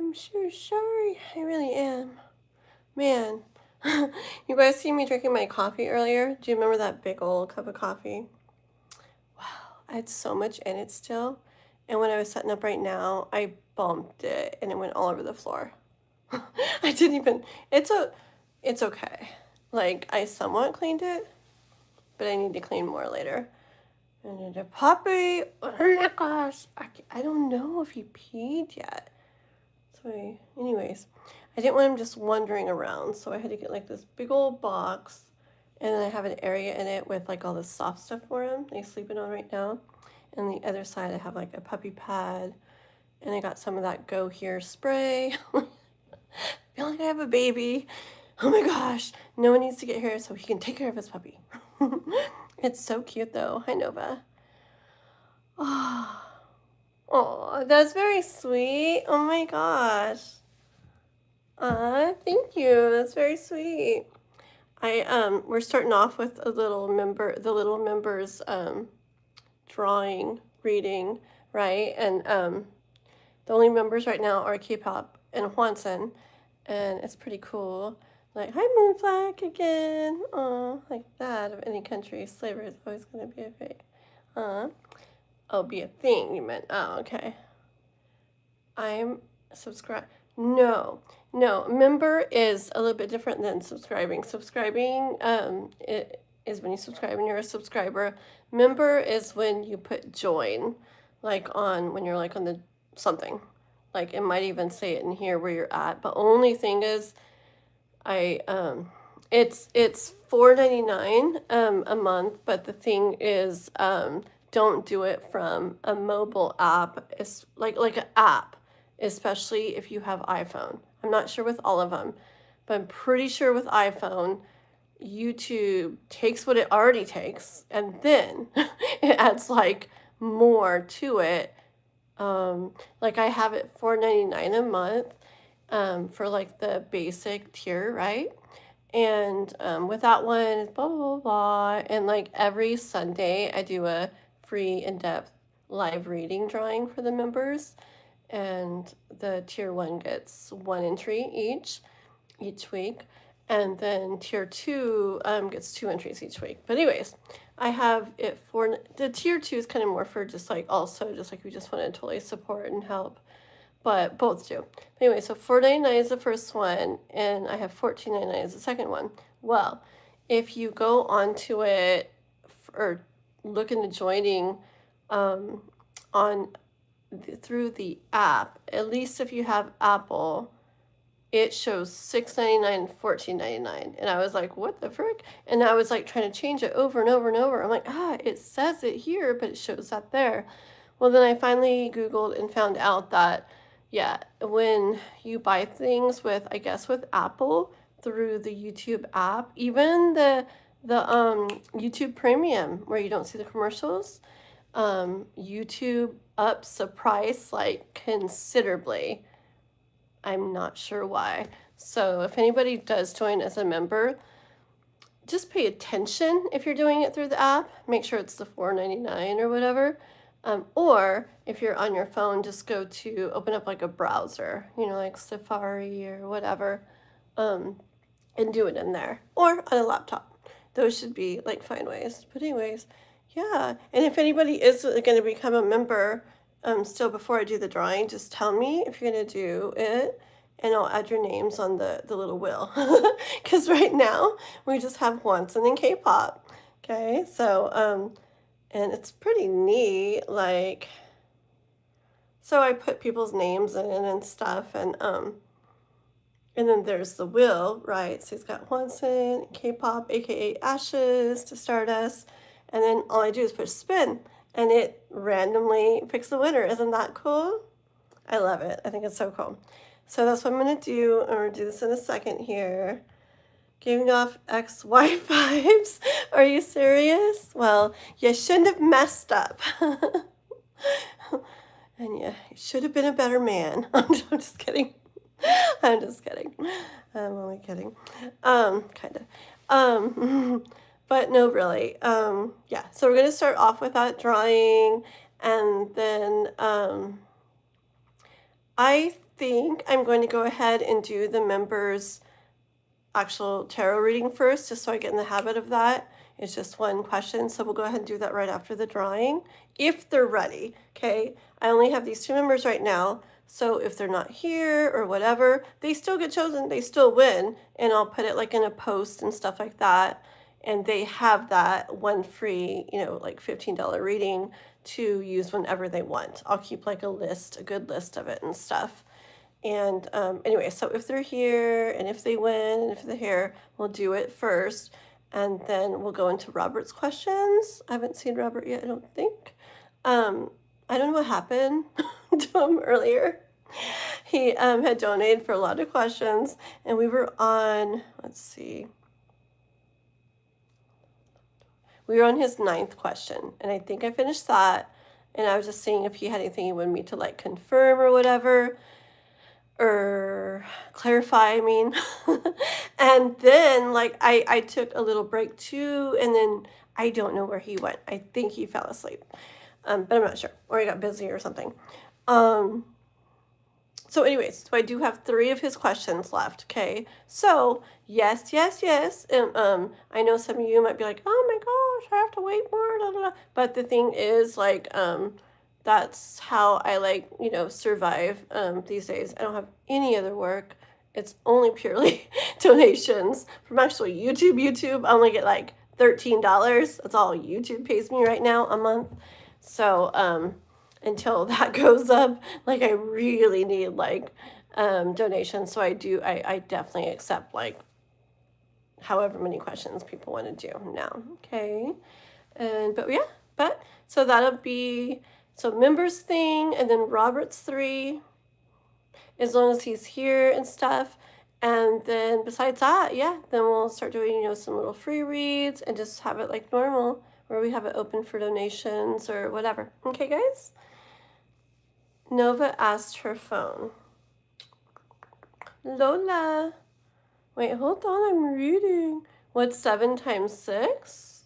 I'm so sorry. I really am. Man, you guys see me drinking my coffee earlier? Do you remember that big old cup of coffee? Wow, I had so much in it still. And when I was setting up right now, I bumped it and it went all over the floor. I didn't even, it's okay. Like, I somewhat cleaned it, but I need to clean more later. And the puppy, oh my gosh, I don't know if he peed yet. So anyways, I didn't want him just wandering around, so I had to get like this big old box, and then I have an area in it with like all the soft stuff for him that he's sleeping on right now. And the other side I have like a puppy pad, and I got some of that Go Here spray. I feel like I have a baby. Oh my gosh, no one needs to get here so he can take care of his puppy. It's so cute though. Hi, Nova. Oh, oh, that's very sweet. Oh my gosh. Thank you. That's very sweet. We're starting off with the little members drawing, reading, right? And the only members right now are K-pop and Hwanson, and it's pretty cool. Like, hi, Moonflag again. Oh, like that of any country. Slavery is always going to be a thing. Oh, be a thing, you meant. Oh, okay. I'm subscribed. No, member is a little bit different than subscribing. Subscribing it is when you subscribe and you're a subscriber. Member is when you put join, like on when you're like on the something. Like it might even say it in here where you're at. But only thing is it's $4.99 a month, but the thing is don't do it from a mobile app. It's like an app, especially if you have iPhone. I'm not sure with all of them, but I'm pretty sure with iPhone, YouTube takes what it already takes and then it adds like more to it. Like I have it $4.99 a month for like the basic tier, right? And with that one, blah, blah, blah, blah. And like every Sunday, I do a free in-depth live reading drawing for the members. And the tier 1 gets 1 entry each week. And then tier 2 gets 2 entries each week. But anyways, I have it for, the tier 2 is kind of more for just like also just like we just want to totally support and help. But both do. Anyway, so $4.99 is the first one, and I have $14.99 is the second one. Well, if you go onto it or look into joining through the app, at least if you have Apple, it shows $6.99 and $14.99. And I was like, what the frick? And I was like trying to change it over and over and over. I'm like, it says it here, but it shows that there. Well, then I finally Googled and found out that, yeah, when you buy things with, I guess with Apple through the YouTube app, even the YouTube Premium where you don't see the commercials, YouTube ups the price like considerably. I'm not sure why. So if anybody does join as a member, just pay attention if you're doing it through the app. Make sure it's the $4.99 or whatever. Or if you're on your phone, just open up like a browser, like Safari or whatever, and do it in there. Or on a laptop. Those should be like fine ways. But anyways, yeah. And if anybody is going to become a member, still before I do the drawing, just tell me if you're going to do it. And I'll add your names on the little wheel. Because right now, we just have Hwanson and K-pop. Okay, so, and it's pretty neat, like, so I put people's names in and stuff, and then there's the wheel, right? So it's got Hwanson, K-pop, aka Ashes to Stardust, and then all I do is push spin, and it randomly picks the winner. Isn't that cool? I love it. I think it's so cool. So that's what I'm gonna do. I'm gonna do this in a second here. Giving off XY vibes. Are you serious? Well, you shouldn't have messed up. And you should have been a better man. I'm just kidding. I'm just kidding. I'm only kidding. Kind of. But no, really. Yeah, so we're going to start off with that drawing. And then I think I'm going to go ahead and do the members' actual tarot reading first, just so I get in the habit of that. It's just one question, so we'll go ahead and do that right after the drawing, if they're ready, okay? I only have these 2 members right now, so if they're not here or whatever, they still get chosen, they still win, and I'll put it like in a post and stuff like that, and they have that one free, you know, like $15 reading to use whenever they want. I'll keep like a list, a good list of it and stuff. And anyway, so if they're here and if they win and if they're here, we'll do it first. And then we'll go into Robert's questions. I haven't seen Robert yet, I don't think. I don't know what happened to him earlier. He had donated for a lot of questions, and we were on, let's see. We were on his 9th question, and I think I finished that. And I was just seeing if he had anything he wanted me to like confirm or whatever, or clarify, I mean. And then like I took a little break too, and then I don't know where he went. I think he fell asleep, but I'm not sure, or he got busy or something. So anyways, so I do have 3 of his questions left, okay? So yes, yes, yes. And I know some of you might be like, oh my gosh, I have to wait more, blah, blah, blah. But the thing is, like, that's how I, like, you know, survive these days. I don't have any other work. It's only purely donations from actually YouTube. I only get like $13. That's all YouTube pays me right now a month. So until that goes up, like, I really need like donations. So I definitely accept like however many questions people want to do now. Okay. But so that'll be, so members thing, and then Robert's 3, as long as he's here and stuff. And then besides that, yeah, then we'll start doing, you know, some little free reads and just have it like normal, where we have it open for donations or whatever. Okay, guys? Nova asked her phone. Lola. Wait, hold on, I'm reading. What's 7 times 6?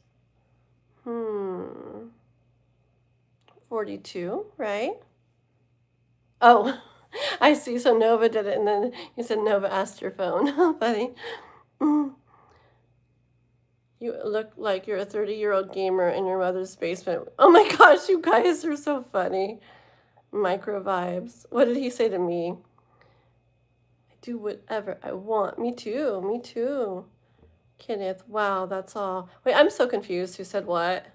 42, right? Oh, I see. So Nova did it, and then you said Nova asked your phone. Funny. You look like you're a 30-year-old gamer in your mother's basement. Oh my gosh, you guys are so funny. Micro vibes. What did he say to me? I do whatever I want. Me too. Kenneth, wow, that's all. Wait, I'm so confused. Who said what?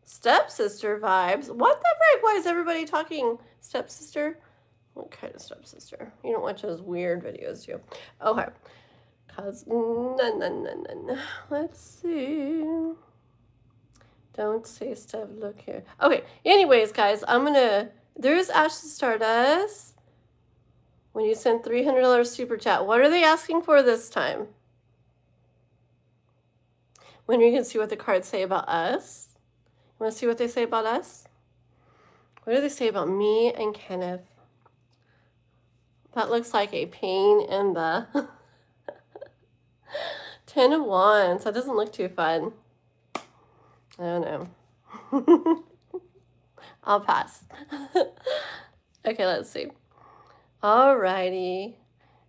Stepsister vibes. What the frick? Why is everybody talking stepsister? What kind of stepsister? You don't watch those weird videos, do you? Okay. None. Let's see. Don't say stuff. Look here. Okay. Anyways, guys, there's Ashley Stardust. When you send $300 super chat, what are they asking for this time? When are you going to see what the cards say about us? You want to see what they say about us? What do they say about me and Kenneth? That looks like a pain in the 10 of Wands. That doesn't look too fun. I don't know. I'll pass. Okay, let's see. Alrighty.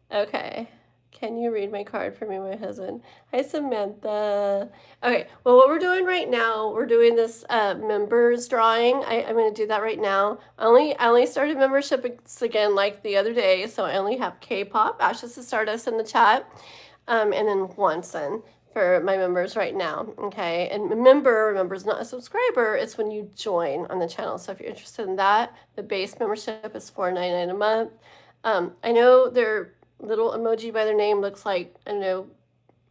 Okay. Can you read my card for me, my husband? Hi, Samantha. Okay, well, what we're doing right now, we're doing this members drawing. I'm going to do that right now. I only started memberships again like the other day, so I only have K-pop, Ashes to Stardust in the chat, and then Wanson for my members right now, okay? And remember, is not a subscriber. It's when you join on the channel. So if you're interested in that, the base membership is $4.99 a month. I know their little emoji by their name looks like, I don't know,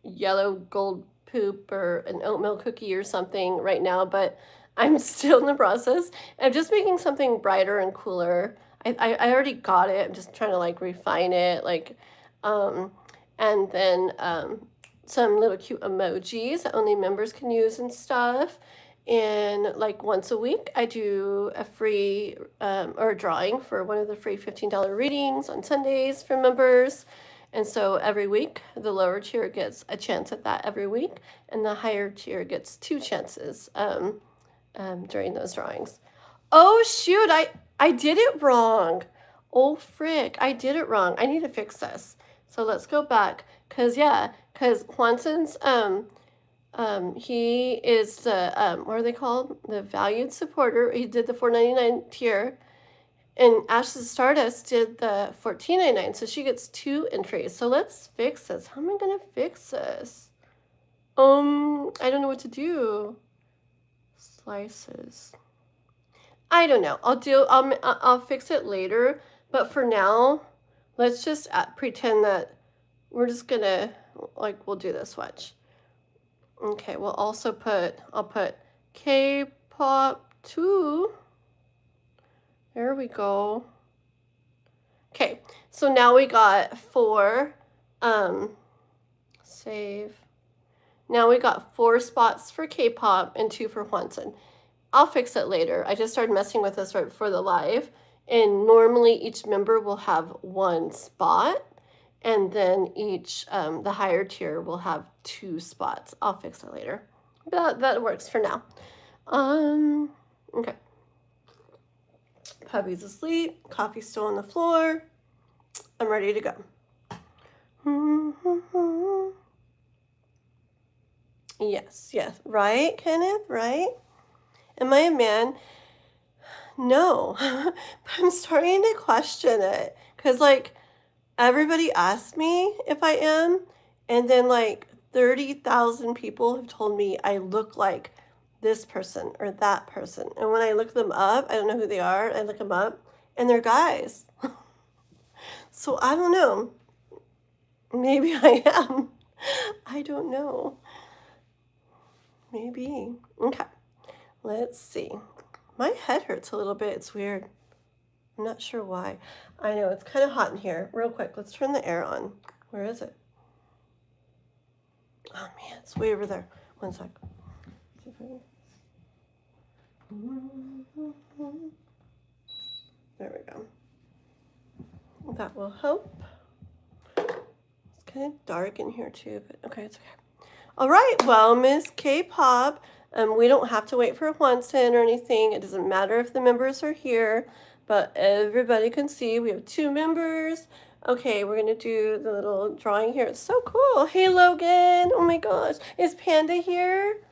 yellow gold poop or an oatmeal cookie or something right now, but I'm still in the process of just making something brighter and cooler. I already got it. I'm just trying to like refine it, like, and then some little cute emojis that only members can use and stuff. And like once a week, I do a free or a drawing for one of the free $15 readings on Sundays for members. And so every week, the lower tier gets a chance at that every week, and the higher tier gets 2 chances during those drawings. Oh shoot, I did it wrong. Oh, frick. I did it wrong. I need to fix this. So let's go back. Because Juanson's, he is the, what are they called? The valued supporter. He did the $4.99 tier. And Ash's Stardust did the $14.99. So she gets 2 entries. So let's fix this. How am I going to fix this? I don't know what to do. Slices. I don't know. I'll fix it later. But for now, let's just pretend that we're just gonna, like, we'll do this. Watch. Okay, we'll also I'll put K-pop 2. There we go. Okay, so now we got 4, save. Now we got 4 spots for K-pop and 2 for Juanson. I'll fix it later. I just started messing with this right before the live. And normally each member will have 1 spot. And then each, the higher tier will have 2 spots. I'll fix it later. That works for now. Okay. Puppy's asleep. Coffee's still on the floor. I'm ready to go. Yes. Right, Kenneth? Right? Am I a man? No. But I'm starting to question it. Because, like, everybody asks me if I am. And then, like, 30,000 people have told me I look like this person or that person. And when I look them up, I don't know who they are. I look them up. And they're guys. So, I don't know. Maybe I am. I don't know. Maybe. Okay. Let's see. My head hurts a little bit. It's weird. I'm not sure why. I know, it's kind of hot in here. Real quick, let's turn the air on. Where is it? Oh, man, it's way over there. One sec. There we go. That will help. It's kind of dark in here, too, but okay, it's okay. All right, well, Miss K-pop, we don't have to wait for Juanson or anything. It doesn't matter if the members are here, but everybody can see we have 2 members. Okay, we're going to do the little drawing here. It's so cool. Hey, Logan. Oh, my gosh. Is Panda here?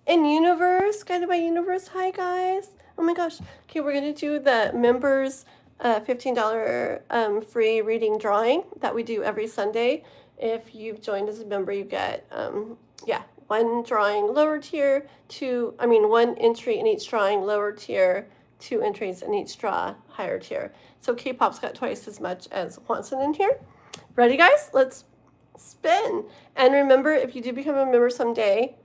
And Universe, Guided by Universe. Hi, guys. Oh, my gosh. Okay, we're going to do the members $15 free reading drawing that we do every Sunday. If you've joined as a member, you get, 1 drawing lower tier, 1 entry in each drawing lower tier, 2 entries in each draw higher tier. So K-pop's got twice as much as Juanson in here. Ready, guys? Let's spin. And remember, if you do become a member someday,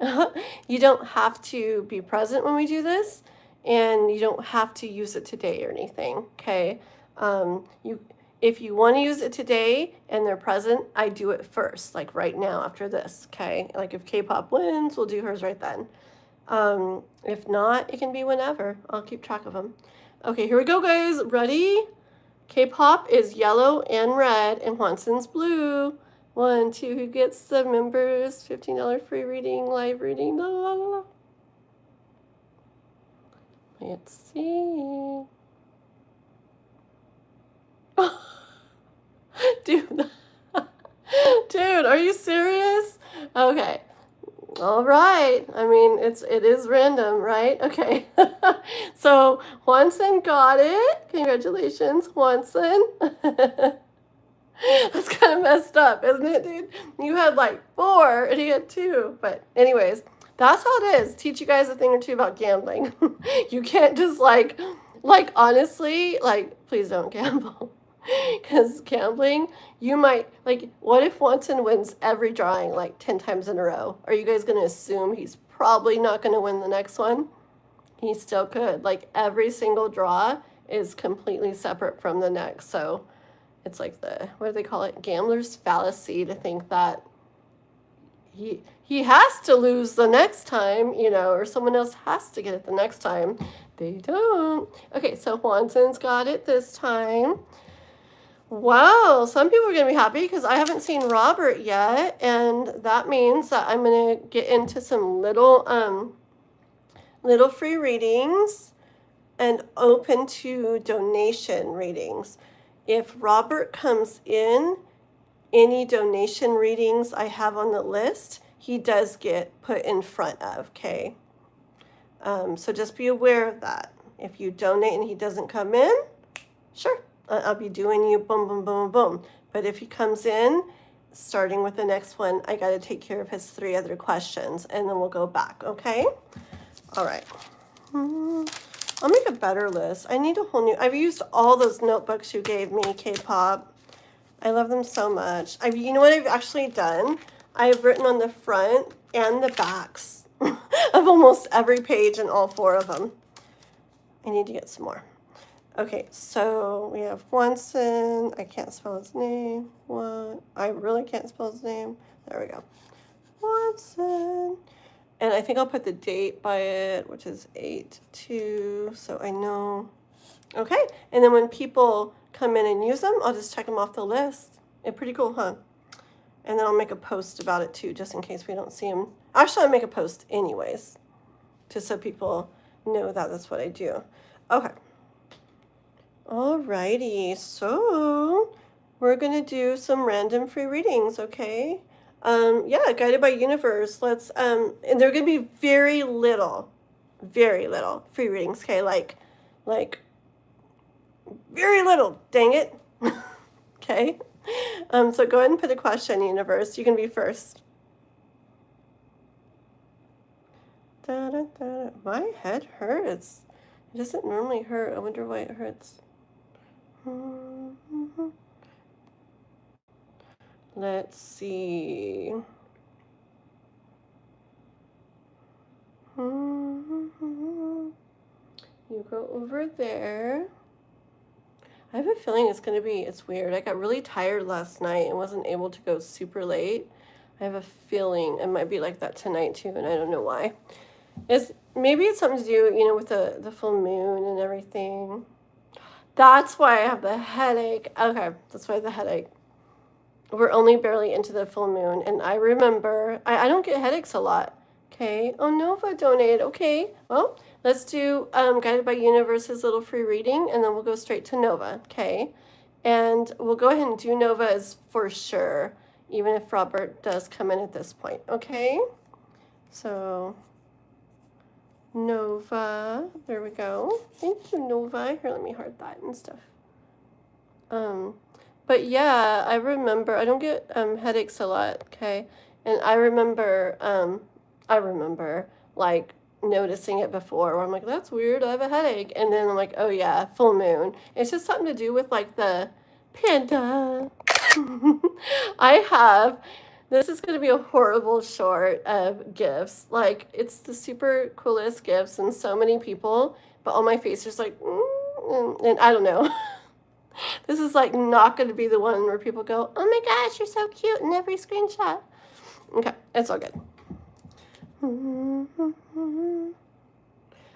you don't have to be present when we do this, and you don't have to use it today or anything, okay? If you want to use it today and they're present, I do it first, like right now after this, okay? Like if K-pop wins, we'll do hers right then. If not, it can be whenever. I'll keep track of them. Okay, here we go, guys. Ready? K-pop is yellow and red, and Juanson's blue. 1, 2, who gets the members? $15 free reading, live reading. La, la, la. Let's see. Dude, are you serious? Okay. All right. I mean, it is random, right? Okay. So Juanson got it. Congratulations, Juanson. That's kind of messed up, isn't it, dude? You had like 4 and he had 2. But anyways, that's how it is. Teach you guys a thing or two about gambling. You can't just like honestly, like, please don't gamble. Because gambling, you might, like, what if Juanson wins every drawing like 10 times in a row? Are you guys going to assume he's probably not going to win the next one? He still could. Like, every single draw is completely separate from the next. So it's like what do they call it? Gambler's fallacy to think that he has to lose the next time, or someone else has to get it the next time. They don't. Okay, so Juanson's got it this time. Wow, some people are going to be happy because I haven't seen Robert yet, and that means that I'm going to get into some little free readings and open to donation readings. If Robert comes in, any donation readings I have on the list, he does get put in front of, okay? So just be aware of that. If you donate and he doesn't come in, sure, I'll be doing you boom, boom, boom, boom. But if he comes in, starting with the next one, I got to take care of his 3 other questions, and then we'll go back, okay? All right. I'll make a better list. I need a whole new, I've used all those notebooks you gave me, K-pop. I love them so much. You know what I've actually done? I've written on the front and the backs of almost every page in all 4 of them. I need to get some more. Okay, so we have Watson. I can't spell his name. What? I really can't spell his name. There we go. Watson. And I think I'll put the date by it, which is 8/2, so I know. Okay, and then when people come in and use them, I'll just check them off the list. It's pretty cool, huh? And then I'll make a post about it too, just in case we don't see them. Actually, I'll make a post anyways, just so people know that that's what I do. Okay. Alrighty, so we're gonna do some random free readings, okay? Yeah, guided by universe. Let's and they're gonna be very little free readings, okay? Like very little, dang it. Okay. So go ahead and put a question, universe. You can be first. Da, da, da. My head hurts. It doesn't normally hurt. I wonder why it hurts. Let's see. You go over there. I have a feeling it's weird. I got really tired last night and wasn't able to go super late. I have a feeling it might be like that tonight too, and I don't know why. Maybe it's something to do, with the full moon and everything. That's why I have the headache. Okay, that's why the headache. We're only barely into the full moon, and I remember, I don't get headaches a lot. Okay. Oh, Nova donated. Okay. Well, let's do Guided by Universe's little free reading, and then we'll go straight to Nova. Okay. And we'll go ahead and do Nova as for sure, even if Robert does come in at this point. Okay. So, Nova. There we go. Thank you, Nova. Here, let me heart that and stuff. But yeah, I remember, I don't get headaches a lot, okay? And I remember like noticing it before where I'm like, that's weird, I have a headache. And then I'm like, oh yeah, full moon. It's just something to do with like the panda. This is going to be a horrible short of gifts. Like, it's the super coolest gifts and so many people, but all my face is like, and I don't know. This is like not going to be the one where people go, oh my gosh, you're so cute in every screenshot. Okay, it's all good.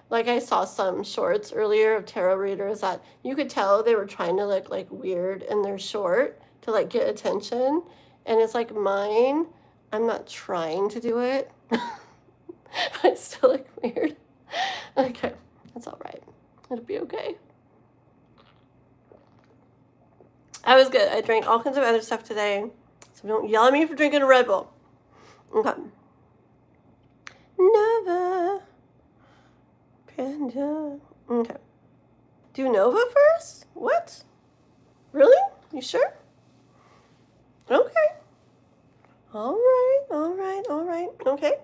Like I saw some shorts earlier of tarot readers that you could tell they were trying to look like weird in their short to like get attention. And it's like mine, I'm not trying to do it. I still look weird. Okay, that's all right. It'll be okay. I was good. I drank all kinds of other stuff today. So don't yell at me for drinking a Red Bull. Okay. Nova. Panda. Okay. Do Nova first? What? Really? You sure? Okay. All right. Okay.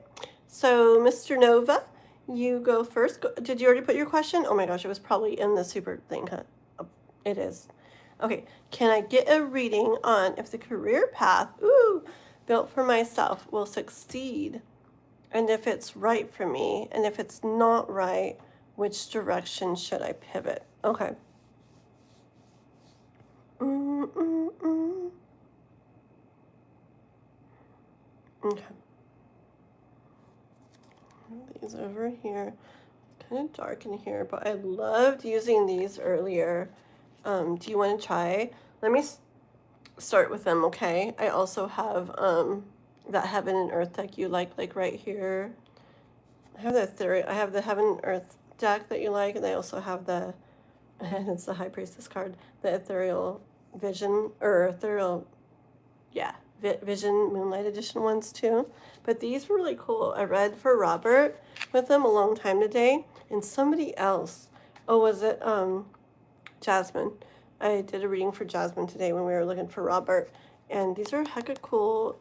So, Mr. Nova, you go first. Did you already put your question? Oh my gosh, it was probably in the super thing, huh? Oh, it is. Okay, can I get a reading on if the career path, built for myself will succeed? And if it's right for me, and if it's not right, which direction should I pivot? Okay. Okay. These over here. It's kind of dark in here, but I loved using these earlier. Do you want to try? Let me start with them, okay? I also have that Heaven and Earth deck you like right here. I have the Heaven and Earth deck that you like, and I also have and it's the High Priestess card, the Ethereal Vision, or yeah, Vision Moonlight Edition ones too. But these were really cool. I read for Robert with them a long time today, and somebody else. Oh, was it Jasmine? I did a reading for Jasmine today when we were looking for Robert, and these are hecka cool.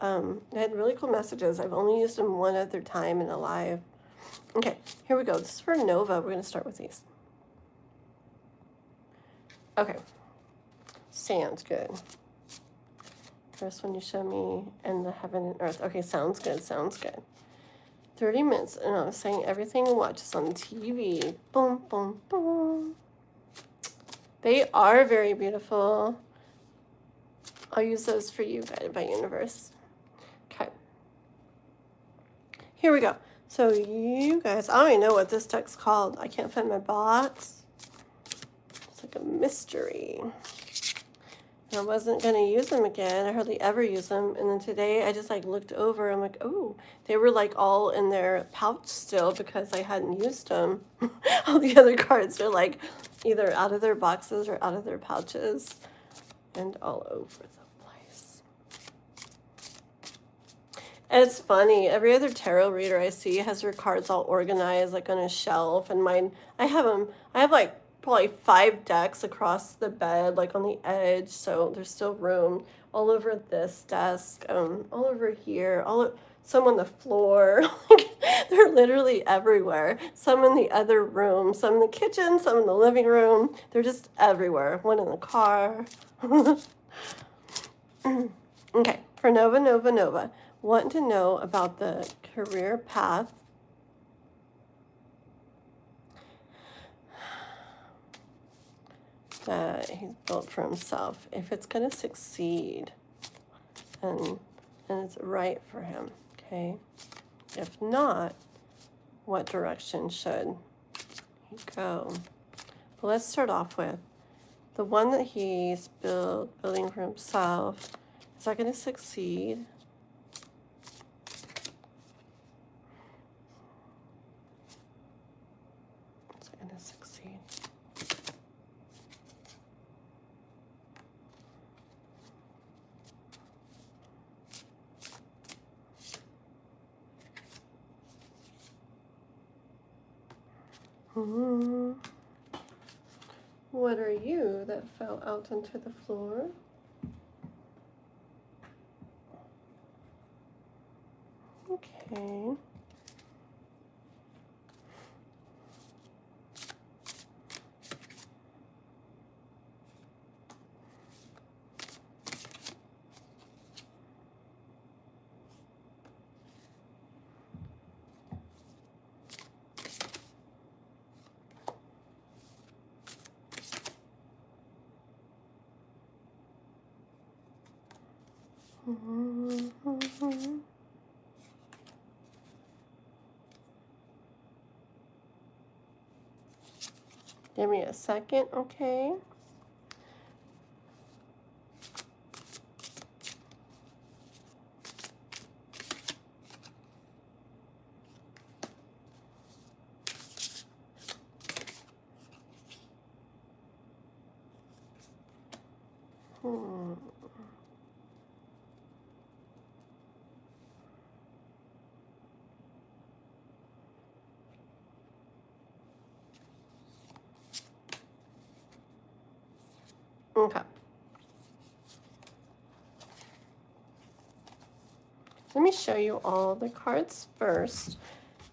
They had really cool messages. I've only used them one other time in a live. Okay, here we go. This is for Nova. We're going to start with these. Okay, sounds good. First one you show me, and the heaven and earth. Okay, sounds good, sounds good. 30 minutes, and I was saying everything watches on TV. Boom, boom, boom. They are very beautiful. I'll use those for you, Guided by Universe. Okay. Here we go. So you guys, I don't even know what this deck's called. I can't find my box. It's like a mystery. I wasn't going to use them again. I hardly ever use them. And then today I just like looked over. I'm like, oh, they were like all in their pouch still because I hadn't used them. All the other cards are like either out of their boxes or out of their pouches and all over the place. And it's funny. Every other tarot reader I see has their cards all organized like on a shelf. And mine, I have like probably 5 decks across the bed, like on the edge, so there's still room all over this desk, all over here, some on the floor. They're literally everywhere. Some in the other room, some in the kitchen, some in the living room. They're just everywhere. One in the car. Okay, for Nova, wanting to know about the career path that he's built for himself, if it's going to succeed and it's right for him, okay? If not, what direction should he go? But let's start off with the one that he's building for himself. Is that going to succeed? Is it going to succeed? What are you that fell out onto the floor? Okay. Give me a second, okay? Okay. Let me show you all the cards first.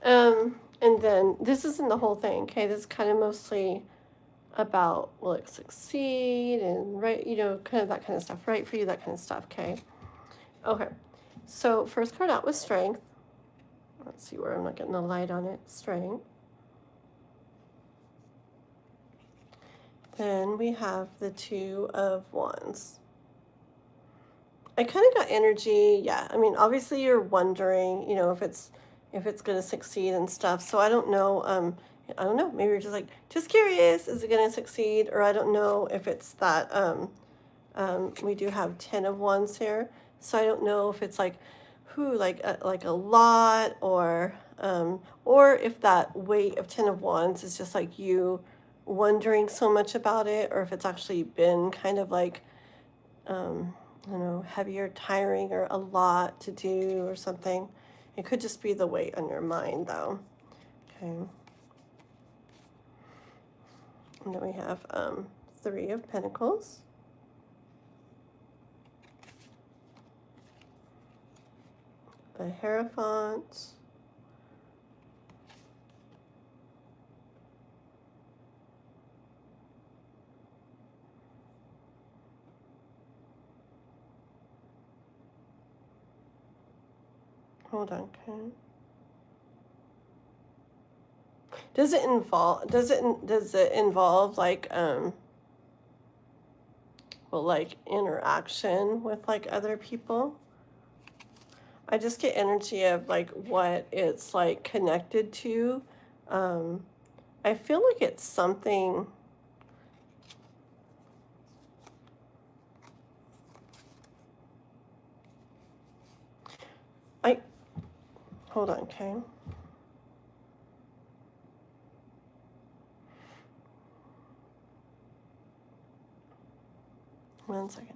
And then this isn't the whole thing, okay? This is kind of mostly about will it succeed and right, kind of that kind of stuff, right for you, that kind of stuff, okay? Okay. So first card out was strength. Let's see where I'm not getting the light on it. Strength. Then we have the 2 of Wands. I kind of got energy, yeah. I mean, obviously you're wondering, if it's going to succeed and stuff. So I don't know. I don't know. Maybe you're just curious. Is it going to succeed? Or I don't know if it's that. We do have 10 of Wands here, so I don't know if it's like a lot, or if that weight of 10 of Wands is just like you wondering so much about it, or if it's actually been kind of like I don't know, heavier, tiring, or a lot to do or something. It could just be the weight on your mind, though. Okay. And then we have 3 of Pentacles. The Hierophant. Hold on, okay. Does it involve like well, like interaction with like other people? I just get energy of like what it's like connected to. I feel like it's something. Hold on, okay. One second.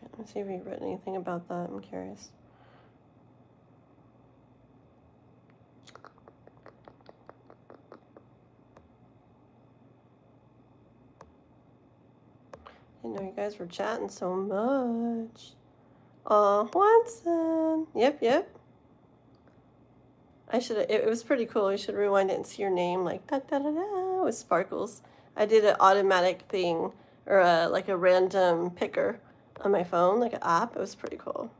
Let me see if you've written anything about that. I'm curious. I didn't know you guys were chatting so much. Watson. Yep. It was pretty cool. You should rewind it and see your name like da da da da with sparkles. I did an automatic thing or like a random picker on my phone, like an app. It was pretty cool.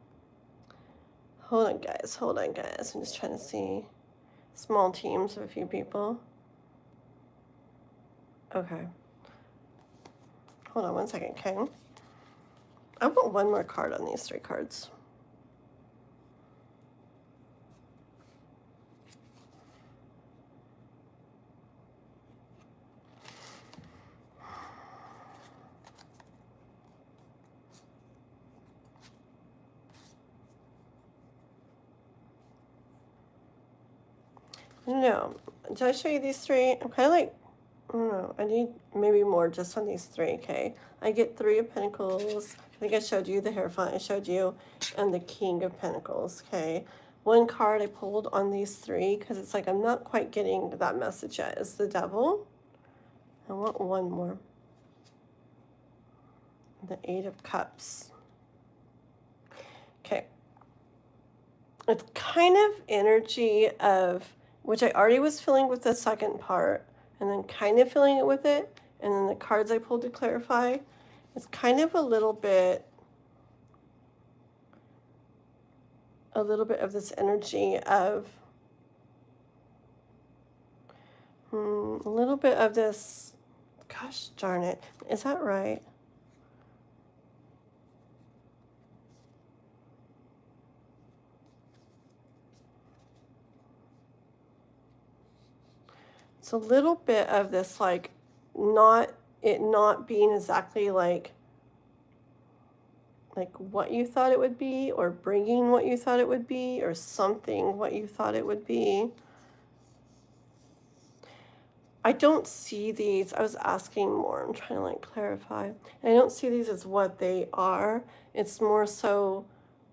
Hold on, guys. I'm just trying to see small teams of a few people. Okay. Hold on one second, okay? I want one more card on these 3 cards. No. Did I show you these 3? I'm kind of like, I don't know. I need maybe more just on these 3, okay? I get 3 of Pentacles. I think I showed you the Hierophant. I showed you, and the King of Pentacles, okay? One card I pulled on these 3 because it's like I'm not quite getting that message yet. Is the Devil. I want one more. The 8 of Cups. Okay. It's kind of energy of, which I already was feeling with the second part, and then kind of feeling it with it, and then the cards I pulled to clarify. It's kind of a little bit of this energy of a little bit of this, gosh darn it, is that right? It's a little bit of this like not being exactly like what you thought it would be, or bringing what you thought it would be, or something what you thought it would be. I don't see these. I was asking more. I'm trying to like clarify. And I don't see these as what they are. It's more so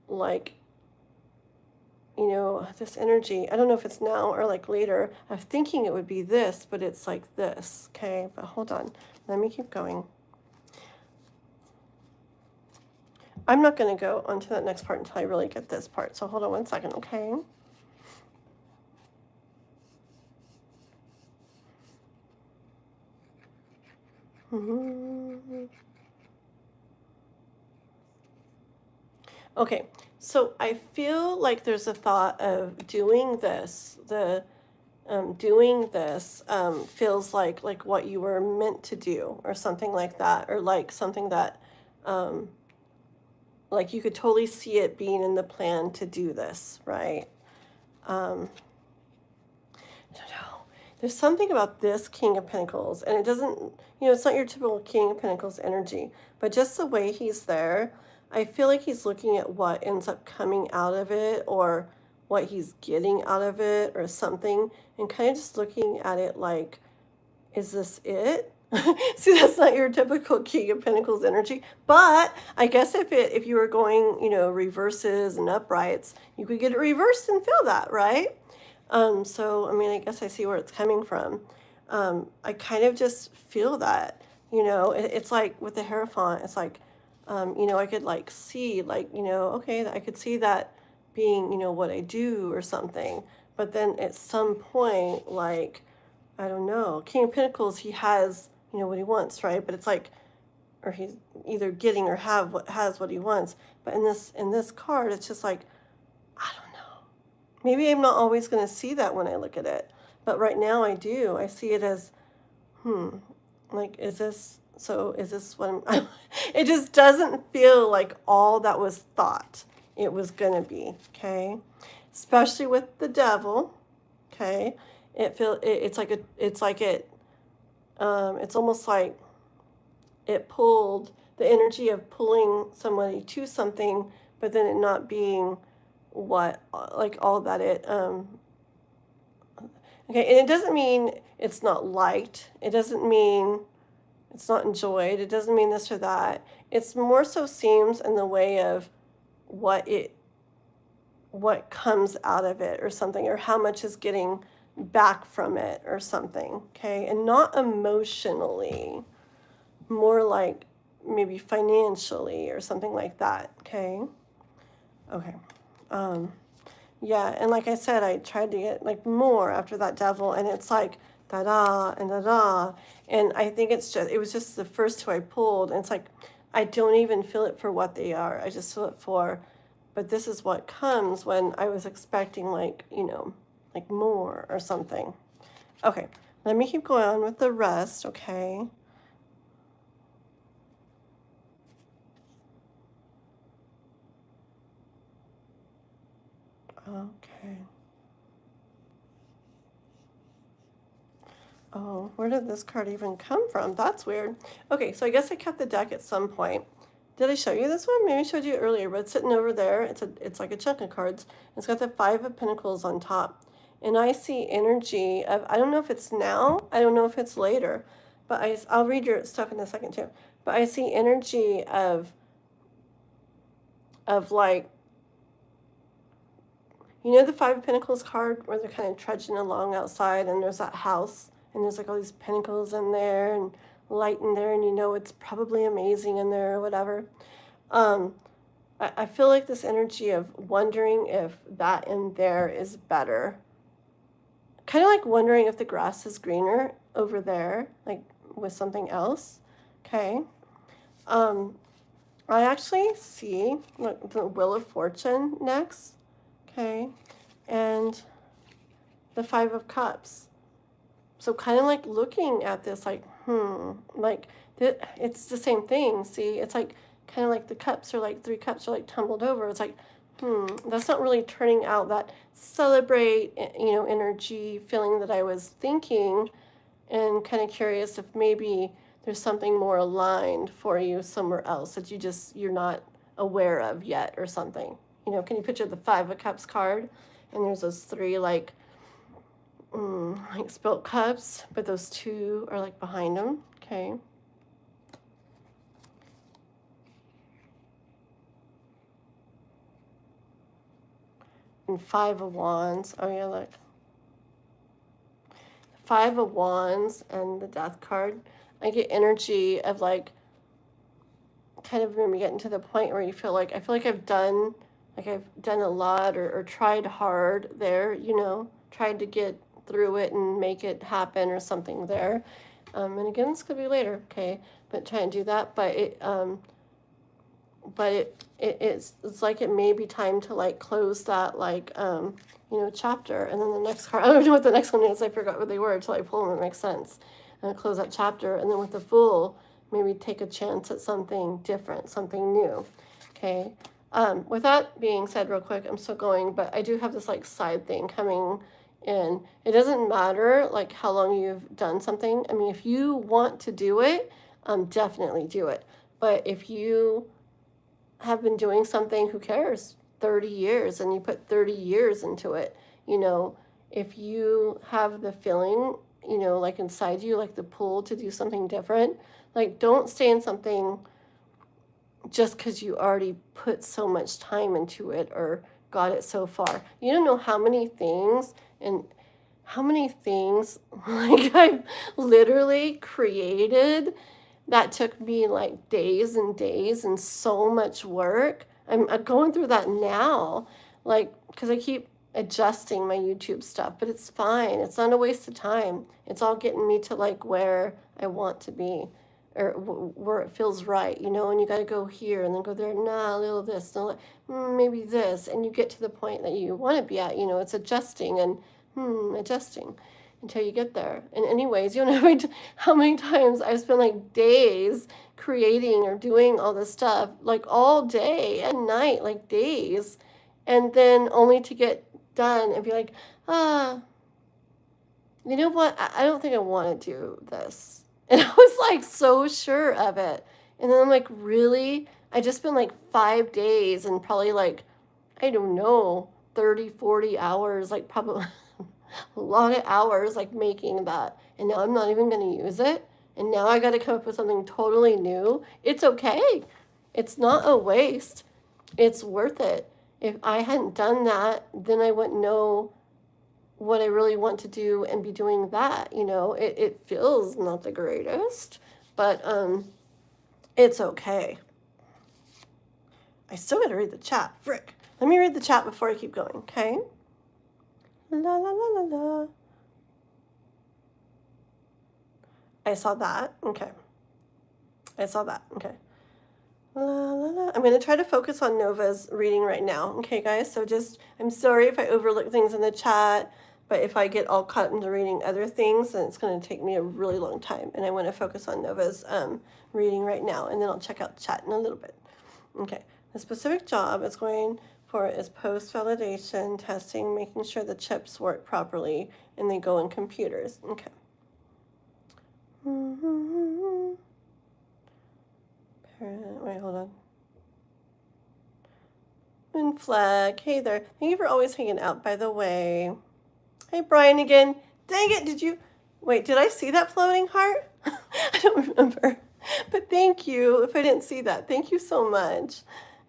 like, you know, this energy. I don't know if it's now or like later. I'm thinking it would be this, but it's like this. Okay, but hold on. Let me keep going. I'm not going to go on to that next part until I really get this part. So hold on one second, okay? Okay, so I feel like there's a thought of doing this. Doing this feels like what you were meant to do, or something like that, or like something that like you could totally see it being in the plan to do this, right? I don't know. there's something about this King of Pentacles, and it doesn't, it's not your typical King of Pentacles energy, but just the way he's there, I feel like he's looking at what ends up coming out of it, or what he's getting out of it, or something, and kind of just looking at it like, is this it? See, that's not your typical King of Pentacles energy, but I guess if you were going, reverses and uprights, you could get it reversed and feel that, right? So, I mean, I guess I see where it's coming from. I kind of just feel that, it's like with the Hierophant, it's like, I could like see, like, okay, I could see that being, what I do or something. But then at some point, like, I don't know, King of Pentacles, he has, what he wants, right? But it's like, or he's either getting or has what he wants. But in this card, it's just like, I don't know. Maybe I'm not always going to see that when I look at it. But right now I do. I see it as, like, is this what I'm, it just doesn't feel like all that was thought it was going to be, okay? Especially with the devil, okay? It's almost like it pulled the energy of pulling somebody to something, but then it not being what, like, all that it, okay, and it doesn't mean it's not liked. It doesn't mean it's not enjoyed. It doesn't mean this or that. It's more so seems in the way of what comes out of it or something, or how much is getting back from it or something, okay? And not emotionally, more like maybe financially or something like that, okay? Okay. Yeah, and like I said, I tried to get like more after that devil, and it's like da-da and da-da, and I think it was just the first two I pulled, and it's like, I don't even feel it for what they are. I just feel it for, but this is what comes when I was expecting like, like more or something. Okay, let me keep going on with the rest, okay? Okay. Oh, where did this card even come from? That's weird. Okay, so I guess I kept the deck at some point. Did I show you this one? Maybe I showed you earlier, but it's sitting over there. It's like a chunk of cards. It's got the Five of Pentacles on top. And I see energy of, I don't know if it's now, I don't know if it's later, but I'll read your stuff in a second too. But I see energy of like, the Five of Pentacles card where they're kind of trudging along outside, and there's that house, and there's like all these pentacles in there and light in there, and it's probably amazing in there or whatever. I feel like this energy of wondering if that in there is better. Kind of like wondering if the grass is greener over there, like with something else. Okay. I actually see the Wheel of Fortune next. Okay. And the Five of Cups. So kind of like looking at this like, like it's the same thing. See, it's like kind of like the cups are like, three cups are like tumbled over. It's like, that's not really turning out that celebrate, energy feeling that I was thinking, and kind of curious if maybe there's something more aligned for you somewhere else that you're not aware of yet or something. Can you picture the Five of Cups card? And there's those three like spilt cups, but those two are like behind them, okay? And Five of Wands, oh yeah, look. Five of Wands and the Death card. I get energy of like, kind of maybe getting to the point where you feel like, I feel like I've done a lot or tried hard there, tried to get through it and make it happen or something there. And again, this could be later, okay? But try and do that. But it's like it may be time to like close that like chapter. And then the next card, I don't know what the next one is. I forgot what they were until I pull them. It makes sense. And close that chapter. And then with the Fool, maybe take a chance at something different, something new, okay? With that being said, real quick, I'm still going, but I do have this like side thing coming And it doesn't matter like how long you've done something. I mean, if you want to do it, definitely do it. But if you have been doing something, who cares? 30 years, and you put 30 years into it, you know, if you have the feeling, you know, like inside you, like the pull to do something different, like don't stay in something just because you already put so much time into it or got it so far. You don't know how many things and how many things like I've literally created that took me like days and days and so much work. I'm going through that now, like, because I keep adjusting my YouTube stuff, but it's fine. It's not a waste of time. It's all getting me to like where I want to be or where it feels right, you know, and you got to go here and then go there. Nah, a little this, no, maybe this. And you get to the point that you want to be at, you know, it's adjusting and adjusting until you get there. And anyways, you know how many times I've spent like days creating or doing all this stuff, like all day and night, like days, and then only to get done and be like, you know what? I don't think I want to do this. And I was like so sure of it. And then I'm like, really? I just spent like 5 days and probably like, I don't know, 30, 40 hours, like probably a lot of hours like making that. And now I'm not even going to use it. And now I got to come up with something totally new. It's okay. It's not a waste. It's worth it. If I hadn't done that, then I wouldn't know what I really want to do and be doing that. You know, it feels not the greatest, but it's okay. I still got to read the chat. Frick. Let me read the chat before I keep going, okay? La la la la la. I saw that. Okay. I saw that. Okay. La la la. I'm going to try to focus on Nova's reading right now. Okay, guys? So just, I'm sorry if I overlook things in the chat, but if I get all caught into reading other things, then it's going to take me a really long time. And I want to focus on Nova's reading right now, and then I'll check out the chat in a little bit. Okay. The specific job it's going for is post-validation testing, making sure the chips work properly and they go in computers. Okay. Wait, hold on. Moon Flag, hey there. Thank you for always hanging out, by the way. Hey, Brian again. Dang it, did I see that floating heart? I don't remember. But thank you if I didn't see that. Thank you so much.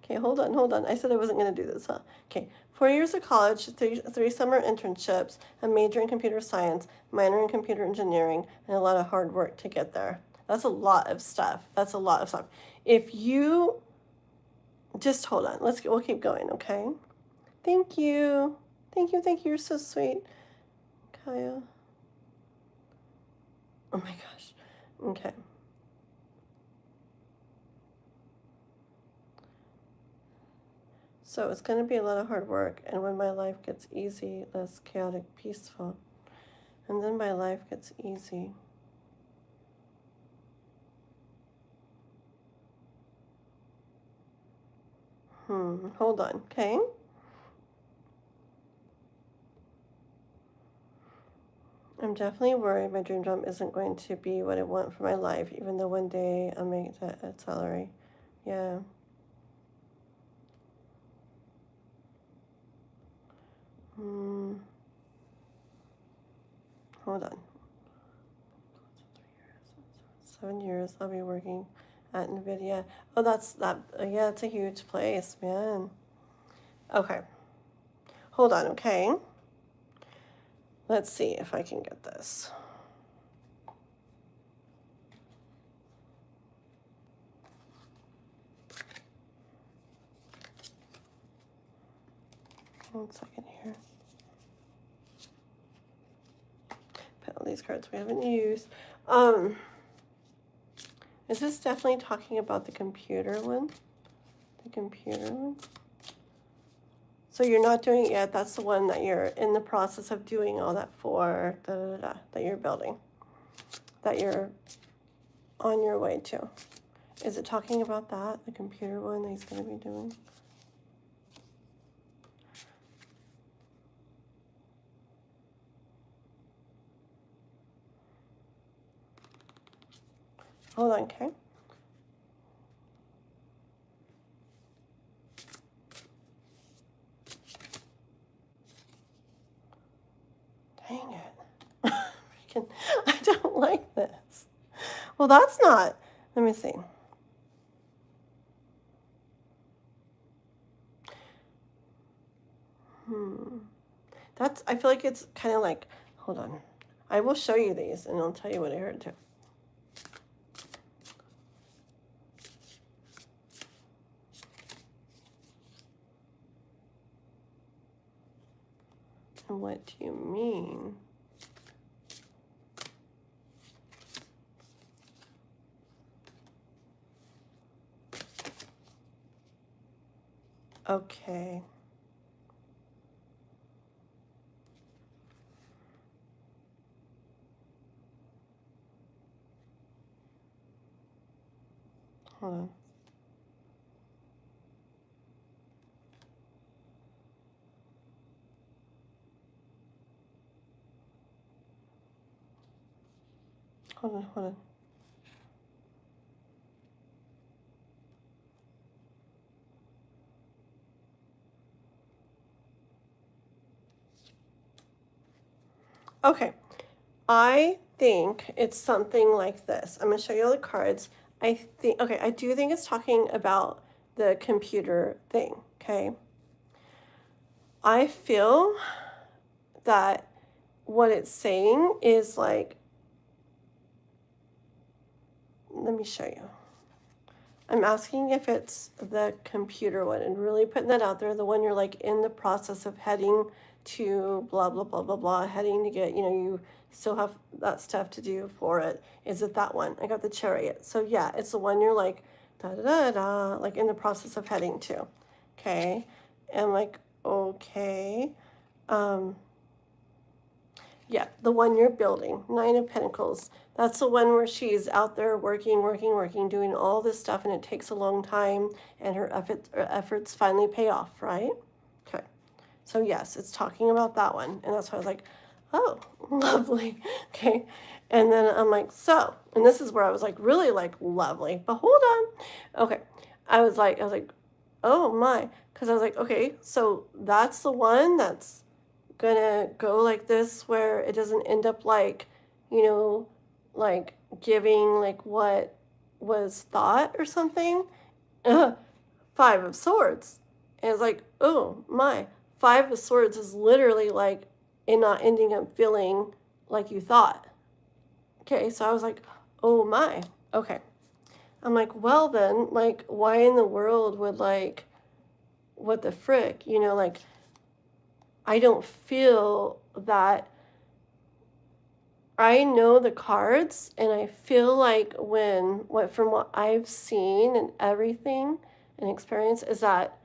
Okay, hold on. I said I wasn't going to do this, huh? Okay, 4 years of college, three summer internships, a major in computer science, minor in computer engineering, and a lot of hard work to get there. That's a lot of stuff. If you just hold on, we'll keep going, okay? Thank you. You're so sweet, Kaya. Oh my gosh. Okay. So it's going to be a lot of hard work, and when my life gets easy, less chaotic, peaceful, and then my life gets easy. Hold on, okay? I'm definitely worried my dream job isn't going to be what I want for my life, even though one day I'll make that salary. Yeah. Hold on. 7 years I'll be working at NVIDIA. Oh, yeah, it's a huge place, man. Okay. Hold on, okay? Let's see if I can get this. One second here. Put all these cards we haven't used. Is this definitely talking about the computer one? The computer one? So you're not doing it yet. That's the one that you're in the process of doing all that for, that you're building, that you're on your way to. Is it talking about that, the computer one that he's going to be doing? Hold on, okay? Dang it. I don't like this. Well, that's not. Let me see. That's, I feel like it's kind of like, hold on. I will show you these and I'll tell you what I heard too. And what do you mean? Okay. Hold on. Hold on. Okay. I think it's something like this. I'm going to show you all the cards. I do think it's talking about the computer thing, okay? I feel that what it's saying is like, let me show you. I'm asking if it's the computer one and really putting that out there, the one you're like in the process of heading to blah, blah, blah, blah, blah, heading to get, you still have that stuff to do for it. Is it that one? I got the Chariot. So yeah, it's the one you're like, da, da, da, da, like in the process of heading to. Okay. And like, okay. Yeah, the one you're building, 9 of Pentacles. That's the one where she's out there working, doing all this stuff, and it takes a long time, and her efforts finally pay off, right? Okay. So yes, it's talking about that one. And that's why I was like, oh, lovely. Okay. And then I'm like, so, and this is where I was like, really like lovely, but hold on. Okay. I was like, oh my. Because I was like, okay, so that's the one that's gonna go like this where it doesn't end up like, like giving like what was thought or something. 5 of Swords. And it's like, oh my, 5 of Swords is literally like it not ending up feeling like you thought. Okay, so I was like, oh my, okay. I'm like, well then, like, why in the world would like, what the frick, like, I don't feel that. I know the cards, and I feel like from what I've seen and everything and experience is that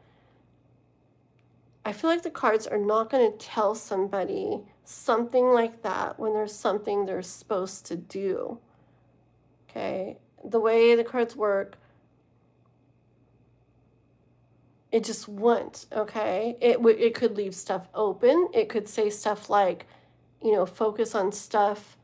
I feel like the cards are not going to tell somebody something like that when there's something they're supposed to do. Okay? The way the cards work, it just won't, okay? It could leave stuff open. It could say stuff like, focus on stuff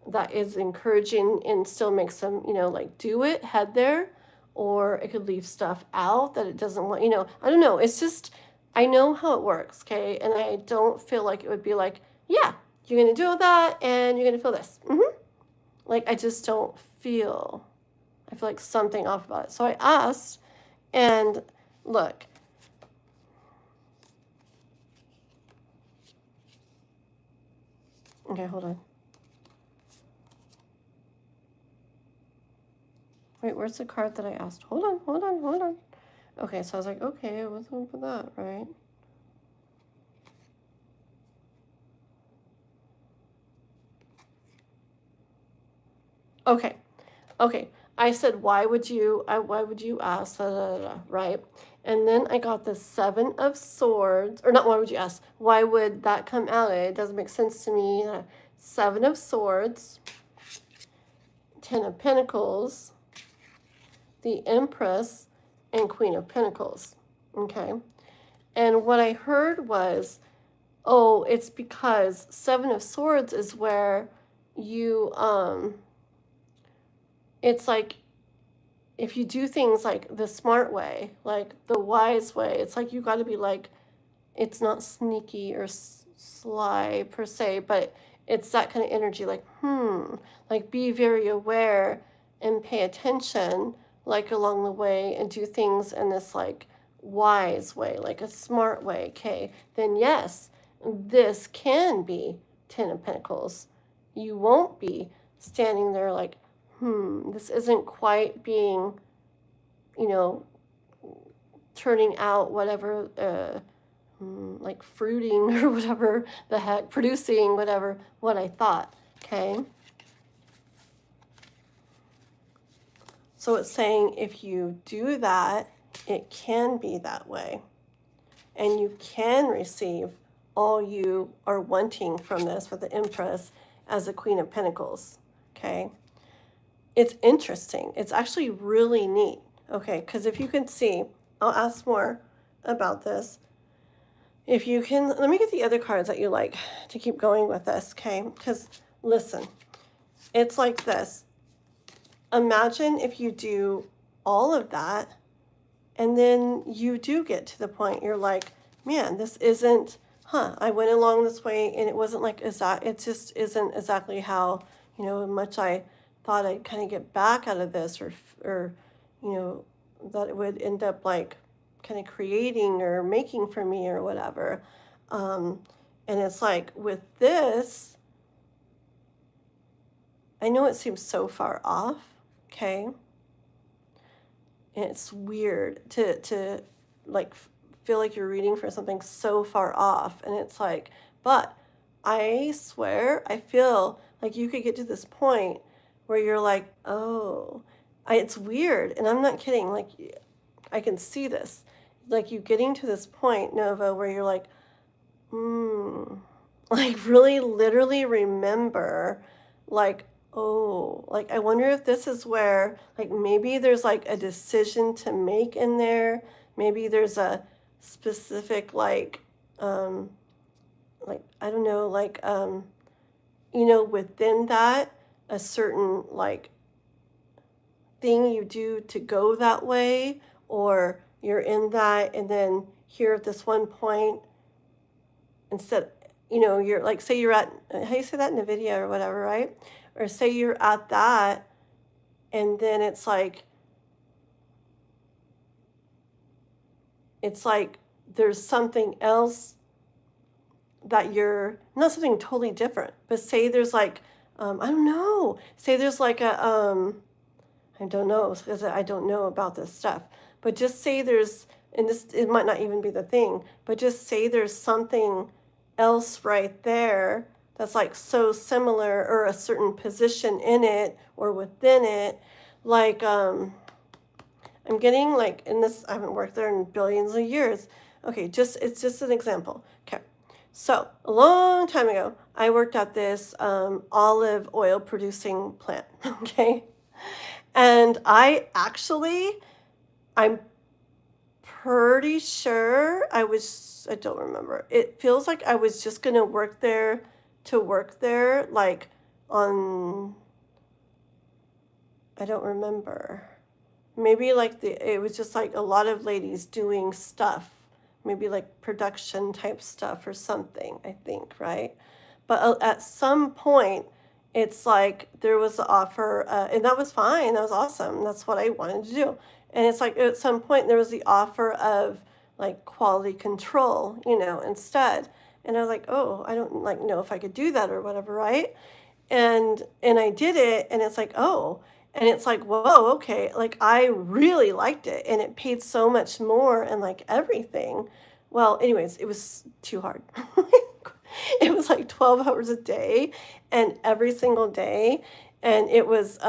that is encouraging and still makes them, like do it, head there. Or it could leave stuff out that it doesn't want, I don't know. It's just, I know how it works, okay? And I don't feel like it would be like, yeah, you're going to do that and you're going to feel this. Like, I just don't feel, I feel like something off about it. So I asked, and look. Okay, hold on. Wait, where's the card that I asked? Hold on. Okay, so I was like, okay, I wasn't going for that, right? Okay. I said, why would you ask, right? And then I got the 7 of Swords, or not, why would you ask? Why would that come out? It doesn't make sense to me. 7 of Swords, 10 of Pentacles, the Empress, and Queen of Pentacles, okay? And what I heard was, oh, it's because 7 of Swords is where you, it's like, if you do things like the smart way, like the wise way, it's like you got to be like, it's not sneaky or sly per se, but it's that kind of energy, like, like be very aware and pay attention, like along the way, and do things in this like wise way, like a smart way. Okay, then yes, this can be Ten of Pentacles. You won't be standing there like, this isn't quite being, you know, turning out whatever, like fruiting or whatever the heck, producing whatever, what I thought, okay? So it's saying if you do that, it can be that way. And you can receive all you are wanting from this with the Empress as the Queen of Pentacles, okay? It's interesting. It's actually really neat, okay? Because if you can see, I'll ask more about this. If you can, let me get the other cards that you like to keep going with this, okay? Because listen, it's like this. Imagine if you do all of that and then you do get to the point you're like, man, this isn't, I went along this way and it wasn't like exact, it just isn't exactly how, much I thought I'd kind of get back out of this, or that it would end up like kind of creating or making for me or whatever. And it's like with this, I know it seems so far off, okay? And it's weird to like feel like you're reading for something so far off. And it's like, but I swear, I feel like you could get to this point where you're like, oh, it's weird. And I'm not kidding. Like, I can see this. Like you getting to this point, Nova, where you're like, like really literally remember, like, oh, like I wonder if this is where, like, maybe there's like a decision to make in there. Maybe there's a specific, like I don't know, like, within that, a certain like thing you do to go that way, or you're in that, and then here at this one point, instead, you're like, say you're at, how you say that in a video or whatever, right? Or say you're at that, and then it's like there's something else that you're, not something totally different, but say there's like, I don't know, say there's like a, I don't know, because I don't know about this stuff, but just say there's, and this, it might not even be the thing, but just say there's something else right there that's like so similar, or a certain position in it or within it, like, I'm getting like, in this, I haven't worked there in billions of years. Okay, it's just an example. Okay, so a long time ago, I worked at this olive oil producing plant, okay? And I'm pretty sure I don't remember. It feels like I was just gonna work there, like on, I don't remember. Maybe like it was just like a lot of ladies doing stuff, maybe like production type stuff or something, I think, right? But at some point, it's like there was the offer, and that was fine. That was awesome. That's what I wanted to do. And it's like at some point there was the offer of like quality control, instead. And I was like, oh, I don't like know if I could do that or whatever, right? And I did it, and it's like, oh, and it's like, whoa, okay, like I really liked it, and it paid so much more and like everything. Well, anyways, it was too hard. It was like 12 hours a day, and every single day, and it was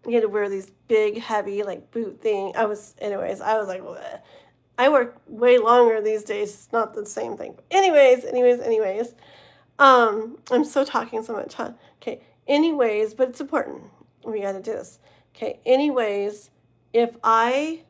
you had to wear these big heavy like boot thing. I was like, bleh. I work way longer these days. It's not the same thing. But anyways. I'm so talking so much, huh? Okay. Anyways, but it's important. We got to do this. Okay. Anyways, if I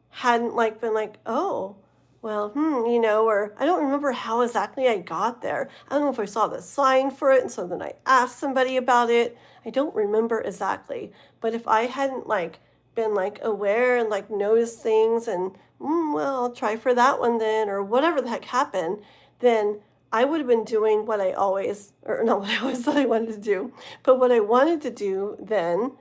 hadn't like been like, oh, well, you know, or I don't remember how exactly I got there. I don't know if I saw the sign for it, and so then I asked somebody about it. I don't remember exactly. But if I hadn't like been like aware and like noticed things and well, I'll try for that one then, or whatever the heck happened, then I would have been doing what I always, or not what I always thought I wanted to do, but what I wanted to do then.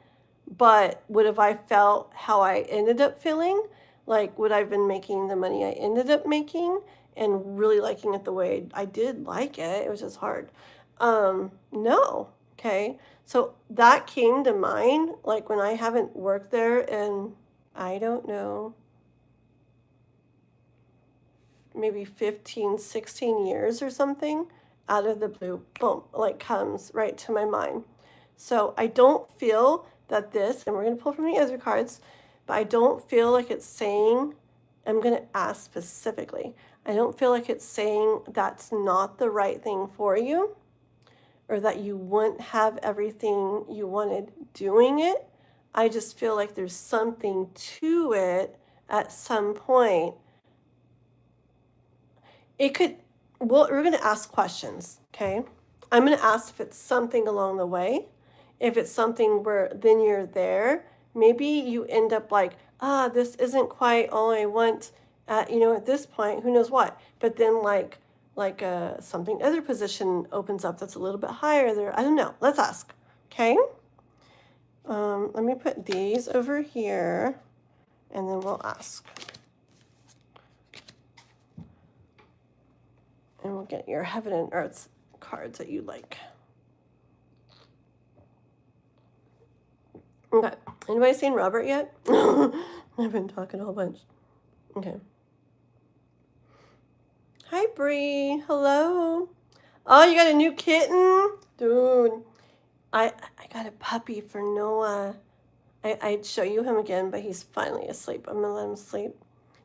But would have I felt how I ended up feeling? Like, would I have been making the money I ended up making and really liking it the way I did like it? It was just hard. No. Okay. So that came to mind, like when I haven't worked there in, I don't know, maybe 15, 16 years or something, out of the blue, boom, like comes right to my mind. So I don't feel that this, and we're going to pull from the other cards, but I don't feel like it's saying, I'm going to ask specifically. I don't feel like it's saying that's not the right thing for you or that you wouldn't have everything you wanted doing it. I just feel like there's something to it at some point. It could, well, we're going to ask questions, okay? I'm going to ask if it's something along the way. If it's something where then you're there, maybe you end up like, this isn't quite all I want at, you know, at this point, who knows what. But then like something other position opens up that's a little bit higher there. I don't know. Let's ask, okay? Let me put these over here and then we'll ask. And we'll get your heaven and earth cards that you like. Okay. Anybody seen Robert yet? I've been talking a whole bunch. Okay. Hi, Bree. Hello. Oh, you got a new kitten? Dude. I got a puppy for Noah. I'd show you him again, but he's finally asleep. I'm going to let him sleep.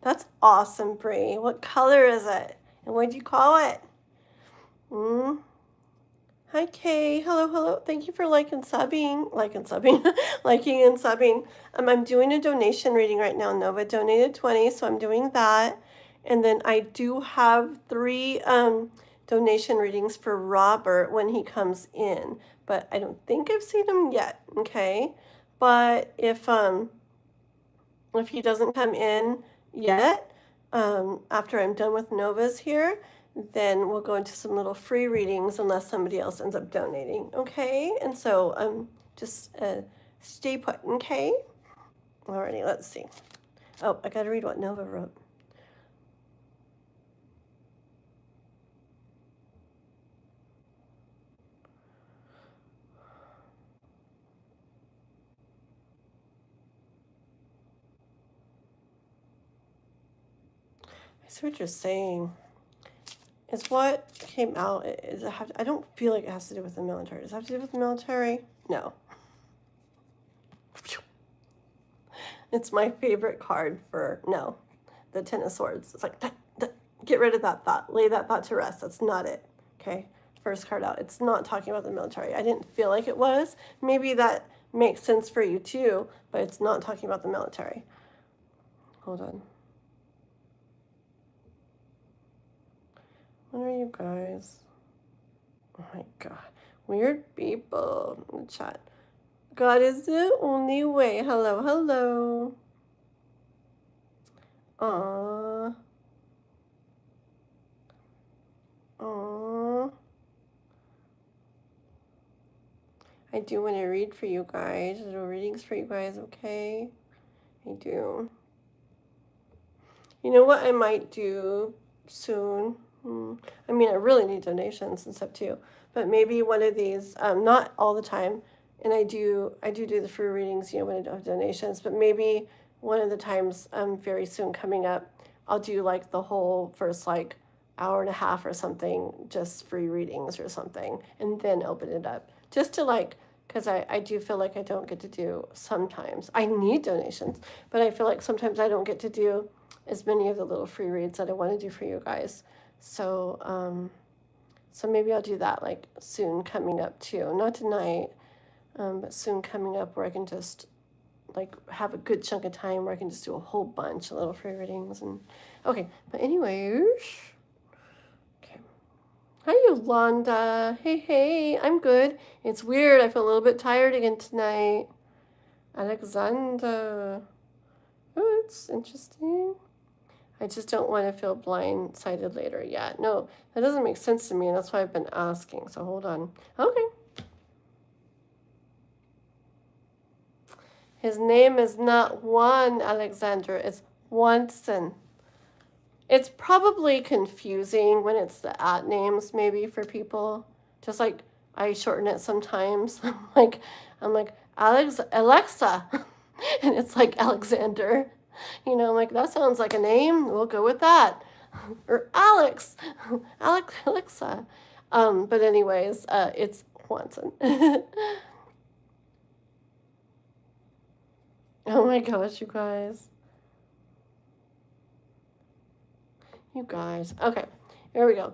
That's awesome, Bree. What color is it? And what'd you call it? Hi, Kay. Hello, hello. Thank you for liking and subbing. Liking and subbing. I'm doing a donation reading right now. Nova donated 20, so I'm doing that. And then I do have 3 donation readings for Robert when he comes in, but I don't think I've seen him yet. Okay, but if he doesn't come in yet, after I'm done with Nova's here, then we'll go into some little free readings unless somebody else ends up donating. Okay, and so just stay put. Okay. Alrighty, let's see. Oh, I gotta read what Nova wrote. I see what you're saying. Is what came out, is it have, I don't feel like it has to do with the military. Does it have to do with the military? No. It's my favorite card for, no, the Ten of Swords. It's like, get rid of that thought. Lay that thought to rest. That's not it. Okay? First card out. It's not talking about the military. I didn't feel like it was. Maybe that makes sense for you too, but it's not talking about the military. Hold on. What are you guys? Oh my God. Weird people in the chat. God is the only way. Hello, hello. Aww. Aww. I do want to read for you guys. Little readings for you guys, okay? I do. You know what I might do soon? I mean, I really need donations and stuff too. But maybe one of these, not all the time, and I do the free readings, you know, when I don't have donations. But maybe one of the times, very soon coming up, I'll do like the whole first like hour and a half or something, just free readings or something, and then open it up just to like, because I do feel like I don't get to do sometimes. I need donations, but I feel like sometimes I don't get to do as many of the little free reads that I want to do for you guys. So, so maybe I'll do that like soon coming up too. Not tonight, but soon coming up where I can just like have a good chunk of time where I can just do a whole bunch of little free readings and Okay, but anyways. Okay. Hi, Yolanda. Hey, I'm good. It's weird. I feel a little bit tired again tonight. Alexander. Oh, it's interesting. I just don't want to feel blindsided later. Yeah, no, that doesn't make sense to me, and that's why I've been asking. So hold on. Okay. His name is not Juan Alexander. It's Wanson. It's probably confusing when it's the at names, maybe for people. Just like I shorten it sometimes. I'm like Alexa, and it's like Alexander. You know, I'm like, that sounds like a name. We'll go with that. Or Alex, Alexa. But anyways, it's Wanson. Oh my gosh, you guys. You guys. Okay, here we go.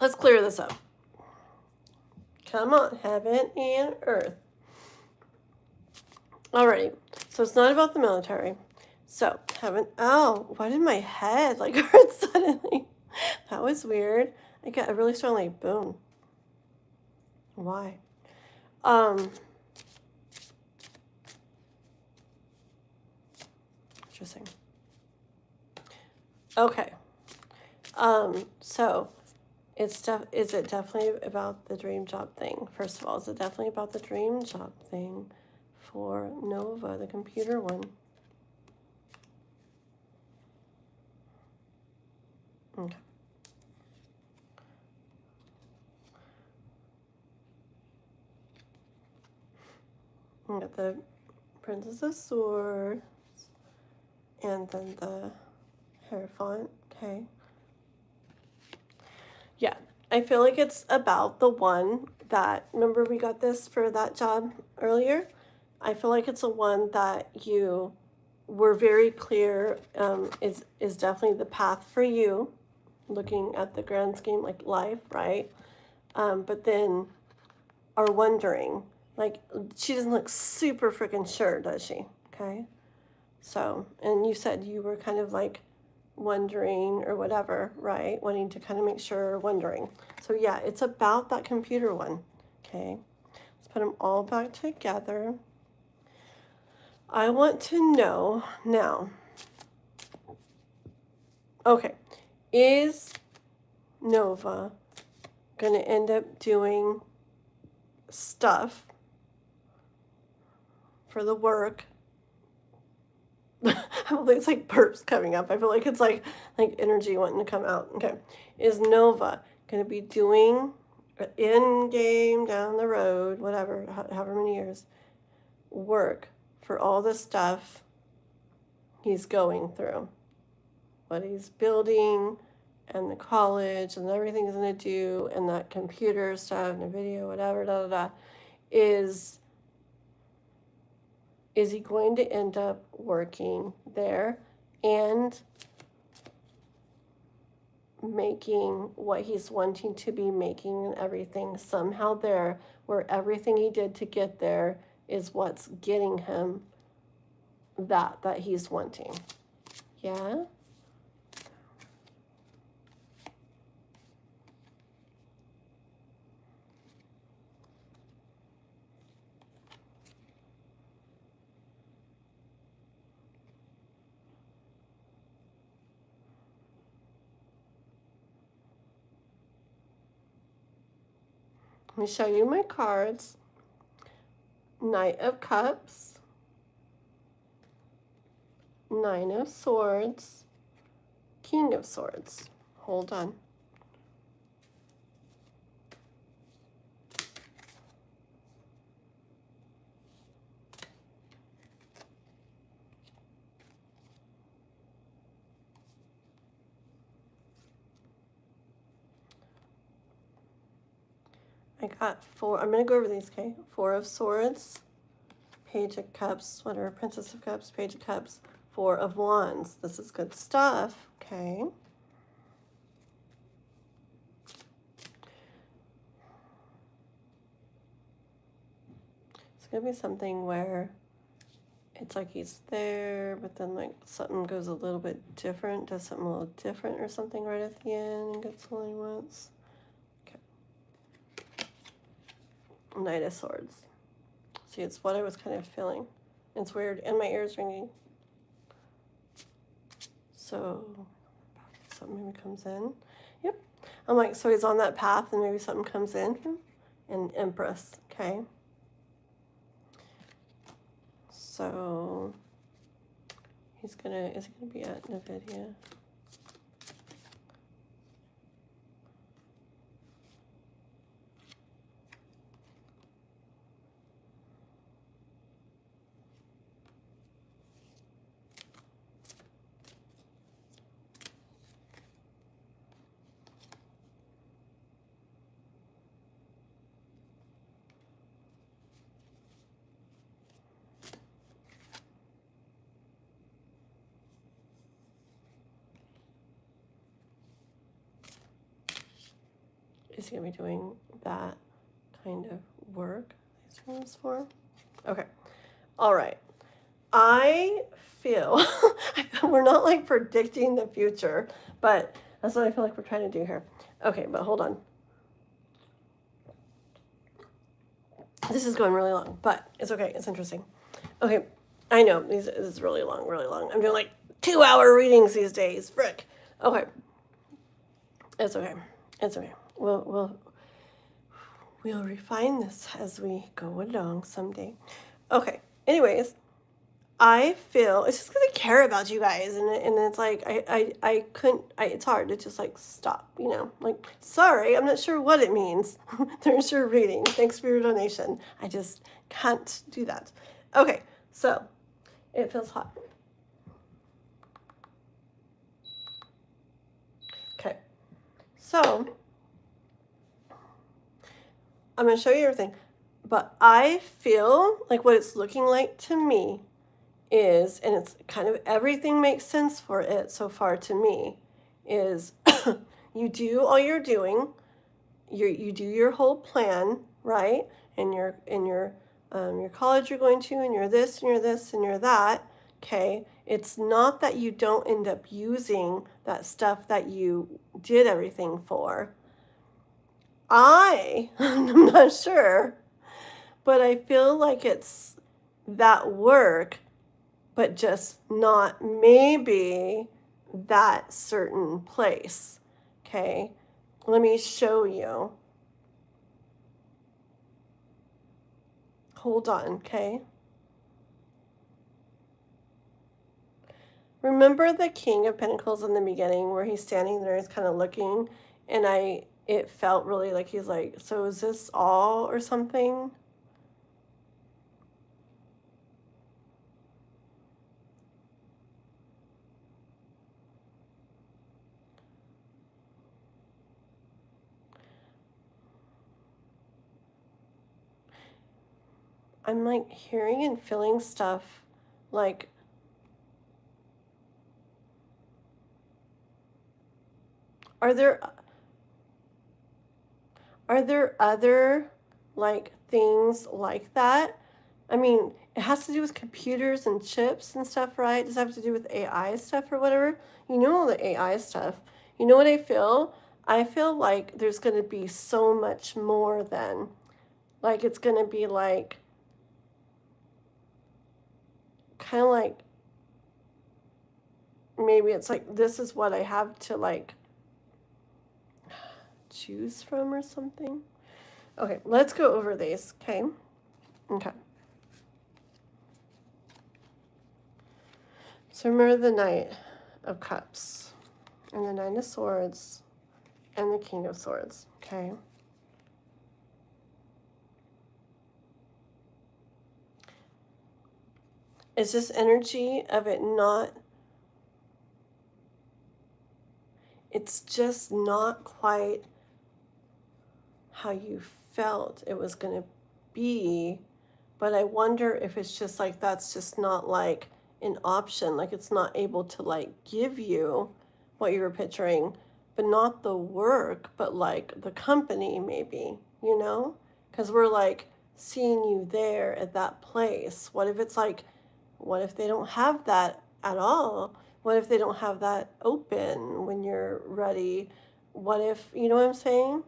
Let's clear this up. Come on, heaven and earth. Alrighty, so it's not about the military. So, heaven, oh, why did my head like hurt suddenly? That was weird. I got a really strong like boom. Why? Interesting. Okay. So is it definitely about the dream job thing? First of all, is it definitely about the dream job thing for Nova, the computer one? Okay. We got the Princess of Swords and then the Hierophant. Okay. Yeah, I feel like it's about the one that, remember we got this for that job earlier? I feel like it's a one that you were very clear is definitely the path for you, looking at the grand scheme, like life, right? But then are wondering, like, she doesn't look super freaking sure, does she? Okay. So, and you said you were kind of like wondering or whatever, right? Wanting to kind of make sure, wondering. So yeah, it's about that computer one. Okay. Let's put them all back together. I want to know now. Okay. Is Nova going to end up doing stuff for the work? I believe it's like burps coming up. I feel like it's like energy wanting to come out. Okay. Is Nova going to be doing in game, down the road, whatever, however many years, work for all the stuff he's going through? What he's building and the college and everything he's going to do and that computer stuff and the video, whatever, is he going to end up working there and making what he's wanting to be making and everything somehow there, where everything he did to get there is what's getting him that he's wanting? Yeah? Let me show you my cards. Knight of Cups, Nine of Swords, King of Swords. Hold on. I got four. I'm going to go over these, okay? Four of Swords, Page of Cups, whatever, Princess of Cups, Page of Cups, Four of Wands. This is good stuff, okay? It's going to be something where it's like he's there, but then like something goes a little bit different, does something a little different or something right at the end and gets all he wants. Okay. Knight of Swords. See, it's what I was kind of feeling. It's weird, and my ears ringing. So something maybe comes in. Yep. I'm like, so he's on that path, and maybe something comes in. And Empress, okay. So is he gonna be at NVIDIA? Is he gonna be doing that kind of work these rooms for? Okay. All right. I feel we're not like predicting the future, but that's what I feel like we're trying to do here. Okay, but hold on. This is going really long, but it's okay. It's interesting. Okay, I know this is really long, really long. I'm doing like 2-hour readings these days. Frick. Okay. It's okay. It's okay. We'll refine this as we go along someday. Okay. Anyways, I feel it's just because I care about you guys, and it's like I couldn't. It's hard to just like stop, you know. Like, sorry, I'm not sure what it means. There's your reading. Thanks for your donation. I just can't do that. Okay, so it feels hot. Okay, so I'm gonna show you everything, but I feel like what it's looking like to me is, and it's kind of everything makes sense for it so far to me, is you do all you're doing, you do your whole plan, right? And your college you're going to, and you're this and you're this and you're that. Okay, it's not that you don't end up using that stuff that you did everything for. I'm not sure, but I feel like it's that work, but just not maybe that certain place. Okay, let me show you. Hold on, okay? Remember the King of Pentacles in the beginning where he's standing there, he's kind of looking, and it felt really like he's like, so is this all or something? I'm like hearing and feeling stuff like are there other like things like that? I mean, it has to do with computers and chips and stuff, right? Does it have to do with AI stuff or whatever? You know, all the AI stuff. You know what I feel? I feel like there's going to be so much more then. Like it's going to be like kind of like maybe it's like this is what I have to like choose from or something. Okay, let's go over these, okay? Okay. So remember the Knight of Cups and the Nine of Swords and the King of Swords, okay? It's this energy of it not, it's just not quite how you felt it was going to be, but I wonder if it's just like that's just not like an option, like it's not able to like give you what you were picturing, but not the work, but like the company maybe, you know, because we're like seeing you there at that place. What if it's like What if they don't have that at all? What if they don't have that open when you're ready? What if, you know what I'm saying?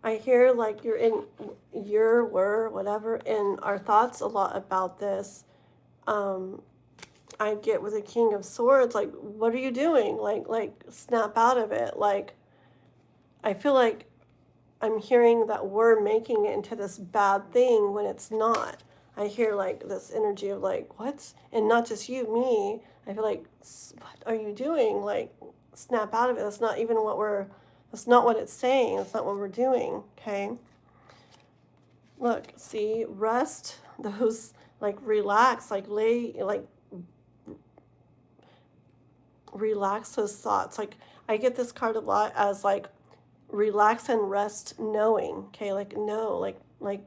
I hear like we're, whatever, in our thoughts a lot about this. Um, I get with the King of Swords, like, what are you doing? Like, snap out of it. Like, I feel like I'm hearing that we're making it into this bad thing when it's not. I hear like this energy of like, what? And not just you, me. I feel like, what are you doing? Like, snap out of it. That's not what it's saying. That's not what we're doing. Okay. Look, see, rest, those, like, relax, like, relax those thoughts. Like, I get this card a lot as like, relax and rest knowing. Okay. Like, no, like,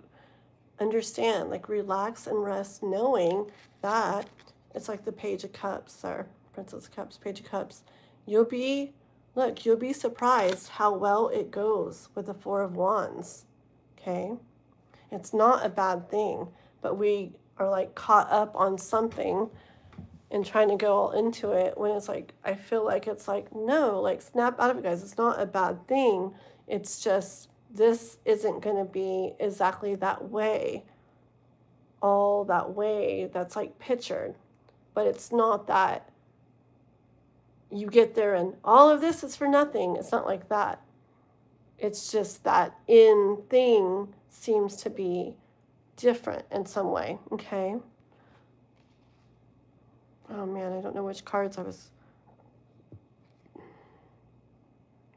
understand, like, relax and rest knowing that it's like the Page of Cups there, Princess of Cups, Page of Cups. You'll be, you'll be surprised how well it goes with the Four of Wands. Okay. It's not a bad thing, but we are like caught up on something and trying to go all into it when it's like, I feel like it's like, no, like, snap out of it, guys. It's not a bad thing. It's just, this isn't going to be exactly that way, all that way that's like pictured. But it's not that you get there and all of this is for nothing. It's not like that. It's just that in thing seems to be different in some way. Okay. Oh man, I don't know which cards I was.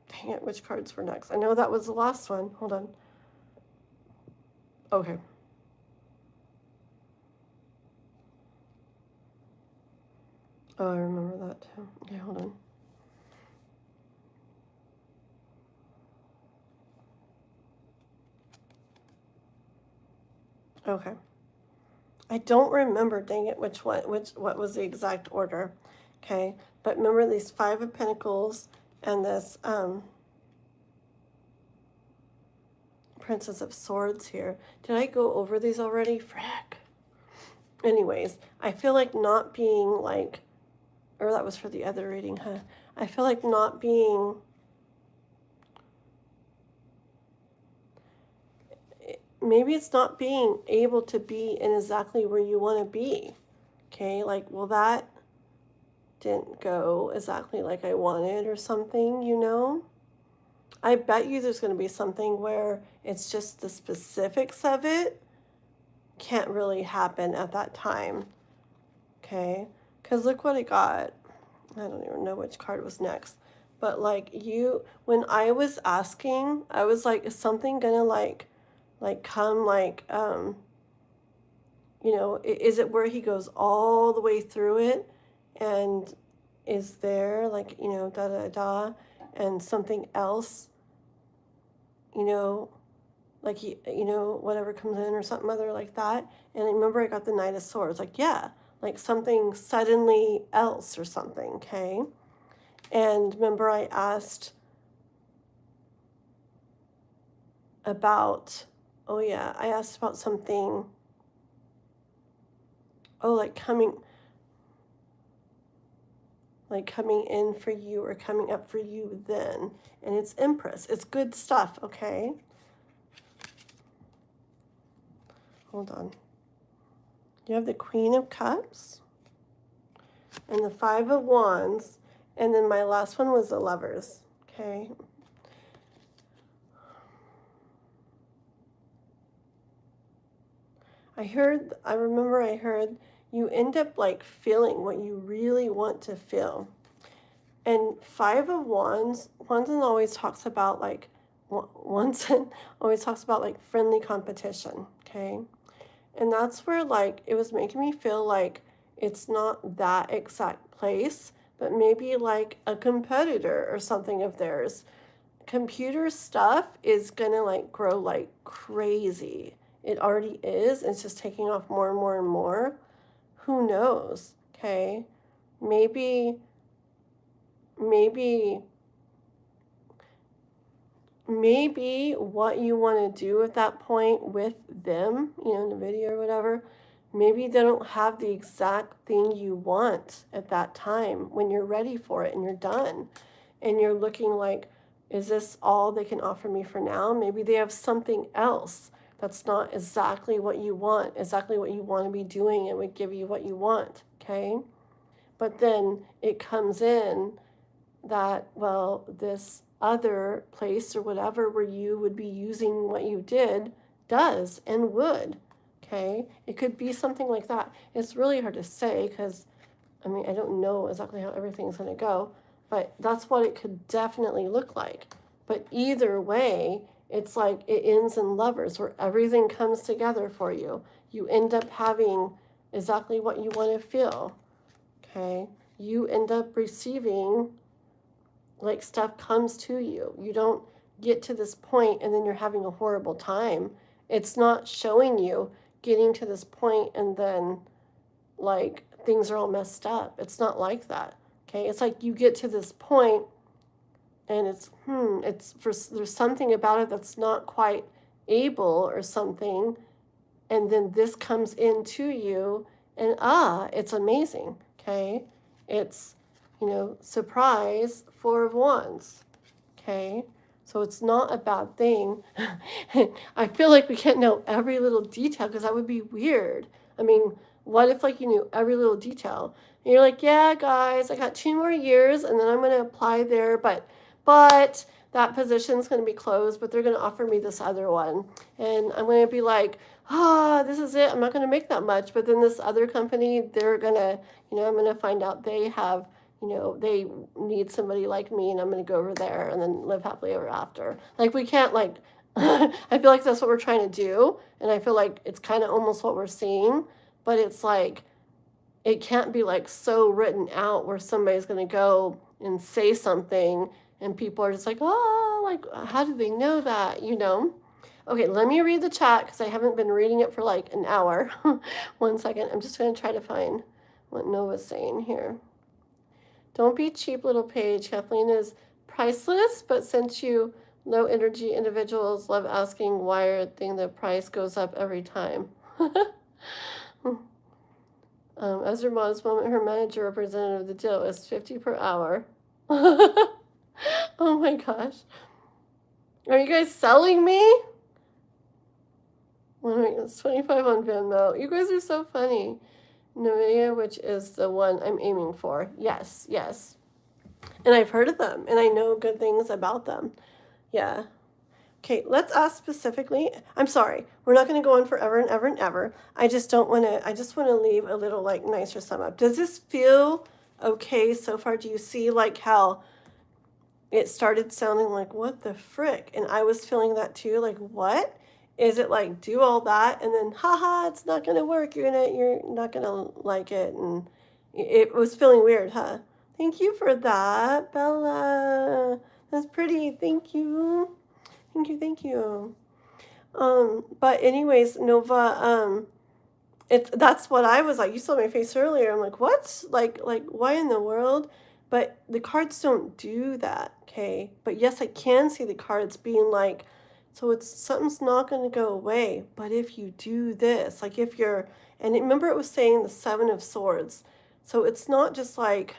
Dang it, which cards were next? I know that was the last one. Hold on. Okay. Oh, I remember that too. Okay, hold on. Okay. I don't remember, dang it, what was the exact order. Okay. But remember these Five of Pentacles and this Princess of Swords here. Did I go over these already? Frick. Anyways, I feel like not being like, or that was for the other reading, huh? I feel like not being, maybe it's not being able to be in exactly where you want to be. Okay, like, well, that didn't go exactly like I wanted or something, you know? I bet you there's going to be something where it's just the specifics of it can't really happen at that time. Okay, because look what I got. I don't even know which card was next. But like, when I was asking, I was like, is something gonna like come like, is it where he goes all the way through it and is there like, da da da, and something else, like whatever comes in or something other like that. And I remember I got the Knight of Swords, like, yeah, like something suddenly else or something, okay? And remember I asked about, oh yeah, I asked about something, oh, like coming in for you or coming up for you then. And it's Empress. It's good stuff, okay? Hold on. You have the Queen of Cups and the Five of Wands. And then my last one was the Lovers, okay? I remember I heard you end up like feeling what you really want to feel. And Five of Wands always talks about like, always talks about like friendly competition, okay? And that's where like it was making me feel like it's not that exact place, but maybe like a competitor or something of theirs. Computer stuff is gonna like grow like crazy. It already is. It's just taking off more and more and more. Who knows? Okay. Maybe maybe what you want to do at that point with them, in the video or whatever, maybe they don't have the exact thing you want at that time when you're ready for it and you're done. And you're looking like, is this all they can offer me for now? Maybe they have something else that's not exactly what you want, exactly what you want to be doing and would give you what you want, okay? But then it comes in that, well, this other place or whatever where you would be using what you did does and would, okay? It could be something like that. It's really hard to say because, I mean, I don't know exactly how everything's going to go, but that's what it could definitely look like. But either way, it's like it ends in lovers where everything comes together for you. You end up having exactly what you want to feel, okay? You end up receiving, like, stuff comes to you. You don't get to this point and then you're having a horrible time. It's not showing you getting to this point and then, like, things are all messed up. It's not like that. Okay, it's like you get to this point and there's something about it that's not quite able or something, and then this comes into you and it's amazing. Okay, it's, surprise, 4 of Wands. Okay, so it's not a bad thing. I feel like we can't know every little detail because that would be weird. I mean, what if, like, you knew every little detail? And you're like, yeah, guys, I got 2 more years and then I'm going to apply there, but that position's going to be closed, but they're going to offer me this other one. And I'm going to be like, this is it. I'm not going to make that much. But then this other company, they're going to, I'm going to find out they have, they need somebody like me, and I'm going to go over there and then live happily ever after. Like, we can't, like, I feel like that's what we're trying to do. And I feel like it's kind of almost what we're seeing, but it's like, it can't be like so written out where somebody's going to go and say something and people are just like, like, how do they know that, Okay, let me read the chat because I haven't been reading it for like an hour. 1 second. I'm just going to try to find what Nova's saying here. Don't be cheap, little page. Kathleen is priceless, but since you low energy individuals love asking why the price goes up every time. As her modest moment, her manager representative of the deal is $50 per hour. Oh my gosh. Are you guys selling me? It's 25 on Venmo. You guys are so funny. NVIDIA, which is the one I'm aiming for. Yes. And I've heard of them, and I know good things about them. Yeah. Okay, let's ask specifically. I'm sorry, we're not going to go on forever and ever and ever. I just want to leave a little, like, nicer sum up. Does this feel okay so far? Do you see, like, how it started sounding like, what the frick? And I was feeling that too, like, what? Is it like, do all that and then, haha, it's not going to work. You're not going to like it. And it was feeling weird, huh? Thank you for that, Bella. That's pretty. Thank you. Thank you. But anyways, Nova, that's what I was like. You saw my face earlier. I'm like, what? Like, why in the world? But the cards don't do that, okay? But yes, I can see the cards being like, so something's not going to go away. But if you do this, like if you're, and remember it was saying the 7 of Swords. So it's not just like,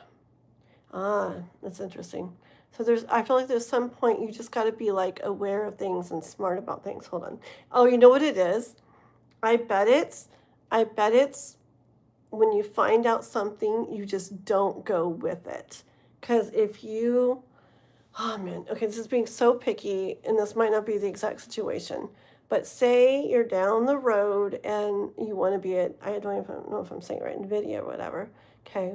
that's interesting. So I feel like there's some point you just got to be like aware of things and smart about things. Hold on. Oh, you know what it is? I bet it's when you find out something, you just don't go with it. Because if you, oh man, okay, this is being so picky, and this might not be the exact situation, but say you're down the road and you want to be at, I don't even know if I'm saying it right, NVIDIA or whatever, okay,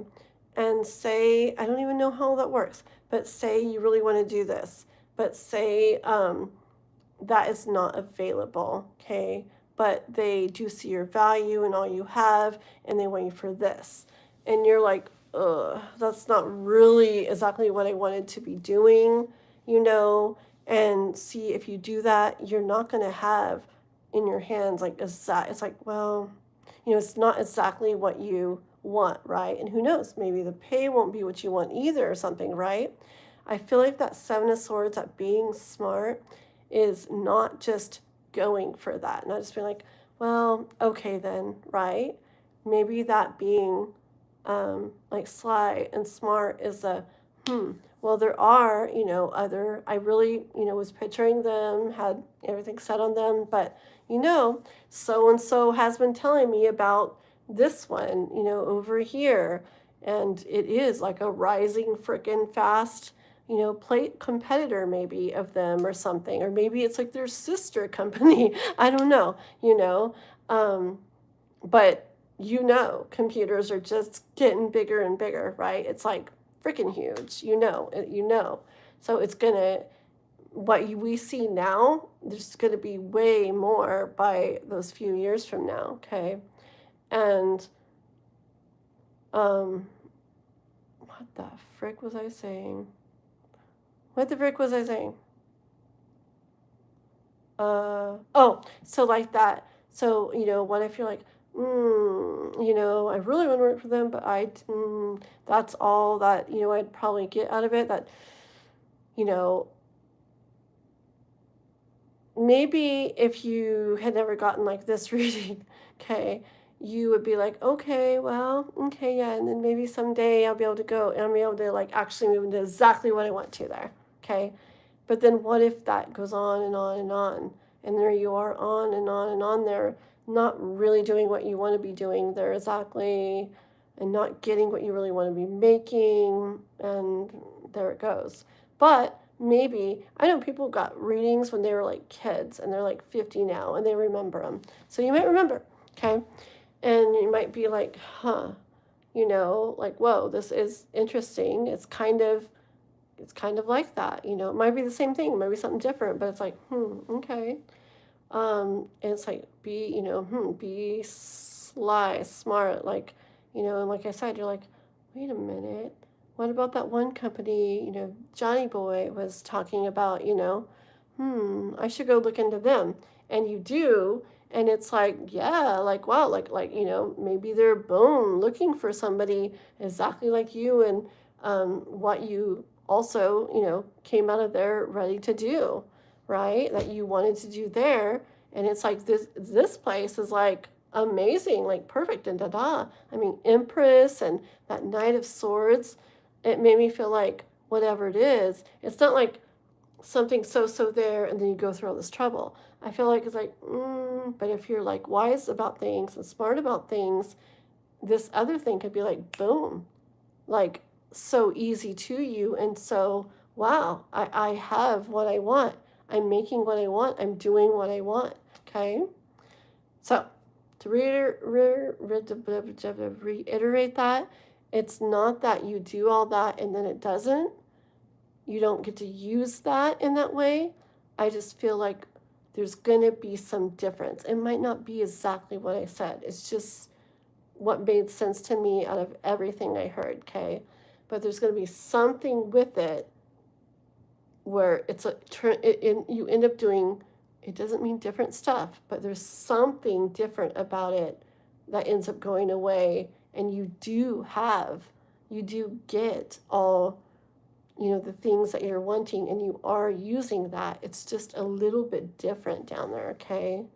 and say, I don't even know how that works, but say you really want to do this, but say that is not available, okay, but they do see your value and all you have, and they want you for this. And you're like, that's not really exactly what I wanted to be doing, and see if you do that, you're not going to have in your hands, like, it's like, well, it's not exactly what you want, right? And who knows, maybe the pay won't be what you want either or something, right? I feel like that Seven of Swords, that being smart, is not just going for that, not just being like, well, okay then, right? Maybe that being like sly and smart is a, well, there are, other, I really, was picturing them, had everything set on them, but, so and so has been telling me about this one, over here. And it is like a rising freaking fast, plate competitor maybe of them or something. Or maybe it's like their sister company. I don't know, Um, but computers are just getting bigger and bigger, right? It's like freaking huge, So it's gonna, we see now, there's gonna be way more by those few years from now, okay? And what the frick was I saying? What the frick was I saying? So like that. So, what if you're like, I really want to work for them, but that's all that, I'd probably get out of it. That, you know, maybe if you had never gotten like this reading, okay, you would be like, okay, well, okay, yeah, and then maybe someday I'll be able to go and I'll be able to like actually move into exactly what I want to there, okay? But then what if that goes on and on and on, and there you are on and on and on there, not really doing what you want to be doing there exactly, and not getting what you really want to be making, and there it goes. But maybe, I know people got readings when they were like kids and they're like 50 now and they remember them. So you might remember, okay? And you might be like, like, whoa, this is interesting. It's kind of like that, It might be the same thing, it might be something different, but it's like, okay. And it's like, be sly, smart, like, and like I said, you're like, wait a minute, what about that one company, Johnny Boy was talking about, I should go look into them. And you do, and it's like, yeah, like, wow, like, maybe they're looking for somebody exactly like you, and what you also, came out of there ready to do, right? That you wanted to do there. And it's like this place is like amazing, like perfect and da-da. I mean, Empress and that Knight of Swords, it made me feel like whatever it is, it's not like something so there and then you go through all this trouble. I feel like it's like, but if you're like wise about things and smart about things, this other thing could be like, boom, like so easy to you. And so, wow, I have what I want. I'm making what I want. I'm doing what I want. Okay. So to reiterate that, it's not that you do all that and then it doesn't. You don't get to use that in that way. I just feel like there's going to be some difference. It might not be exactly what I said. It's just what made sense to me out of everything I heard, okay? But there's going to be something with it where it's you end up doing, it doesn't mean different stuff, but there's something different about it that ends up going away, and you do get all, the things that you're wanting, and you are using that. It's just a little bit different down there, okay?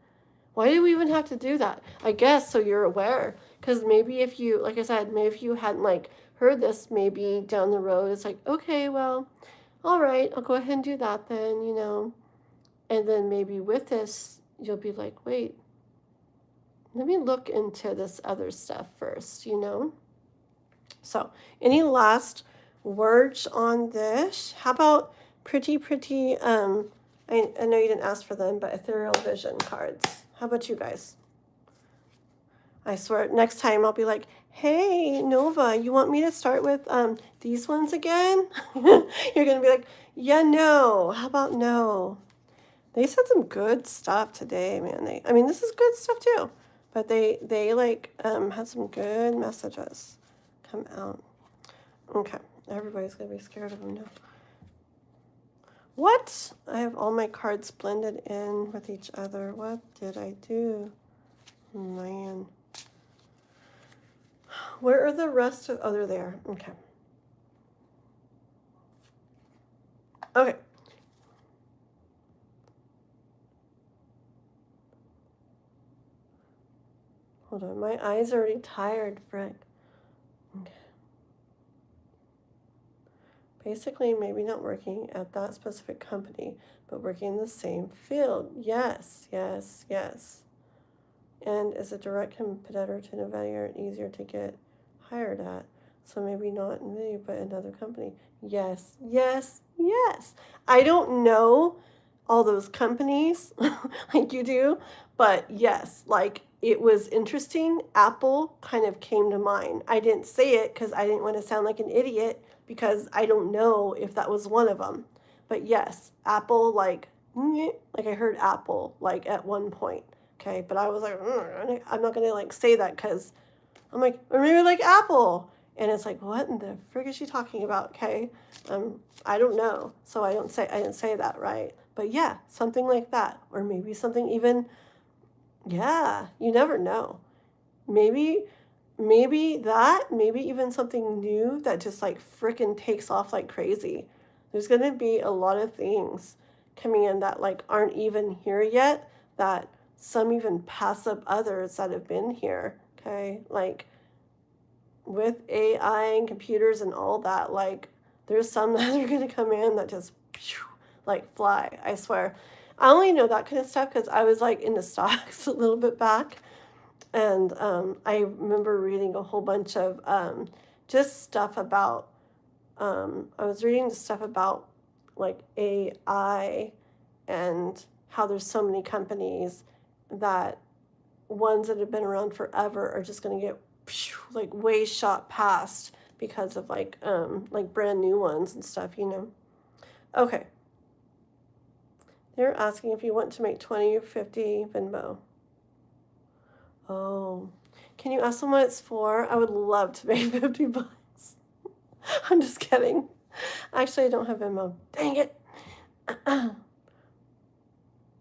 Why do we even have to do that? I guess so you're aware. Because maybe if you, like I said, maybe if you hadn't like heard this, maybe down the road, it's like, okay, well, all right, I'll go ahead and do that then, And then maybe with this, you'll be like, wait, let me look into this other stuff first, So, any last words on this? How about pretty, I know you didn't ask for them, but ethereal vision cards. How about you guys? I swear, next time I'll be like, hey, Nova, you want me to start with these ones again? You're going to be like, yeah, no. How about no? They said some good stuff today, man. This is good stuff too. But they like had some good messages come out. Okay, everybody's going to be scared of them now. What? I have all my cards blended in with each other. What did I do? Man. Where are the rest of... Oh, they're there. Okay. Okay. Hold on, my eyes are already tired, frick. Okay. Basically, maybe not working at that specific company, but working in the same field. Yes, yes, yes. And is a direct competitor to Nvidia and easier to get hired at. So maybe not Nvidia, but another company. Yes, yes, yes. I don't know all those companies like you do, but yes, like it was interesting. Apple kind of came to mind. I didn't say it because I didn't want to sound like an idiot because I don't know if that was one of them. But yes, Apple, like I heard Apple like at one point. Okay, but I was like, I'm not gonna like say that because I'm like, or maybe like Apple, and it's like, what in the frig is she talking about? Okay, I don't know, so I didn't say that, right? But yeah, something like that, or maybe something even, yeah, you never know. Maybe maybe even something new that just like frickin' takes off like crazy. There's gonna be a lot of things coming in that like aren't even here yet, that some even pass up others that have been here. Okay, like with AI and computers and all that, like there's some that are gonna come in that just like fly. I swear. I only know that kind of stuff because I was like into stocks a little bit back, and I remember reading a whole bunch of just stuff about. I was reading stuff about like AI and how there's so many companies that ones that have been around forever are just going to get like way shot past because of like brand new ones and stuff, you know. Okay. They're asking if you want to make 20 or 50 Venmo. Oh. Can you ask them what it's for? I would love to make 50 bucks. I'm just kidding. Actually, I don't have Venmo. Dang it.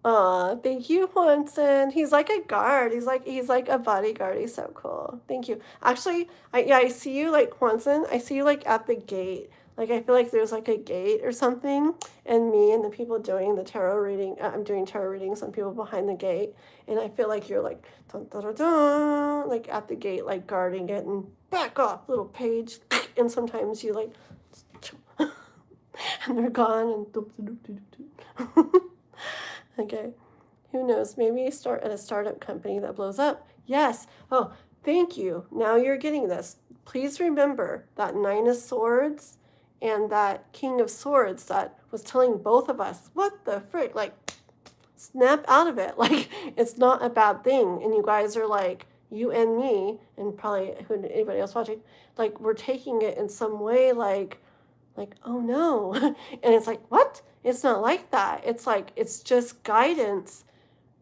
Aw, thank you, Juanson. He's like a guard. He's like a bodyguard. He's so cool. Thank you. Actually, I see you like Juanson. I see you like at the gate. Like I feel like there's like a gate or something, and me and the people doing the tarot reading. I'm doing tarot readings on people behind the gate, and I feel like you're like dun, dun, dun, dun, like at the gate, like guarding it, and back off, little page. And sometimes you like, and they're gone, and. Okay, who knows? Maybe you start at a startup company that blows up. Yes. Oh, thank you. Now you're getting this. Please remember that Nine of Swords and that King of Swords that was telling both of us, what the frick? Like, snap out of it. Like, it's not a bad thing. And you guys are like, you and me, and probably anybody else watching, like, we're taking it in some way like, oh no. And it's like, what? It's not like that. It's like, it's just guidance,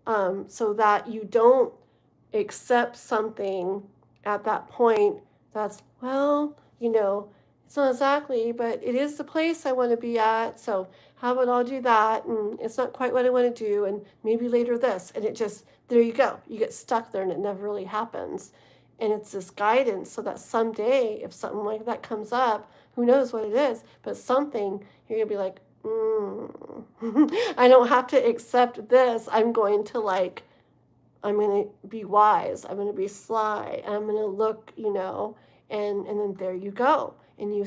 so that you don't accept something at that point that's, well, you know, it's not exactly, but it is the place I want to be at. So how about I'll do that? And it's not quite what I want to do. And maybe later this. And it just, there you go. You get stuck there and it never really happens. And it's this guidance so that someday, if something like that comes up, who knows what it is, but something, you're going to be like, I don't have to accept this. I'm going to be wise. I'm going to be sly. I'm going to look, you know, and then there you go. And you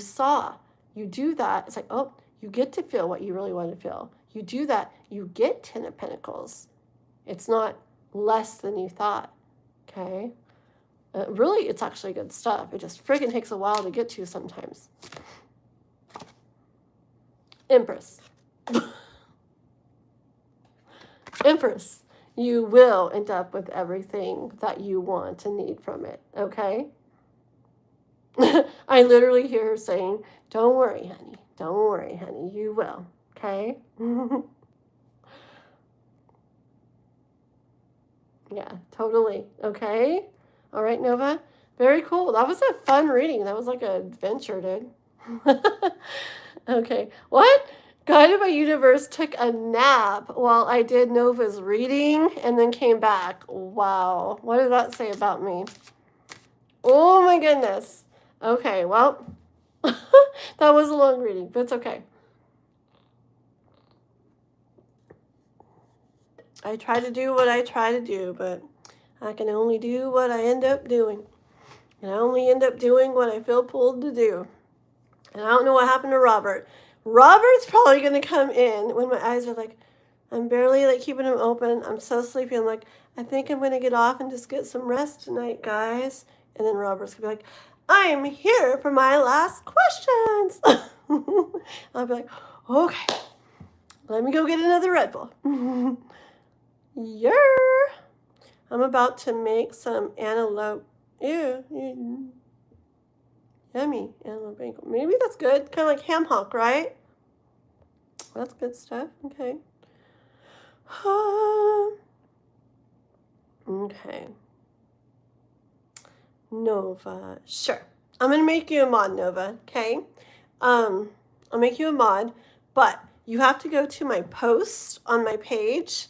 do that. It's like, oh, you get to feel what you really want to feel. You do that. You get 10 of Pentacles. It's not less than you thought. Okay. Really, it's actually good stuff. It just friggin' takes a while to get to sometimes. Empress. Empress. You will end up with everything that you want and need from it, okay? I literally hear her saying, don't worry, honey. Don't worry, honey. You will, okay? Yeah, totally, okay? All right, Nova? Very cool. That was a fun reading. That was like an adventure, dude. Okay. What? Guided by Universe took a nap while I did Nova's reading and then came back. Wow. What did that say about me? Oh my goodness. Okay, well, that was a long reading, but it's okay. I try to do what I try to do, but I can only do what I end up doing. And I only end up doing what I feel pulled to do. And I don't know what happened to Robert. Robert's probably going to come in when my eyes are like, I'm barely like keeping them open. I'm so sleepy. I'm like, I think I'm going to get off and just get some rest tonight, guys. And then Robert's going to be like, I am here for my last questions. I'll be like, okay, let me go get another Red Bull. Yeah. I'm about to make some antelope. Ew. Yummy antelope bagel. Maybe that's good. Kind of like ham hock, right? That's good stuff. Okay. Okay. Nova. Sure. I'm going to make you a mod, Nova. Okay. I'll make you a mod, but you have to go to my post on my page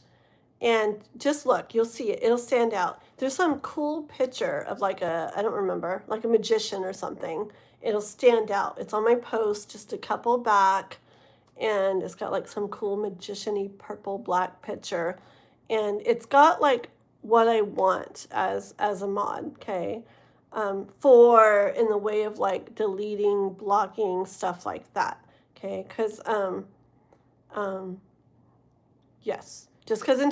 and just look. You'll see it. It'll stand out. There's some cool picture of like I don't remember, like a magician or something. It'll stand out. It's on my post, just a couple back, and it's got like some cool magician-y purple black picture, and it's got like what I want as a mod, okay? For in the way of like deleting, blocking, stuff like that, okay? Because yes, just because in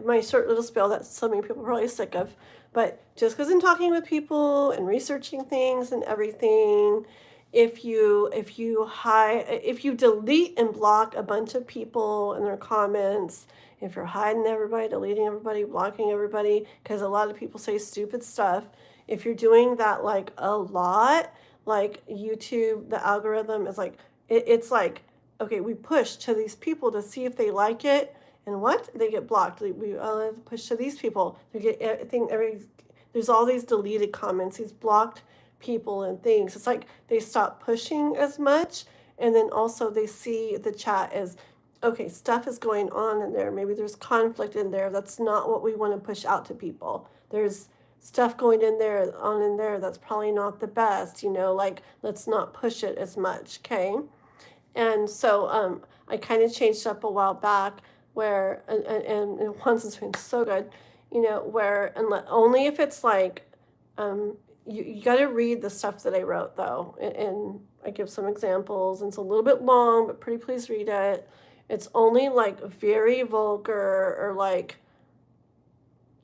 my short little spiel that so many people are probably sick of, but just because in talking with people and researching things and everything, if you delete and block a bunch of people and their comments, if you're hiding everybody, deleting everybody, blocking everybody, because a lot of people say stupid stuff, if you're doing that like a lot, like YouTube, the algorithm is like, it's like, okay, we push to these people to see if they like it, and what? They get blocked. We push to these people. They get there's all these deleted comments, these blocked people and things. It's like they stop pushing as much, and then also they see the chat as, okay, stuff is going on in there. Maybe there's conflict in there. That's not what we want to push out to people. There's stuff going in there that's probably not the best, like let's not push it as much, okay? And so I kind of changed up a while back where, and once it's been so good, where, only if it's like, you got to read the stuff that I wrote though. And I give some examples, and it's a little bit long, but pretty please read it. It's only like very vulgar or like,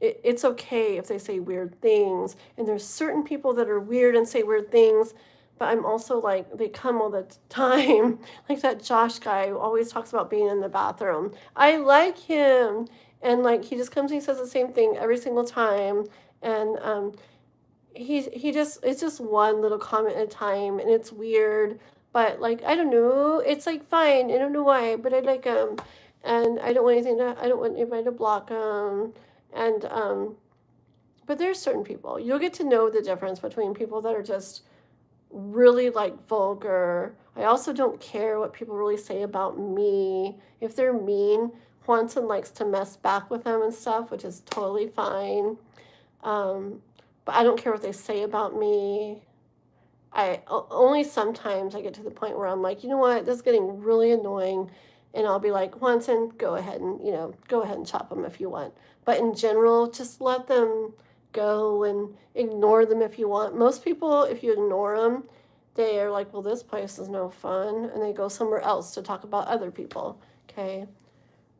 it's okay if they say weird things. And there's certain people that are weird and say weird things, but I'm also like, they come all the time. Like that Josh guy who always talks about being in the bathroom. I like him. And like, he just comes and he says the same thing every single time. And it's just one little comment at a time, and it's weird. But like, I don't know. It's like, fine. I don't know why, but I like him. And I don't want anybody to block him. And, but there's certain people, you'll get to know the difference between people that are just really like vulgar. I also don't care what people really say about me. If they're mean, Juanson likes to mess back with them and stuff, which is totally fine. But I don't care what they say about me. Only sometimes I get to the point where I'm like, you know what, this is getting really annoying. And I'll be like, Juanson, go ahead and chop them if you want. But in general, just let them go and ignore them if you want. Most people, if you ignore them, they are like, well, this place is no fun. And they go somewhere else to talk about other people. Okay.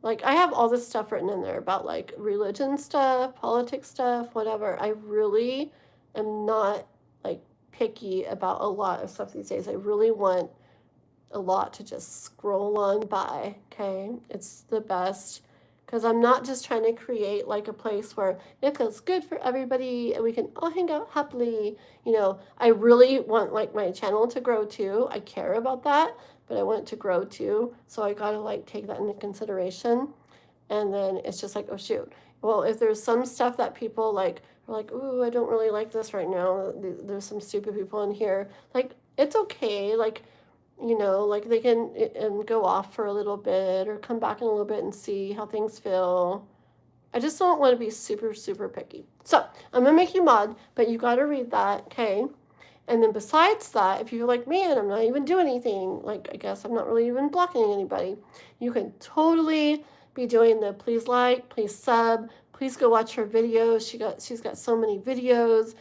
Like, I have all this stuff written in there about like religion stuff, politics stuff, whatever. I really am not like picky about a lot of stuff these days. I really want a lot to just scroll on by, okay? It's the best, because I'm not just trying to create like a place where it feels good for everybody and we can all hang out happily. I really want like my channel to grow too. I care about that, but I want it to grow too. So I gotta like take that into consideration. And then it's just like, oh shoot. Well, if there's some stuff that people like are like, ooh, I don't really like this right now. There's some stupid people in here. Like, it's okay. Like, like they can go off for a little bit or come back in a little bit and see how things feel. I just don't want to be super, super picky. So I'm going to make you mod, but you got to read that, okay? And then besides that, if you're like, man, I'm not even doing anything, like I guess I'm not really even blocking anybody, you can totally be doing the please like, please sub, please go watch her videos. She's got so many videos.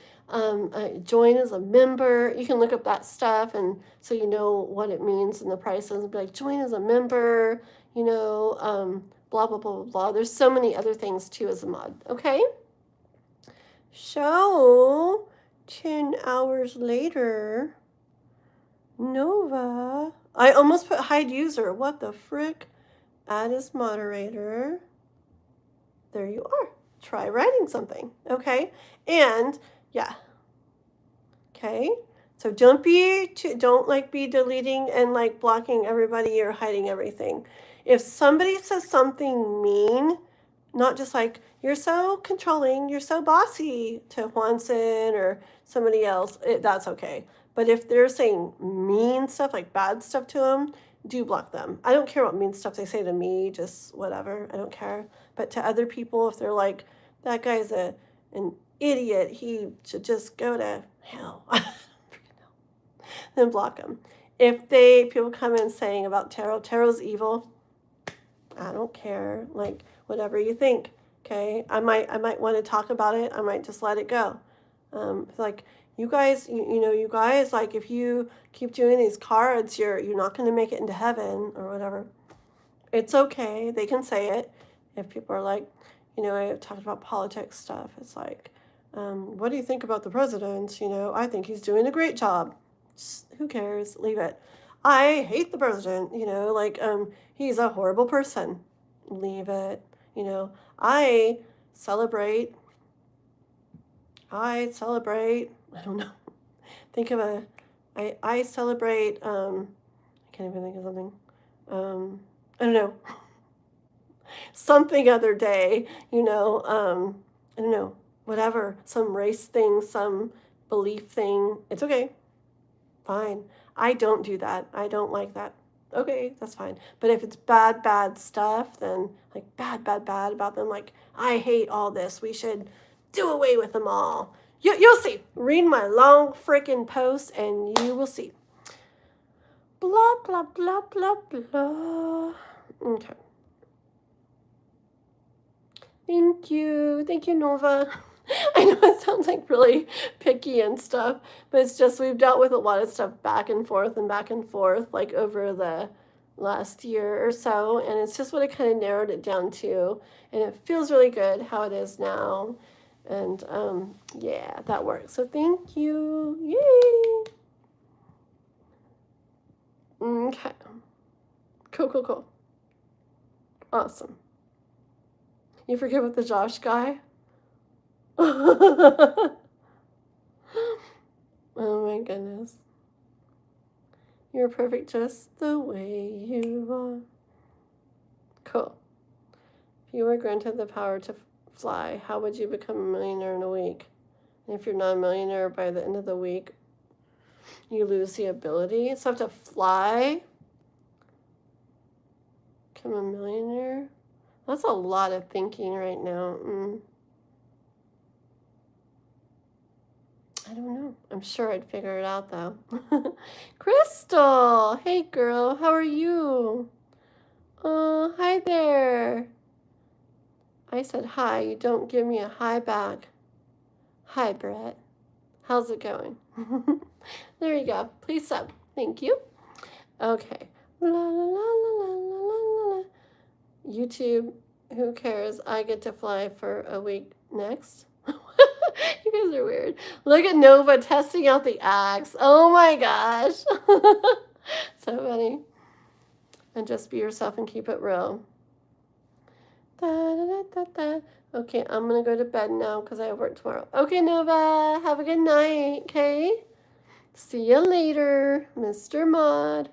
Join as a member. You can look up that stuff, and so you know what it means and the prices. And be like, join as a member. You know, blah blah blah blah blah. There's so many other things too as a mod. Okay. So 10 hours later, Nova. I almost put hide user. What the frick? Add as moderator. There you are. Try writing something. Okay. And yeah. Okay. So don't be deleting and like blocking everybody or hiding everything. If somebody says something mean, not just like you're so controlling, you're so bossy to Juanson or somebody else, that's okay. But if they're saying mean stuff, like bad stuff to them, do block them. I don't care what mean stuff they say to me, just whatever. I don't care. But to other people, if they're like, that guy's an idiot, he should just go to hell, then block them. If people come in saying about tarot's evil, I don't care. Like, whatever you think, okay? I might want to talk about it. I might just let it go. Like, you guys, you guys, like, if you keep doing these cards, you're not going to make it into heaven or whatever. It's okay. They can say it. If people are like, I talked about politics stuff. It's like, what do you think about the president? I think he's doing a great job. Just, who cares? Leave it. I hate the president. He's a horrible person. Leave it. I celebrate. I don't know. Think of I celebrate, I can't even think of something. I don't know. Something other day, I don't know, whatever, some race thing, some belief thing. It's okay. Fine. I don't do that. I don't like that. Okay, that's fine. But if it's bad stuff, then like bad about them, like I hate all this. We should do away with them all. You'll see. Read my long freaking post and you will see. Blah, blah, blah, blah, blah. Okay. Thank you, Nova. I know it sounds like really picky and stuff, but it's just we've dealt with a lot of stuff back and forth, like over the last year or so, and it's just what I kind of narrowed it down to, and it feels really good how it is now, and yeah, that works. So thank you. Yay. Okay. Cool. Awesome. You forget about the Josh guy? Oh my goodness. You're perfect just the way you are. Cool. If you were granted the power to fly, how would you become a millionaire in a week? And if you're not a millionaire by the end of the week, you lose the ability. So I have to fly? Become a millionaire? That's a lot of thinking right now. I don't know. I'm sure I'd figure it out, though. Crystal! Hey, girl. How are you? Hi there. I said hi. You don't give me a hi back. Hi, Brett. How's it going? There you go. Please sub. Thank you. Okay. La, la, la, la, la, la, la. YouTube, who cares? I get to fly for a week next. You guys are weird. Look at Nova testing out the axe. Oh my gosh. So funny. And just be yourself and keep it real. Da, da, da, da. Okay, I'm going to go to bed now because I have work tomorrow. Okay, Nova. Have a good night, okay? See you later, Mr. Mod.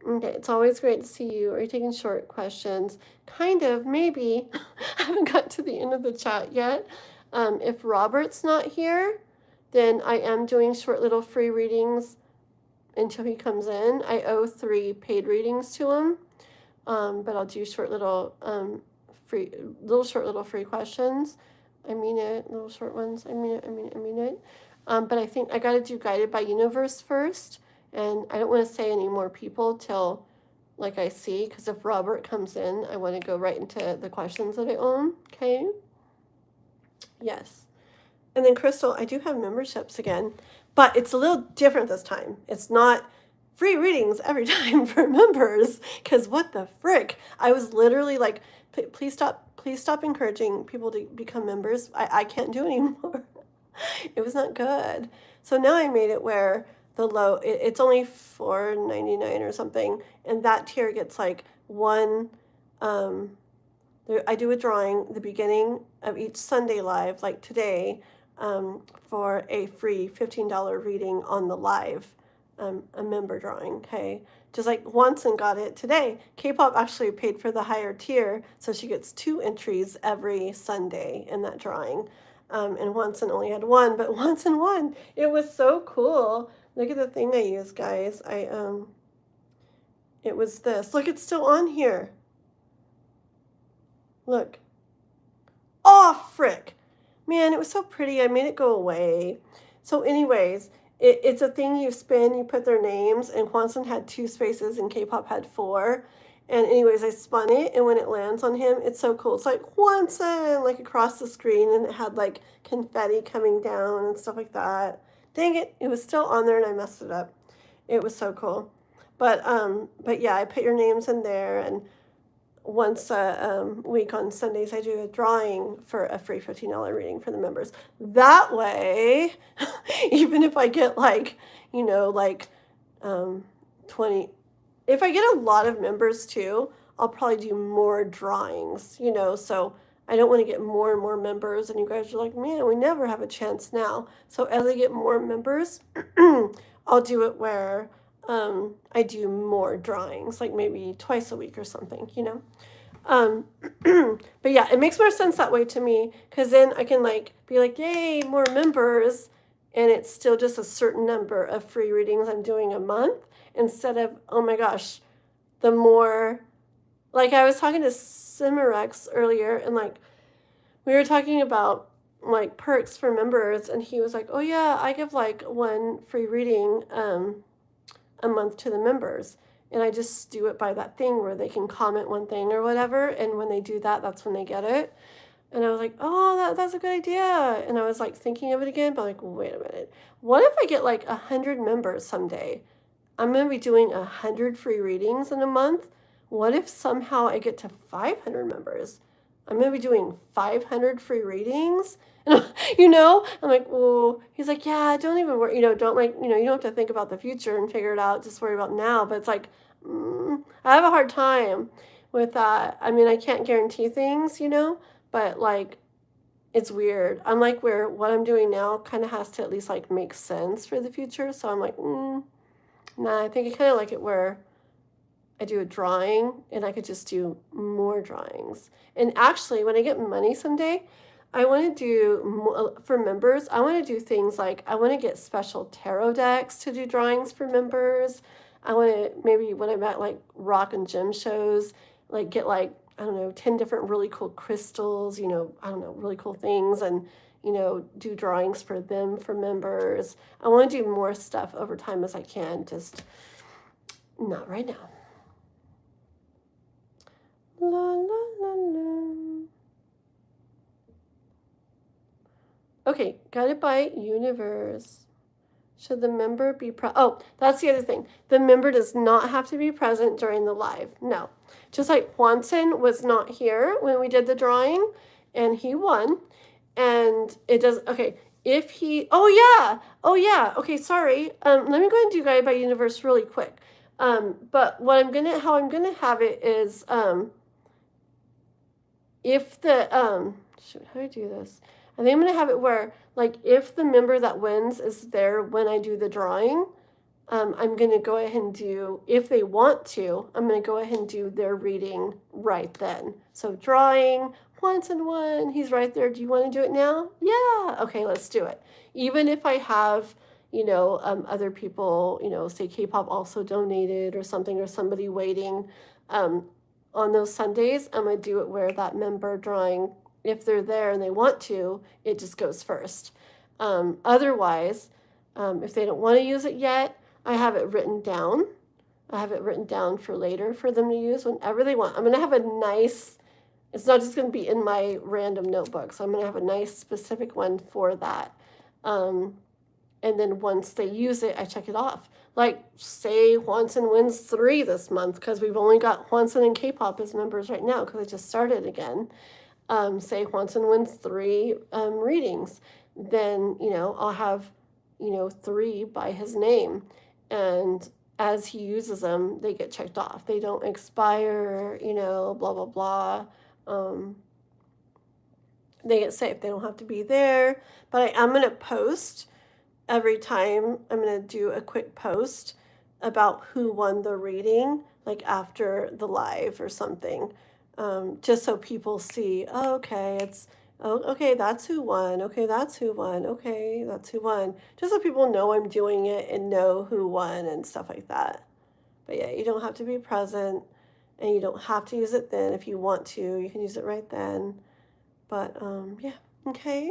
Okay, it's always great to see you. Are you taking short questions? Kind of, maybe. I haven't got to the end of the chat yet. If Robert's not here, then I am doing short little free readings until he comes in. I owe 3 paid readings to him, but I'll do short little free questions. I mean it, little short ones. I mean it. But I think I got to do Guided by Universe first, and I don't want to say any more people till like I see, because if Robert comes in, I want to go right into the questions that I own. Okay. Yes. And then Crystal, I do have memberships again, but it's a little different this time. It's not free readings every time for members, because what the frick? I was literally like, please stop encouraging people to become members. I can't do anymore. It was not good. So now I made it where it's only $4.99 or something, and that tier gets like one. I do a drawing the beginning of each Sunday live, like today, for a free $15 reading on the live, a member drawing. Okay, just like Wanson got it today. K-pop actually paid for the higher tier, so she gets 2 entries every Sunday in that drawing. And Wanson only had 1, but Wanson won. It was so cool. Look at the thing I used, guys. It was this. Look, it's still on here. Look. Oh, frick. Man, it was so pretty. I made it go away. So anyways, it's a thing you spin, you put their names, and Kwanson had 2 spaces and K-pop had 4. And anyways, I spun it, and when it lands on him, it's so cool. It's like Kwanson, like across the screen, and it had like confetti coming down and stuff like that. Dang it, it was still on there and I messed it up. It was so cool. But yeah, I put your names in there, and once a week on Sundays, I do a drawing for a free $15 reading for the members. That way, even if I get like, like 20, if I get a lot of members too, I'll probably do more drawings, so I don't want to get more and more members. And you guys are like, man, we never have a chance now. So as I get more members, I'll do it where I do more drawings, like maybe twice a week or something, but yeah, it makes more sense that way to me, because then I can like be like, yay, more members, and it's still just a certain number of free readings I'm doing a month, instead of, oh my gosh, the more, like I was talking to Cimarex earlier, and like we were talking about like perks for members, and he was like, oh yeah, I give like 1 free reading a month to the members, and I just do it by that thing where they can comment 1 thing or whatever, and when they do that, that's when they get it. And I was like, oh, that's a good idea. And I was like thinking of it again, but like, wait a minute, what if I get like 100 members someday? I'm going to be doing 100 free readings in a month. What if somehow I get to 500 members? I'm going to be doing 500 free readings. And, I'm like, well, he's like, yeah, don't even worry, don't like, you don't have to think about the future and figure it out. Just worry about now. But it's like, I have a hard time with that. I mean, I can't guarantee things, but like, it's weird. I'm like, where what I'm doing now kind of has to at least like make sense for the future. So I'm like, nah, I think I kind of like it where I do a drawing and I could just do more drawings. And actually, when I get money someday, I want to do more, for members, I want to do things like, I want to get special tarot decks to do drawings for members. I want to, maybe when I'm at like rock and gem shows, like get like, I don't know, 10 different really cool crystals, I don't know, really cool things, and, do drawings for them, for members. I want to do more stuff over time as I can, just not right now. La, la, la, la. Okay, guided by universe. Should the member be oh, that's the other thing. The member does not have to be present during the live. No. Just like Juanson was not here when we did the drawing, and he won. And it does, okay, if he, oh yeah, okay, sorry. Let me go and do guided by universe really quick. But how I'm gonna have it is, if the, shoot, how do I do this? I think I'm going to have it where, like, if the member that wins is there when I do the drawing, I'm going to go ahead and do, if they want to, I'm going to go ahead and do their reading right then. So drawing, once and one, he's right there. Do you want to do it now? Yeah. Okay, let's do it. Even if I have, other people, say K-pop also donated or something, or somebody waiting on those Sundays, I'm going to do it where that member drawing, if they're there and they want to, it just goes first. Otherwise, if they don't want to use it yet, I have it written down I have it written down for later for them to use whenever they want. I'm going to have a nice, it's not just going to be in my random notebook. So I'm going to have a nice specific one for that. And then once they use it, I check it off. Like, say Hwanson wins 3 this month because we've only got Hwanson and K-pop as members right now because I just started again. Say Hwanson wins 3 readings, then, I'll have, 3 by his name. And as he uses them, they get checked off. They don't expire, blah, blah, blah. They get saved. They don't have to be there. But I'm going to post every time. I'm going to do a quick post about who won the reading, like after the live or something, just so people see, okay, okay, that's who won. Okay, that's who won. Okay, that's who won. Just so people know I'm doing it and know who won and stuff like that. But yeah, you don't have to be present, and you don't have to use it then. If you want to, you can use it right then. But yeah, okay.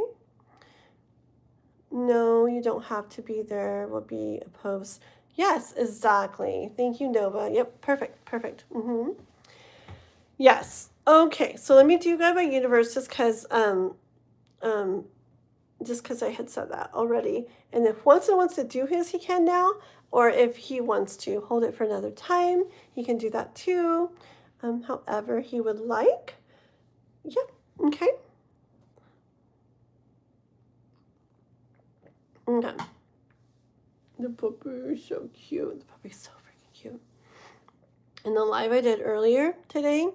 No, you don't have to be there. Will be a post. Yes, exactly. Thank you, Nova. Yep, perfect. Yes. Okay, so let me do Guide by Universe just because I had said that already. And if Hwanson wants to do his, he can now. Or if he wants to hold it for another time, he can do that too. However he would like. Yep. Okay. Okay. The puppy is so cute. The puppy's so freaking cute. In the live I did earlier today,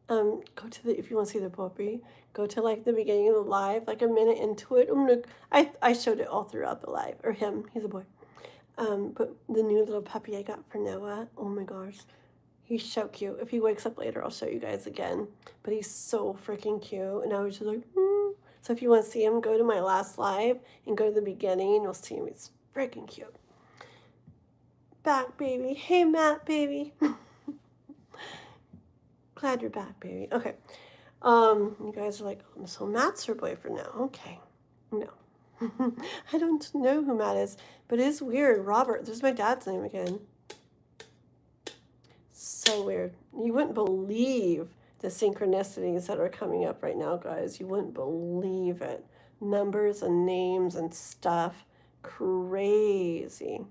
go to if you want to see the puppy, go to like the beginning of the live, like a minute into it. I showed it all throughout the live, or him, he's a boy. But the new little puppy I got for Noah, oh my gosh, he's so cute. If he wakes up later, I'll show you guys again. But he's so freaking cute, and I was just like, So if you want to see him, go to my last live and go to the beginning, and you'll see him. He's freaking cute. Back, baby. Hey, Matt, baby. Glad you're back, baby. Okay. You guys are like, so Matt's her boyfriend now. Okay. No. I don't know who Matt is, but it is weird. Robert, there's my dad's name again. So weird. You wouldn't believe the synchronicities that are coming up right now, guys. You wouldn't believe it. Numbers and names and stuff. Crazy.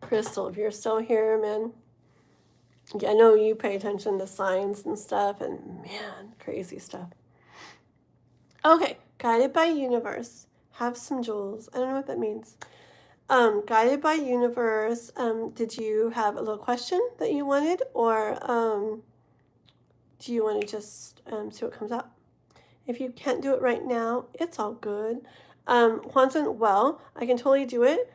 Crystal, if you're still here, man, I know you pay attention to signs and stuff, and man, crazy stuff. Okay, guided by universe. Have some jewels. I don't know what that means. Guided by universe. Did you have a little question that you wanted, or do you want to just see what comes up? If you can't do it right now, it's all good. Hwanson, well, I can totally do it.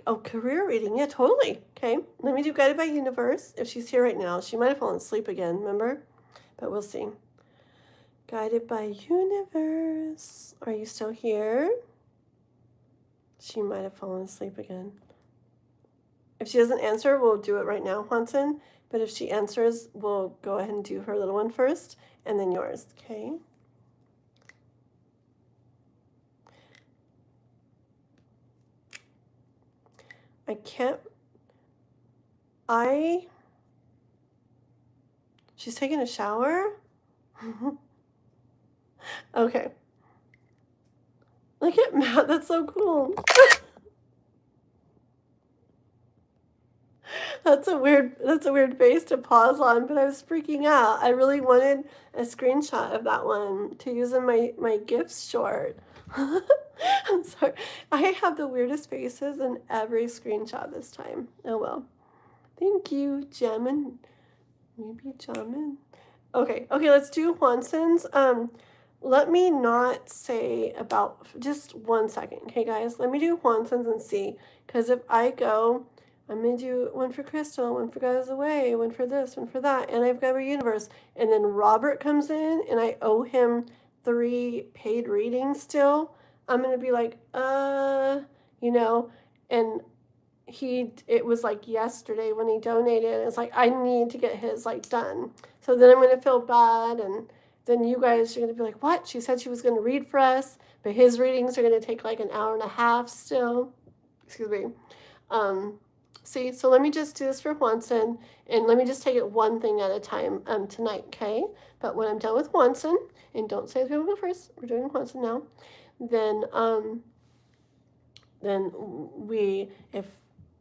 A career reading, yeah, totally. Okay, let me do Guided by Universe. If she's here right now, she might have fallen asleep again, remember? But we'll see. Guided by Universe. Are you still here? She might have fallen asleep again. If she doesn't answer, we'll do it right now, Hwanson. But if she answers, we'll go ahead and do her little one first, and then yours, okay? She's taking a shower? Okay. Look at Matt, that's so cool. That's a weird face to pause on, but I was freaking out. I really wanted a screenshot of that one to use in my gifts short. I'm sorry. I have the weirdest faces in every screenshot this time. Oh well. Thank you, Jamin. Maybe Jamin. Okay, let's do Hwanson's. Let me not say about just 1 second. Okay, guys, let me do Hwanson's and see. Because if I go, I'm going to do one for Crystal, one for Goes Away, one for this, one for that, and I've got a universe. And then Robert comes in, and I owe him 3 paid readings still. I'm going to be like, and it was like yesterday when he donated. It's like, I need to get his like done. So then I'm going to feel bad, and then you guys are going to be like, what? She said she was going to read for us, but his readings are going to take like an hour and a half still. Excuse me. See, so let me just do this for Juanson, and let me just take it one thing at a time tonight, okay? But when I'm done with Juanson, and don't say who go first, we're doing Juanson now, then we, if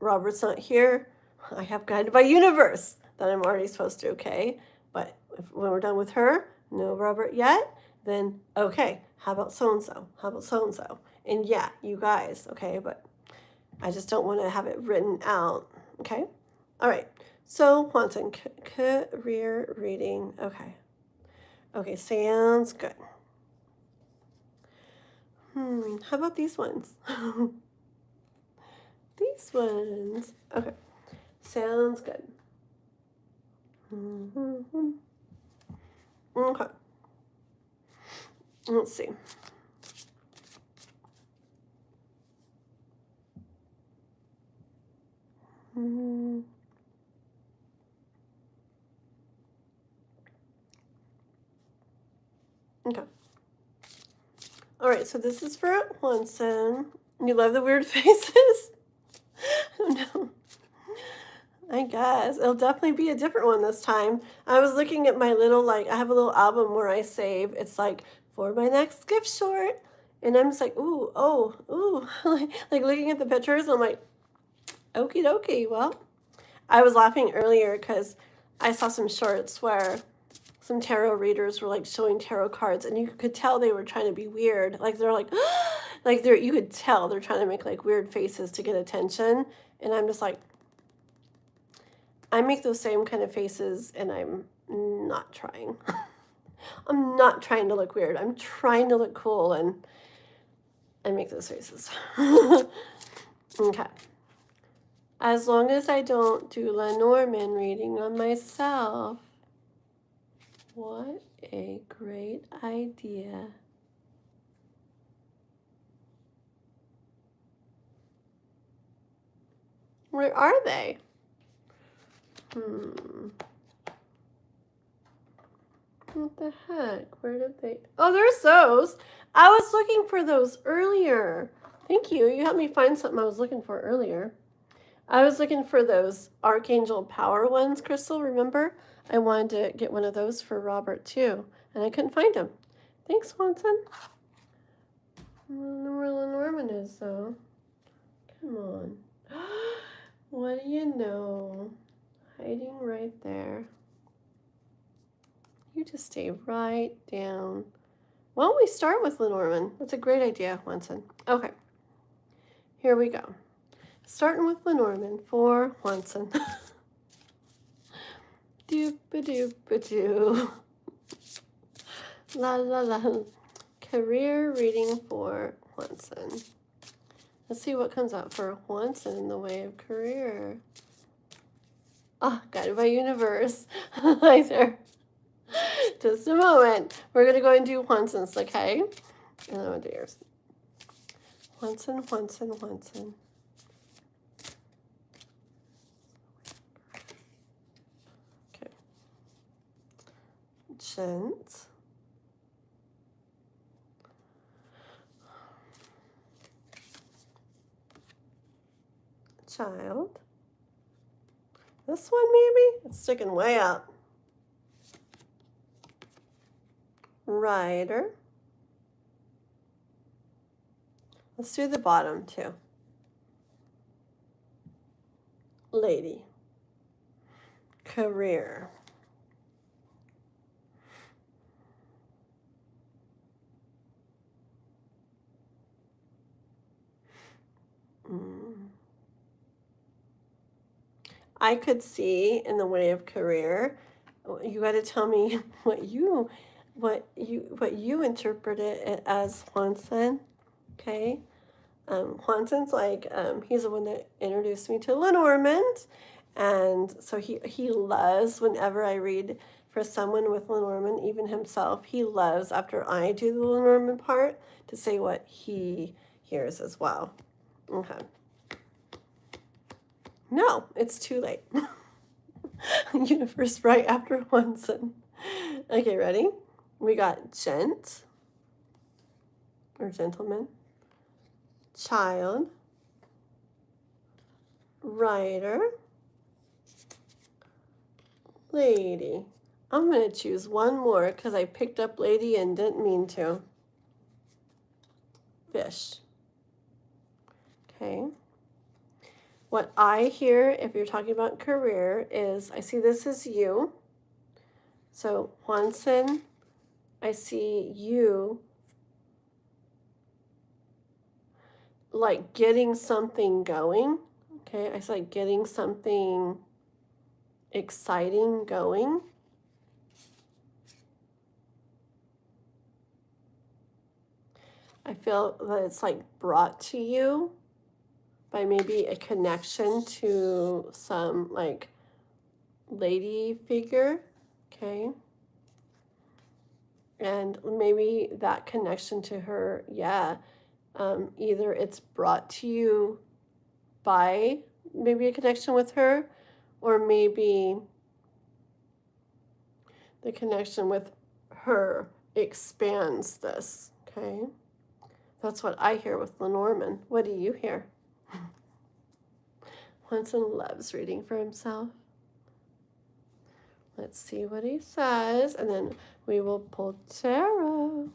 Robert's not here, I have guided by universe that I'm already supposed to, okay? But when we're done with her, no Robert yet, then okay, how about so-and-so? How about so-and-so? And yeah, you guys, okay? But I just don't want to have it written out, okay? All right, so Juanson, career reading, okay. Okay, sounds good. How about these ones? These ones, okay, sounds good. Okay, let's see. Okay. All right, so this is for Juanson. You love the weird faces? Oh no. I guess it'll definitely be a different one this time. I was looking at my little, like, I have a little album where I save. It's like, for my next gift short. And I'm just like, ooh, oh, ooh. like looking at the pictures, I'm like, okie dokie. Well, I was laughing earlier because I saw some shorts where some tarot readers were like showing tarot cards, and you could tell they were trying to be weird. Like they're like, like you could tell they're trying to make like weird faces to get attention. And I'm just like, I make those same kind of faces, and I'm not trying. I'm not trying to look weird. I'm trying to look cool, and I make those faces. Okay. As long as I don't do Lenormand reading on myself. What a great idea. Where are they? What the heck? Where did they? Oh, there's those. I was looking for those earlier. Thank you. You helped me find something I was looking for earlier. I was looking for those Archangel Power ones, Crystal, remember? I wanted to get one of those for Robert too, and I couldn't find them. Thanks, Juanson. I don't know where Lenormand is, though. Come on. What do you know? Hiding right there. You just stay right down. Why don't we start with Lenormand? That's a great idea, Juanson. Okay. Here we go. Starting with Lenormand for Juanson. Doop-a-doop-a-doo. La la la. Career reading for Juanson. Let's see what comes out for Juanson in the way of career. Ah, guided by universe. Hi there. Just a moment. We're going to go and do Juanson's, okay? And I'm going to do yours. Juanson, Juanson, Juanson. Okay. Gent. Child. This one maybe? It's sticking way up. Rider. Let's do the bottom too. Lady. Career. I could see in the way of career. You got to tell me what you interpreted it as, Juanson. Okay. Juanson's like, he's the one that introduced me to Lenormand, and so he loves whenever I read for someone with Lenormand, even himself, he loves after I do the Lenormand part to say what he hears as well. Okay. No, it's too late. Universe right after Juanson. Okay, ready? We got gent, or gentleman, child, Rider, lady. I'm going to choose one more because I picked up lady and didn't mean to. Fish. Okay. What I hear, if you're talking about career, is I see this as you. So, Juanson, I see you like getting something going. Okay, I see like getting something exciting going. I feel that it's like brought to you by maybe a connection to some like lady figure, okay? And maybe that connection to her, yeah, either it's brought to you by maybe a connection with her, or maybe the connection with her expands this, okay? That's what I hear with Lenormand. What do you hear? Hanson loves reading for himself. Let's see what he says, and then we will pull tarot.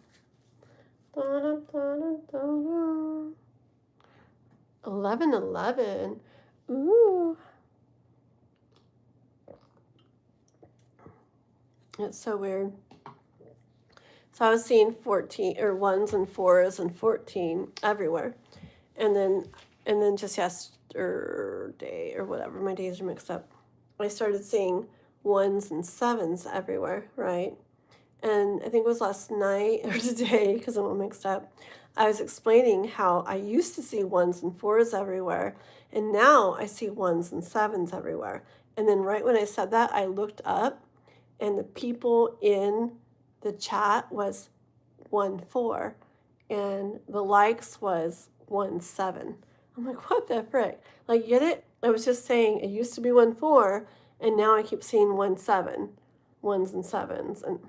1111. Ooh. It's so weird. So I was seeing 14 or 1s and 4s and 14 everywhere. And then just yesterday or whatever, my days are mixed up, I started seeing 1s and 7s everywhere, right? And I think it was last night or today, because I'm all mixed up, I was explaining how I used to see 1s and 4s everywhere, and now I see 1s and 7s everywhere. And then right when I said that, I looked up, and the people in the chat was 1-4, and the likes was 1-7. I'm like, what the frick? Like, get it? I was just saying it used to be 1-4, and now I keep seeing 1-7, 1s and 7s, and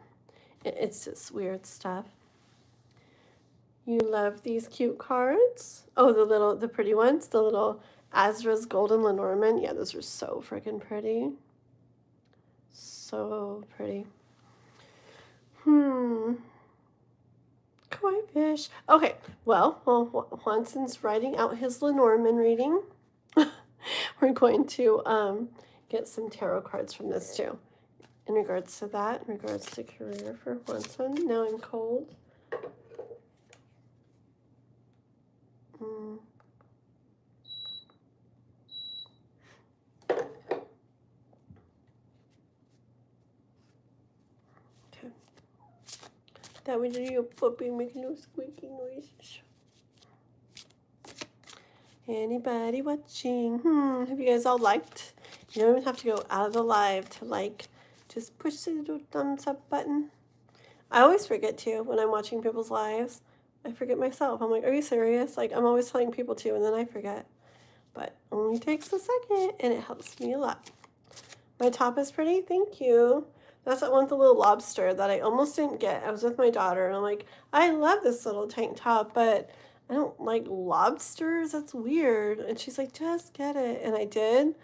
it's just weird stuff. You love these cute cards? Oh, the pretty ones, the little Azra's Golden Lenormand. Yeah, those are so freaking pretty. So pretty. Kawaii fish. Okay, well, Juanson's writing out his Lenormand reading. We're going to get some tarot cards from this too. In regards to that, in regards to career for Juanson. Now I'm cold. Okay. That would do your puppy making no squeaky noises. Anybody watching? Have you guys all liked? You don't even have to go out of the live to like. Just push the little thumbs up button. I always forget to when I'm watching people's lives. I forget myself. I'm like, are you serious? Like, I'm always telling people to, and then I forget. But only takes a second, and it helps me a lot. My top is pretty. Thank you. That's that one with the little lobster that I almost didn't get. I was with my daughter, and I'm like, I love this little tank top, but I don't like lobsters. That's weird. And she's like, just get it. And I did.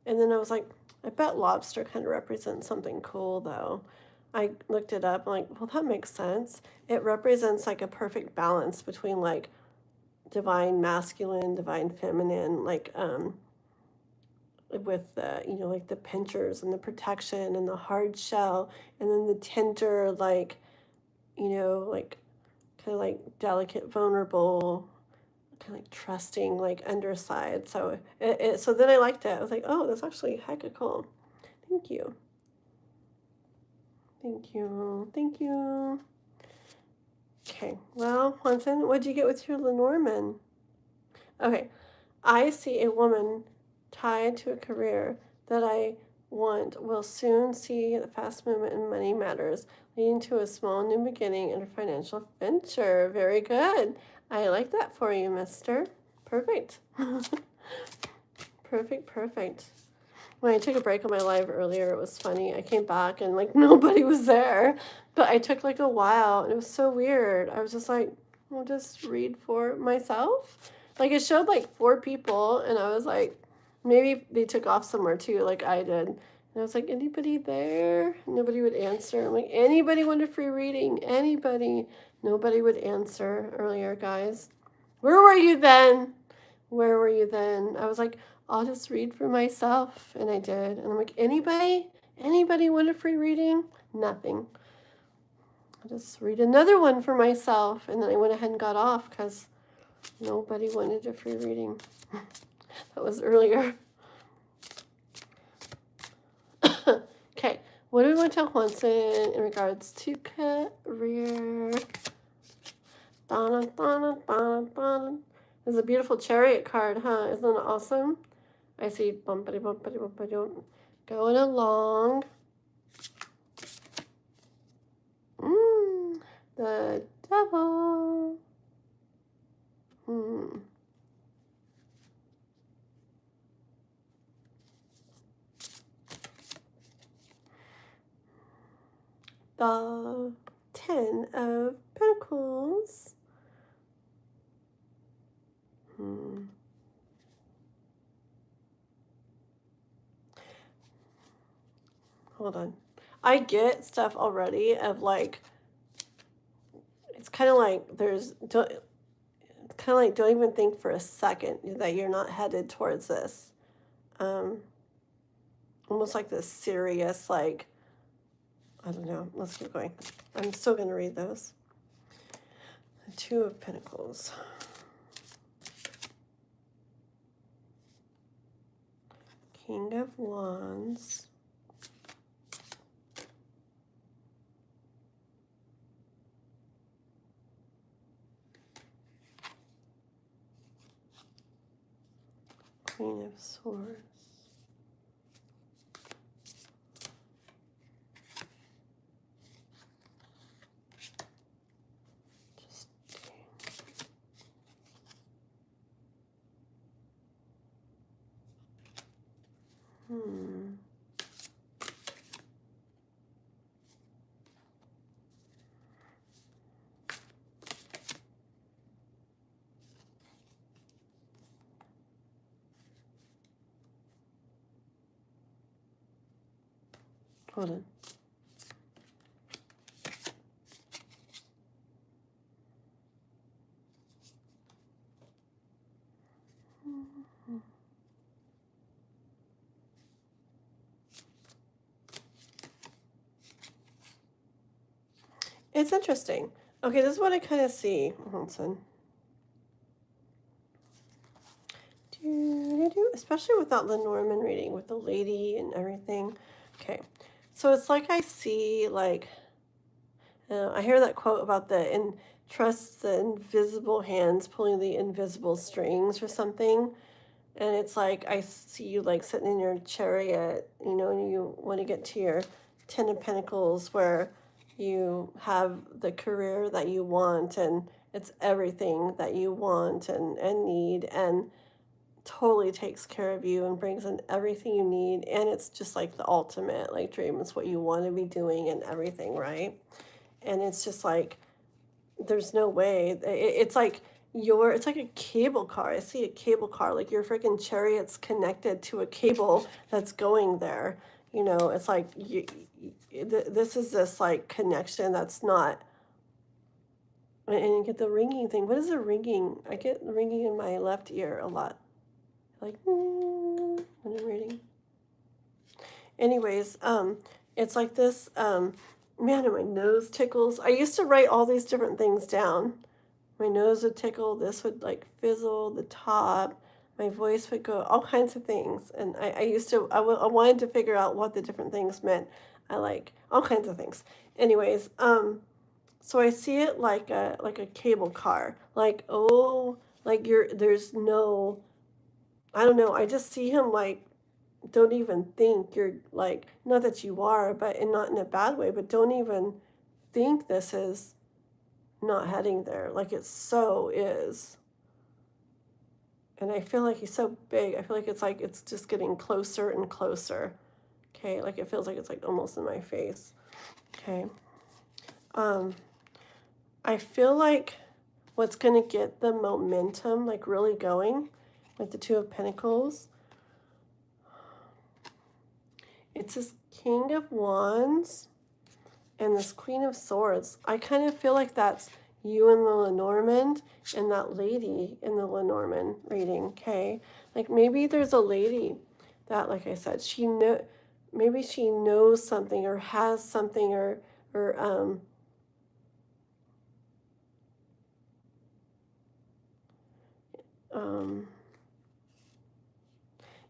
And then I was like, I bet lobster kind of represents something cool, though. I looked it up. I'm like, well, that makes sense. It represents like a perfect balance between like divine masculine, divine feminine, like with the, you know, like the pinchers and the protection and the hard shell, and then the tender, like, you know, like kind of like delicate, vulnerable, kind of like trusting, like underside. So so then I liked it. I was like, oh, that's actually hecka cool. Thank you. Thank you. Thank you. Okay, well, Juanson, what'd you get with your Lenormand? Okay, I see a woman tied to a career that I want will soon see the fast movement in money matters, leading to a small new beginning and a financial venture. Very good. I like that for you, mister. Perfect. Perfect. When I took a break on my live earlier, it was funny. I came back and like nobody was there, but I took like a while and it was so weird. I was just like, I'll just read for myself. Like it showed like 4 people and I was like, Maybe they took off somewhere too, like I did. And I was like, anybody there? Nobody would answer. I'm like, anybody want a free reading? Anybody? Nobody would answer earlier, guys. Where were you then? Where were you then? I was like, I'll just read for myself. And I did. And I'm like, anybody? Anybody want a free reading? Nothing. I'll just read another one for myself. And then I went ahead and got off because nobody wanted a free reading. That was earlier. Okay, what do we want to tell Juanson in regards to career? Donna, Donna, Donna, Donna. This is a beautiful chariot card, huh? Isn't it awesome? I see bumpity bumpity bumpity going along. The devil. The 10 of Pentacles. Hold on. I get stuff already of like, it's kind of like don't even think for a second that you're not headed towards this. Almost like this serious, like, I don't know. Let's keep going. I'm still going to read those. The 2 of Pentacles. King of Wands. Queen of Swords. Hold on. It's interesting. Okay, this is what I kind of see. Hold on. Especially without the Norman reading, with the lady and everything. Okay, so it's like I see, like, I hear that quote about trust the invisible hands pulling the invisible strings or something. And it's like I see you like sitting in your chariot, and you want to get to your 10 of Pentacles where you have the career that you want, and it's everything that you want and need, and totally takes care of you and brings in everything you need. And it's just like the ultimate like dream. It's what you want to be doing and everything, right? And it's just like, there's no way. It's like it's like a cable car. I see a cable car, like your freaking chariot's connected to a cable that's going there. It's like this is this like connection that's not. And you get the ringing thing. What is the ringing? I get ringing in my left ear a lot, like when I'm reading. Anyways, it's like this. Man, and my nose tickles. I used to write all these different things down. My nose would tickle. This would like fizzle. The top. My voice would go. All kinds of things. And I wanted to figure out what the different things meant. I like all kinds of things. Anyways, so I see it like a cable car. Like, oh, like there's no, I don't know. I just see him like, don't even think you're like, not that you are, but and not in a bad way, but don't even think this is not heading there. Like it so is. And I feel like he's so big. I feel like it's just getting closer and closer. Okay, like it feels like it's like almost in my face. Okay. I feel like what's gonna get the momentum like really going with the 2 of Pentacles It's this King of Wands and this Queen of Swords. I kind of feel like that's you in the Lenormand and that lady in the Lenormand reading, okay? Like maybe there's a lady that, like I said, maybe she knows something or has something or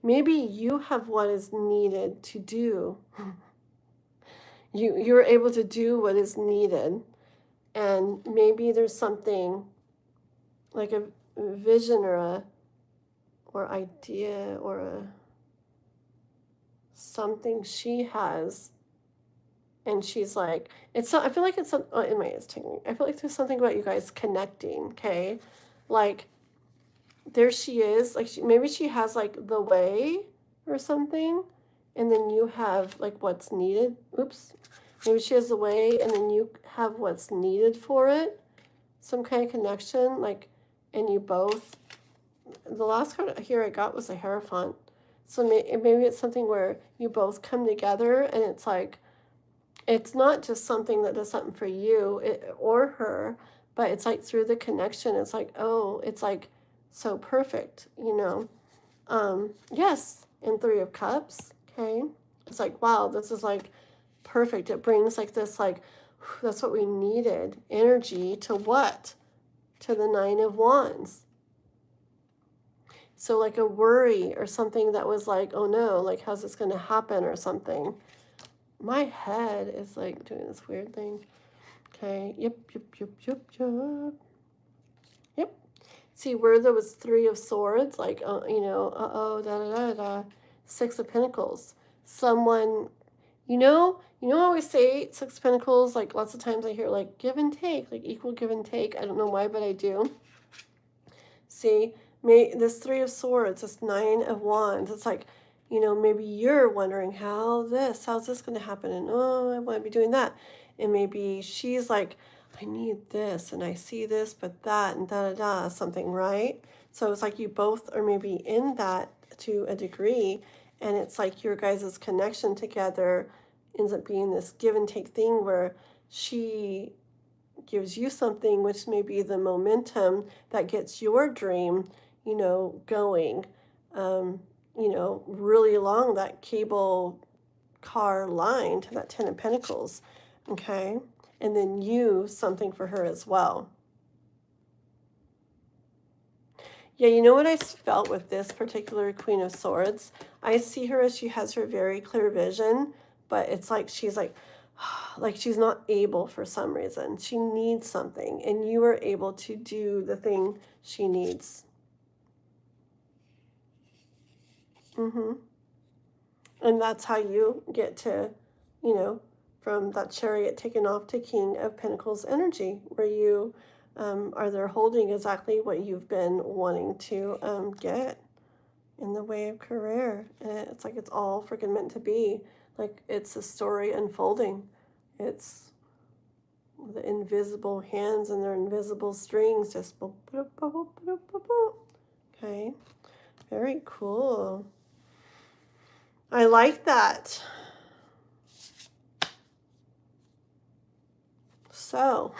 maybe you have what is needed to do. You're able to do what is needed, and maybe there's something like a vision or idea or something she has, and she's like, it's not, I feel like it's some, oh, anyway, it's taking, I feel like there's something about you guys connecting, okay? Like there she is, like maybe she has like the way or something, and then you have like what's needed. Oops. Maybe she has the way and then you have what's needed for it. Some kind of connection, like, and you both, the last card here I got was a Hierophant. So maybe it's something where you both come together and it's like, it's not just something that does something for you or her, but it's like through the connection, it's like, oh, it's like so perfect, you know? Yes, in Three of Cups, okay? It's like, wow, this is like perfect. It brings like this, like, that's what we needed, energy to what? To the Nine of Wands. So like a worry or something that was like, oh no, like how's this going to happen or something. My head is like doing this weird thing. Okay, yep. Yep. See where there was Three of Swords, like, you know, Six of Pentacles. Someone, I always say Six of Pentacles, like lots of times I hear like give and take, like equal give and take. I don't know why, but I do. See, this Three of Swords, this Nine of Wands, it's like, maybe you're wondering how's this going to happen? And oh, I want to be doing that. And maybe she's like, I need this and I see this, but that and da something, right? So it's like you both are maybe in that to a degree. And it's like your guys' connection together ends up being this give and take thing where she gives you something, which may be the momentum that gets your dream, going, really along that cable car line to that Ten of Pentacles, okay? And then you, something for her as well. Yeah, you know what I felt with this particular Queen of Swords? I see her as she has her very clear vision, but it's like she's like she's not able for some reason. She needs something, and you are able to do the thing she needs. And that's how you get to, from that Chariot taken off to King of Pentacles energy, where you are there holding exactly what you've been wanting to get in the way of career. And it's like it's all freaking meant to be. Like it's a story unfolding. It's the invisible hands and their invisible strings just boop, boop, boop, boop, boop, boop, boop. Okay, very cool. I like that. So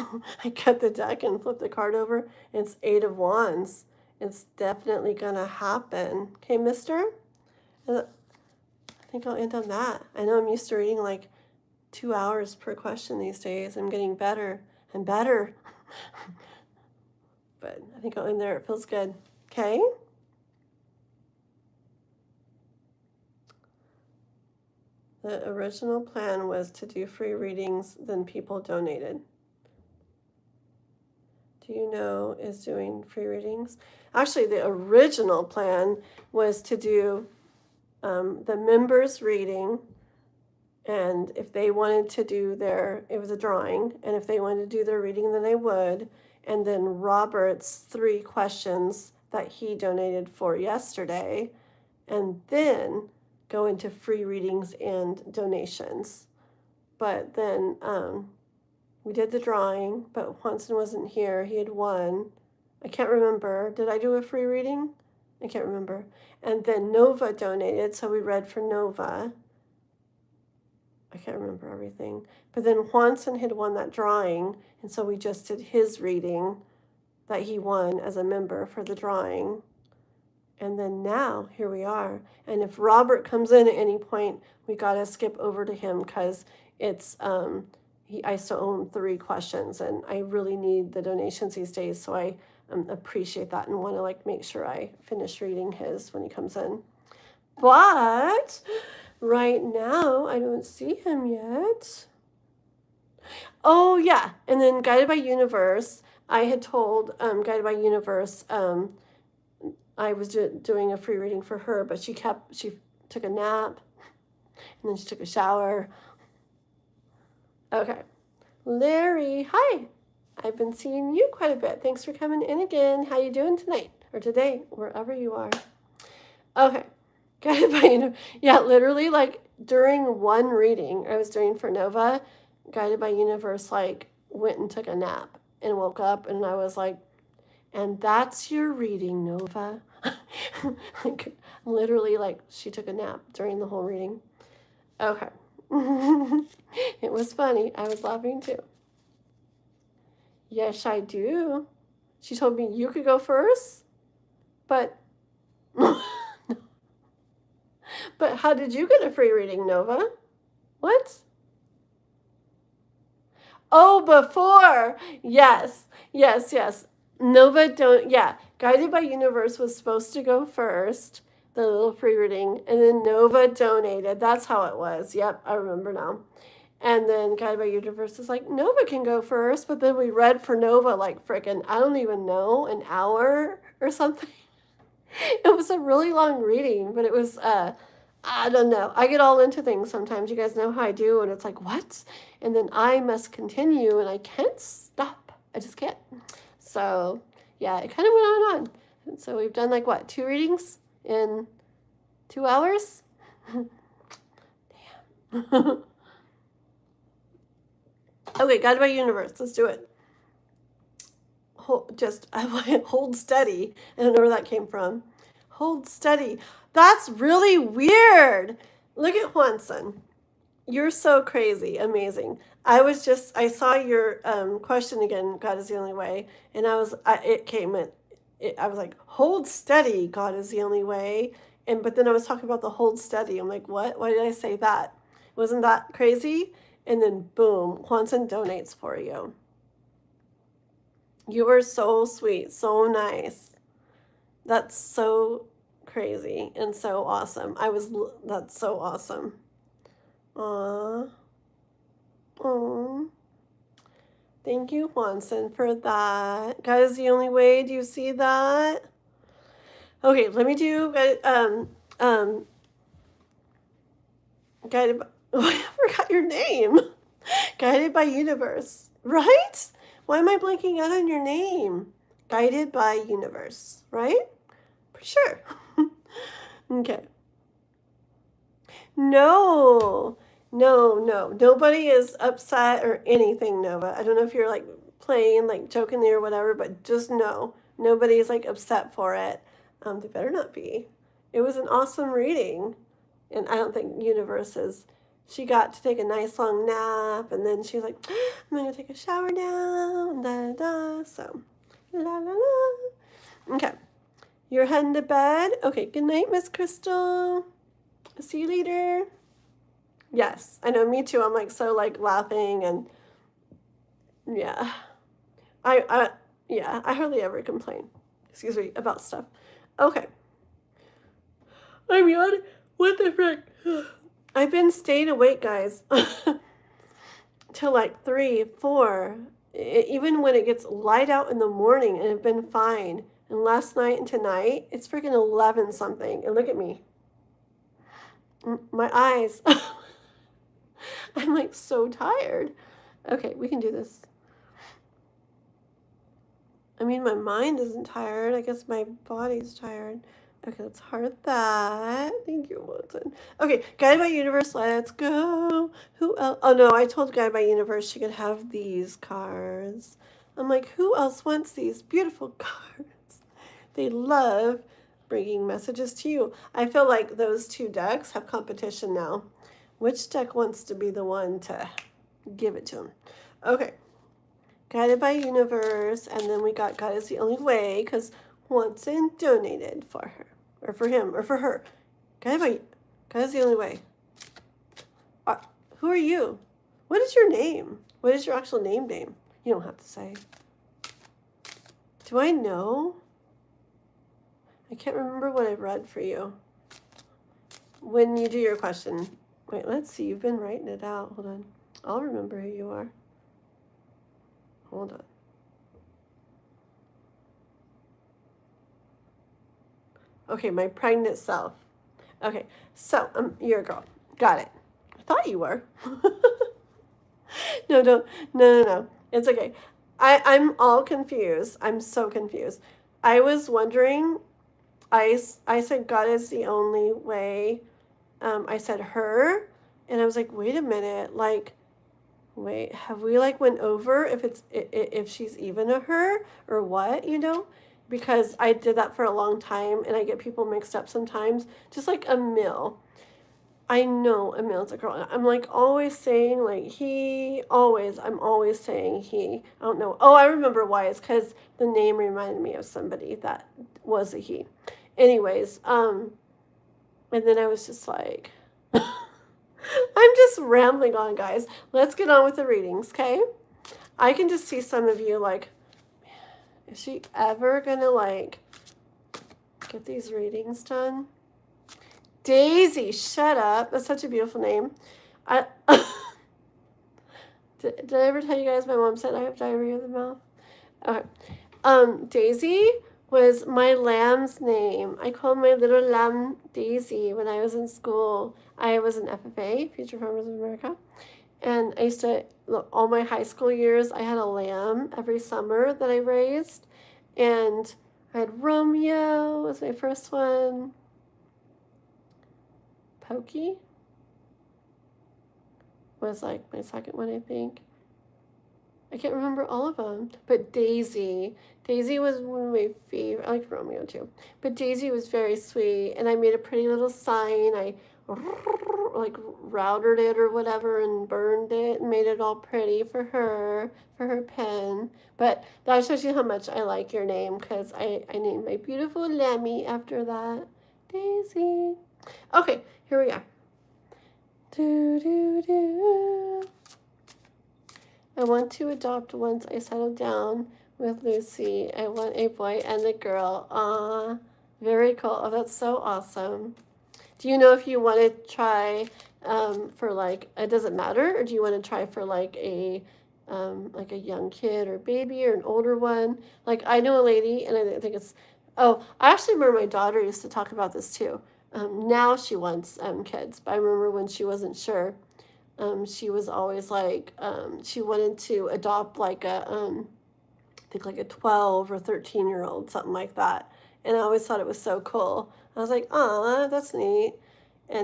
I cut the deck and flip the card over. It's Eight of Wands. It's definitely gonna happen. Okay, mister? I think I'll end on that. I know I'm used to reading like 2 hours per question these days. I'm getting better and better. But I think I'll end there. It feels good. Okay? The original plan was to do free readings, then people donated. Do you know is doing free readings? Actually, the original plan was to do the members reading, and if they wanted to do it was a drawing, and if they wanted to do their reading, then they would, and then Robert's 3 questions that he donated for yesterday, and then go into free readings and donations. But then we did the drawing, but Juanson wasn't here. He had won. I can't remember. Did I do a free reading? I can't remember. And then Nova donated, so we read for Nova. can't remember everything. But then Juanson had won that drawing, and so we just did his reading that he won as a member for the drawing. And then now, here we are. And if Robert comes in at any point, we got to skip over to him because it's, I still own 3 questions, and I really need the donations these days, so I appreciate that and want to like make sure I finish reading his when he comes in. But right now, I don't see him yet. Oh, yeah. And then Guided by Universe, I had told Guided by Universe, I was doing a free reading for her, but she took a nap, and then she took a shower. Okay. Larry, hi. I've been seeing you quite a bit. Thanks for coming in again. How you doing tonight? Or today, wherever you are. Okay. Guided by Universe. Yeah, literally, like, during one reading I was doing for Nova, Guided by Universe, like, went and took a nap and woke up, and I was like, and that's your reading, Nova. Like, literally, like, she took a nap during the whole reading. Okay. It was funny. I was laughing too. Yes, I do. She told me you could go first, but but how did you get a free reading, Nova? What? Oh, before. Yes. Nova Guided by Universe was supposed to go first, the little free reading, and then Nova donated. That's how it was. Yep, I remember now. And then Guided by Universe is like, Nova can go first, but then we read for Nova like frickin', I don't even know, an hour or something. It was a really long reading, but it was, I don't know. I get all into things sometimes. You guys know how I do, and it's like, what? And then I must continue, and I can't stop. I just can't. So, yeah, it kind of went on and on. And so we've done like, what, 2 readings in 2 hours? Damn. Okay, Guided by Universe. Let's do it. Hold steady. I don't know where that came from. Hold steady. That's really weird. Look at Juanson. You're so crazy. Amazing. I saw your question again, God is the only way. And I was like, hold steady, God is the only way. But then I was talking about the hold steady. I'm like, what? Why did I say that? Wasn't that crazy? And then boom, Juanson donates for you. You are so sweet, so nice. That's so crazy and so awesome. That's so awesome. Aww. Aww. Thank you, Juanson, for that. God is the only way. Do you see that? Okay, let me do Guided by, I forgot your name. Guided by Universe, right? Why am I blanking out on your name? Guided by Universe, right? For sure. Okay. No. Nobody is upset or anything, Nova. I don't know if you're like playing, like jokingly or whatever, but just know. Nobody is like upset for it. They better not be. It was an awesome reading. And I don't think Universe is. She got to take a nice long nap, and then she's like, I'm going to take a shower now, da, da, so, la, la, la. Okay, you're heading to bed? Okay, good night, Miss Crystal. See you later. Yes, I know, me too. I'm like so like laughing, and yeah. I hardly ever complain, about stuff. Okay. I'm yawning. What the frick? I've been staying awake, guys, till like 3, 4, even when it gets light out in the morning, and I've been fine. And last night and tonight, it's freaking 11 something. And look at me. My eyes. I'm like so tired. Okay, we can do this. I mean, my mind isn't tired. I guess my body's tired. Okay, let's heart that. Thank you, Wilton. Okay, Guided by Universe, let's go. Who else? Oh, no, I told Guided by Universe she could have these cards. I'm like, who else wants these beautiful cards? They love bringing messages to you. I feel like those 2 decks have competition now. Which deck wants to be the one to give it to him? Okay. Guided by universe, and then we got God is the only way, because Watson donated for her, or for him, or for her. Guided by God is the only way. Who are you? What is your name? What is your actual name? You don't have to say. Do I know? I can't remember what I read for you. When you do your question. Wait, let's see. You've been writing it out. Hold on. I'll remember who you are. Hold on. Okay, my pregnant self. Okay, so you're a girl. Got it. I thought you were. No. It's okay. I'm all confused. I'm so confused. I was wondering, I said God is the only way. I said her, and I was like, wait a minute, like, wait, have we like went over if she's even a her or what, Because I did that for a long time, and I get people mixed up sometimes, just like a mill. I know a mill's a girl. I'm like always saying like I'm always saying he. I don't know. Oh, I remember why. It's because the name reminded me of somebody that was a he. Anyways, and then I was just like, I'm just rambling on, guys. Let's get on with the readings, okay? I can just see some of you like, is she ever gonna like get these readings done? Daisy, shut up. That's such a beautiful name. Did I ever tell you guys my mom said I have diarrhea of the mouth? Okay. Daisy was my lamb's name. I called my little lamb Daisy when I was in school. I was an FFA, Future Farmers of America. And I used to, all my high school years, I had a lamb every summer that I raised. And I had Romeo was my first one. Pokey was like my second one, I think. I can't remember all of them. But Daisy was one of my favorite. I like Romeo too. But Daisy was very sweet. And I made a pretty little sign. I like routed it or whatever and burned it and made it all pretty for her pen. But that shows you how much I like your name, because I named my beautiful Lammy after that. Daisy. Okay, here we are. I want to adopt once I settle down with Lucy. I want a boy and a girl. Aw, very cool. Oh, that's so awesome. Do you know if you want to try for like, it doesn't matter, or do you want to try for like a young kid or baby or an older one? Like I know a lady, and I think it's, I actually remember my daughter used to talk about this too. Now she wants kids, but I remember when she wasn't sure, she was always like, she wanted to adopt like I think like a 12 or 13-year-old, something like that. And I always thought it was so cool. I was like, oh, that's neat.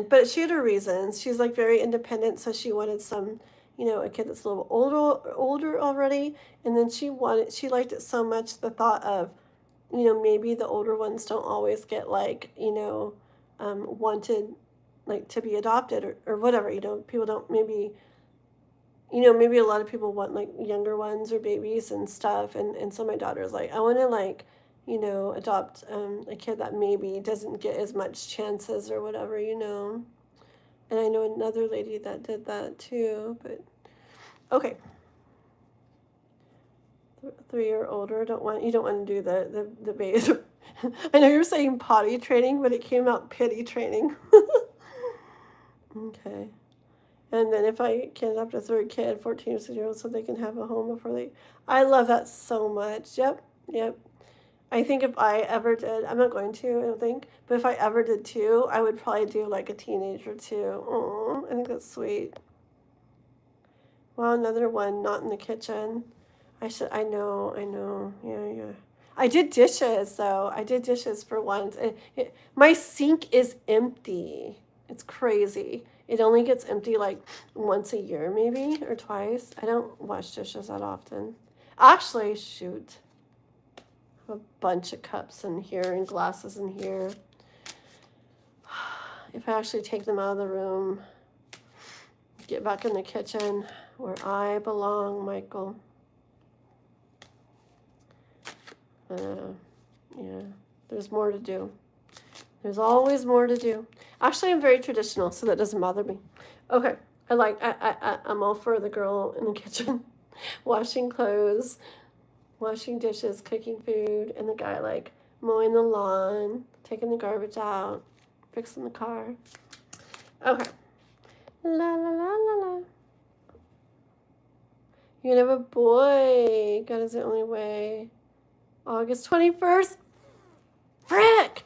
But she had her reasons. She's like very independent, so she wanted some, a kid that's a little older already. And then she liked it so much, the thought of, maybe the older ones don't always get like, wanted like to be adopted or whatever, people don't maybe a lot of people want like younger ones or babies and stuff, and so my daughter's like, I want to like adopt a kid that maybe doesn't get as much chances or whatever, and I know another lady that did that too. But okay, 3 or older, you don't want to do the babies. I know you're saying potty training, but it came out pity training. Okay. And then if I can adopt a third kid, 14 or 16-year-old, so they can have a home before I love that so much. Yep. I think if I ever did, I'm not going to, I don't think, but if I ever did too, I would probably do like a teenager too. Oh, I think that's sweet. Well, another one, not in the kitchen. I know. Yeah. I did dishes though. I did dishes for once. My sink is empty. It's crazy. It only gets empty like once a year maybe, or twice. I don't wash dishes that often. Actually, shoot. I have a bunch of cups in here and glasses in here. If I actually take them out of the room. Get back in the kitchen where I belong, Michael. Yeah, there's more to do. There's always more to do. Actually, I'm very traditional, so that doesn't bother me. Okay, I'm all for the girl in the kitchen, washing clothes, washing dishes, cooking food, and the guy like mowing the lawn, taking the garbage out, fixing the car. Okay. La la la la la. You can have a boy. God is the only way. August 21st. Frick!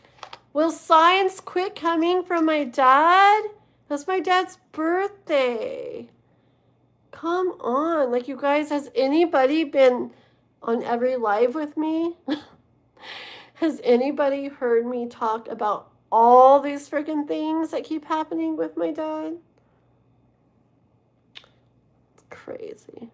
Will signs quit coming from my dad? That's my dad's birthday. Come on. Like, you guys, has anybody been on every live with me? Has anybody heard me talk about all these freaking things that keep happening with my dad? It's crazy.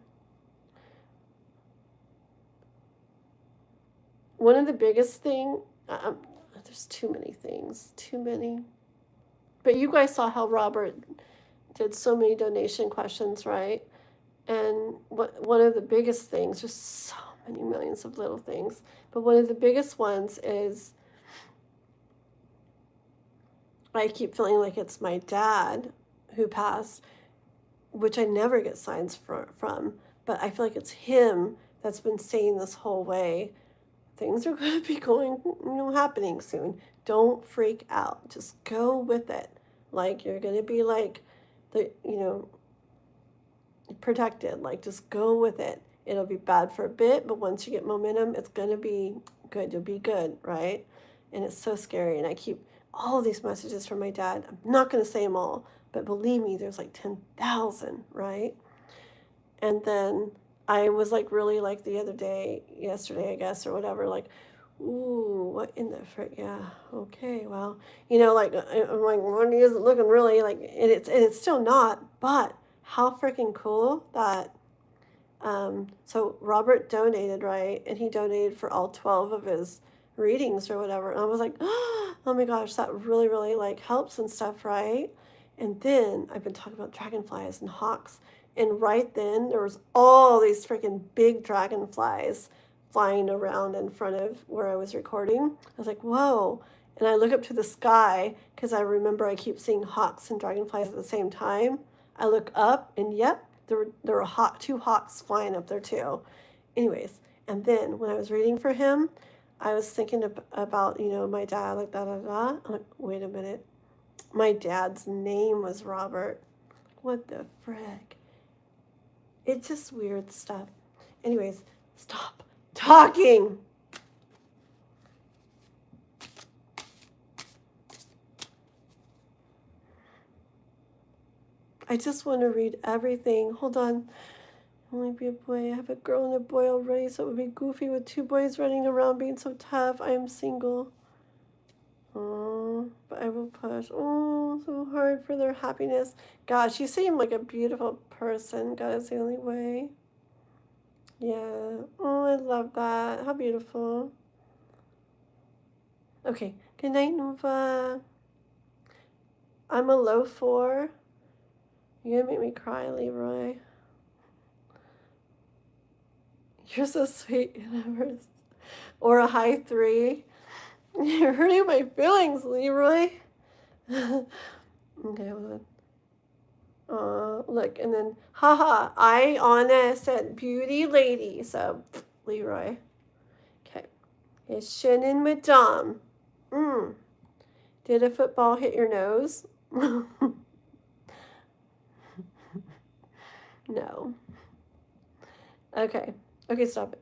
One of the biggest things, there's too many things, too many. But you guys saw how Robert did so many donation questions, right? And one of the biggest things, there's so many millions of little things, but one of the biggest ones is I keep feeling like it's my dad who passed, which I never get signs from, but I feel like it's him that's been saying this whole way, things are going to be happening soon. Don't freak out. Just go with it. Like, you're going to be like, protected. Like, just go with it. It'll be bad for a bit, but once you get momentum, it's going to be good. You'll be good, right? And it's so scary. And I keep all these messages from my dad. I'm not going to say them all, but believe me, there's like 10,000, right? And then I was like really like the other day, yesterday, I guess, or whatever, like, ooh, what in the frick? Yeah, okay, well, like, I'm like, money isn't looking really like, and it's still not, but how freaking cool that, so Robert donated, right? And he donated for all 12 of his readings or whatever. And I was like, oh my gosh, that really, really like helps and stuff, right? And then I've been talking about dragonflies and hawks. And right then there was all these freaking big dragonflies flying around in front of where I was recording. I was like, whoa. And I look up to the sky because I remember I keep seeing hawks and dragonflies at the same time. I look up and yep, there were two hawks flying up there too. Anyways, and then when I was reading for him, I was thinking about, my dad, like, da-da-da. I'm like, wait a minute. My dad's name was Robert. What the frick? It's just weird stuff. Anyways, stop talking. I just want to read everything. Hold on. Only be a boy. I have a girl and a boy already, so it would be goofy with two boys running around being so tough. I am single. Oh, but I will push. Oh, so hard for their happiness. Gosh, you seem like a beautiful person. God is the only way. Yeah. Oh, I love that. How beautiful. Okay. Good night, Nova. I'm a low 4. You're gonna make me cry, Leroy. You're so sweet, universe. Or a high 3. You're hurting my feelings, Leroy. Okay, hold on. Look, and then, haha, Anna said beauty lady. So, Leroy. Okay. It's Shannon Madame. Did a football hit your nose? No. Okay. Okay, stop it.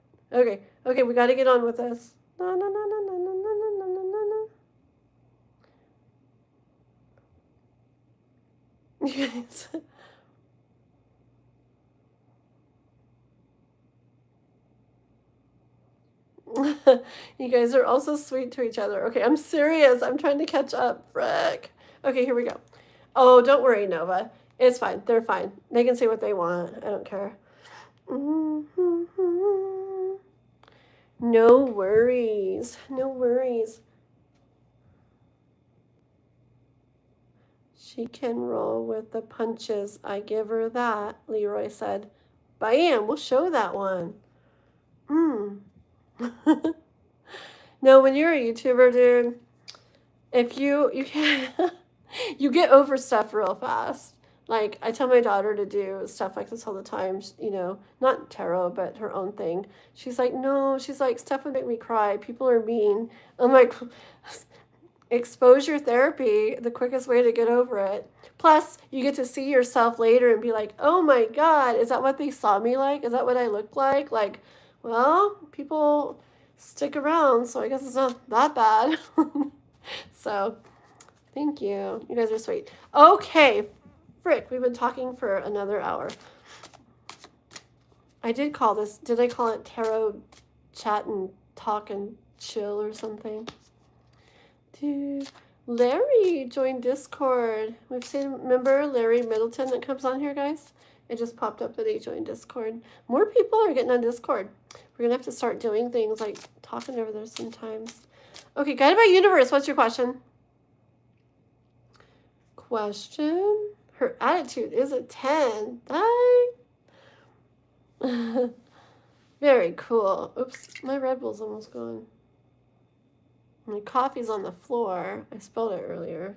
Okay, we got to get on with this. No, no, no, no, no, no, no, no, no, no, no. You guys. You guys are also sweet to each other. Okay, I'm serious. I'm trying to catch up. Frick. Okay, here we go. Oh, don't worry, Nova. It's fine. They're fine. They can say what they want. I don't care. No worries. No worries. She can roll with the punches. I give her that, Leroy said. Bam, we'll show that one. No, when you're a YouTuber, dude, if you can you get over stuff real fast. Like, I tell my daughter to do stuff like this all the time, you know, not tarot, but her own thing. She's like, no, she's like, stuff would make me cry. People are mean. I'm like, exposure therapy, the quickest way to get over it. Plus, you get to see yourself later and be like, oh my God, is that what they saw me like? Is that what I look like? Like, well, people stick around, so I guess it's not that bad. So, thank you. You guys are sweet. Okay, frick, we've been talking for another hour. I did call this, did I call it tarot chat and talk and chill or something? Dude, Larry joined Discord. We've seen, remember Larry Middleton that comes on here, guys? It just popped up that he joined Discord. More people are getting on Discord. We're going to have to start doing things like talking over there sometimes. Okay, Guided by Universe, what's your question? Question? Her attitude is a 10. Very cool. Oops, my Red Bull's almost gone. My coffee's on the floor. I spilled it earlier.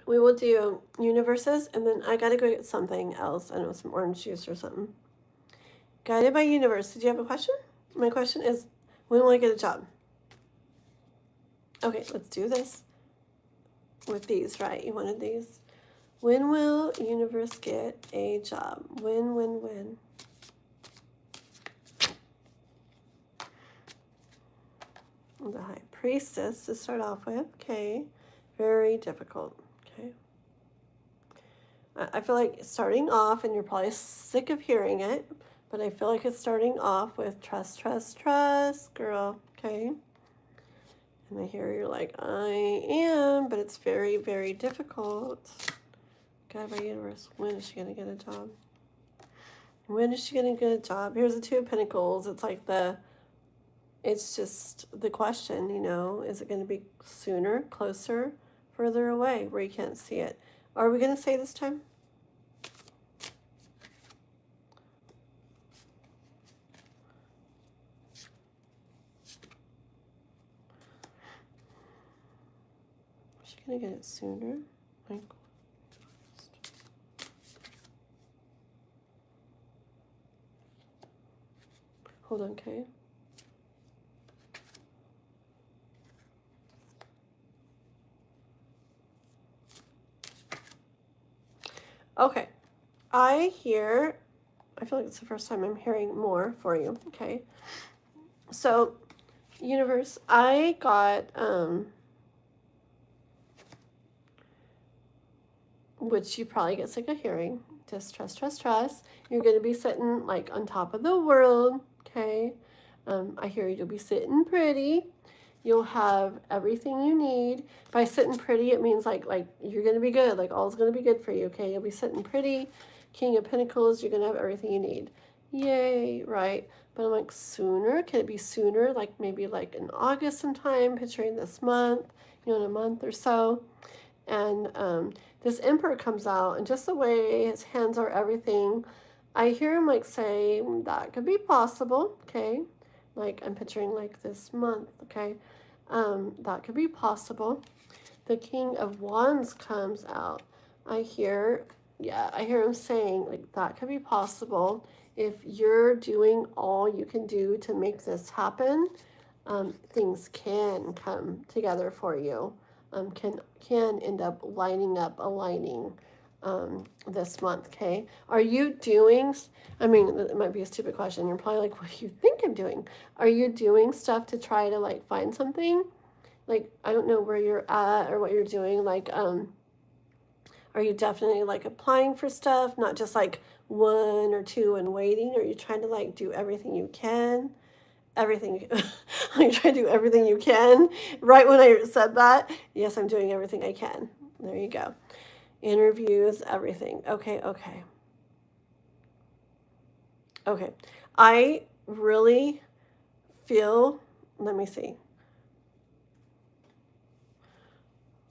We will do universes, and then I gotta go get something else. I don't know, some orange juice or something. Guided by Universe. Did you have a question? My question is, when will I get a job? Okay, let's do this with these, right? You wanted these. When will Universe get a job? When? The High Priestess to start off with. Okay. Very difficult. Okay. I feel like starting off, and you're probably sick of hearing it, but I feel like it's starting off with trust, girl. Okay. And I hear you're like, I am, but it's very, very difficult. God, my universe, when is she going to get a job? When is she going to get a job? Here's the Two of Pentacles. It's like it's just the question, you know, is it going to be sooner, closer, further away where you can't see it? Are we going to say this time? Is she going to get it sooner? Like, hold on, okay. Okay, I feel like it's the first time I'm hearing more for you, okay? So, universe, I got, which you probably get sick of hearing, just trust. You're going to be sitting, like, on top of the world, okay? I hear you'll be sitting pretty. You'll have everything you need. By sitting pretty, it means like you're going to be good. Like all's going to be good for you, okay? You'll be sitting pretty. King of Pentacles, you're going to have everything you need. Yay, right? But I'm like, sooner? Can it be sooner? Like maybe like in August sometime, picturing this month, you know, in a month or so. And this Emperor comes out, and just the way his hands are everything, I hear him like say, that could be possible, okay? Like I'm picturing like this month, okay? That could be possible. The King of Wands comes out. I hear him saying like that could be possible. If you're doing all you can do to make this happen, things can come together for you. Can end up aligning this month, okay? Are you doing, I mean, it might be a stupid question. You're probably like, what do you think I'm doing? Are you doing stuff to try to like find something? Like, I don't know where you're at or what you're doing. Like, are you definitely like applying for stuff, not just like one or two and waiting? Are you trying to like do everything you can? Everything. You try to do everything you can. Right when I said that, yes, I'm doing everything I can. There you go. Interviews, everything. Okay. I really feel, let me see.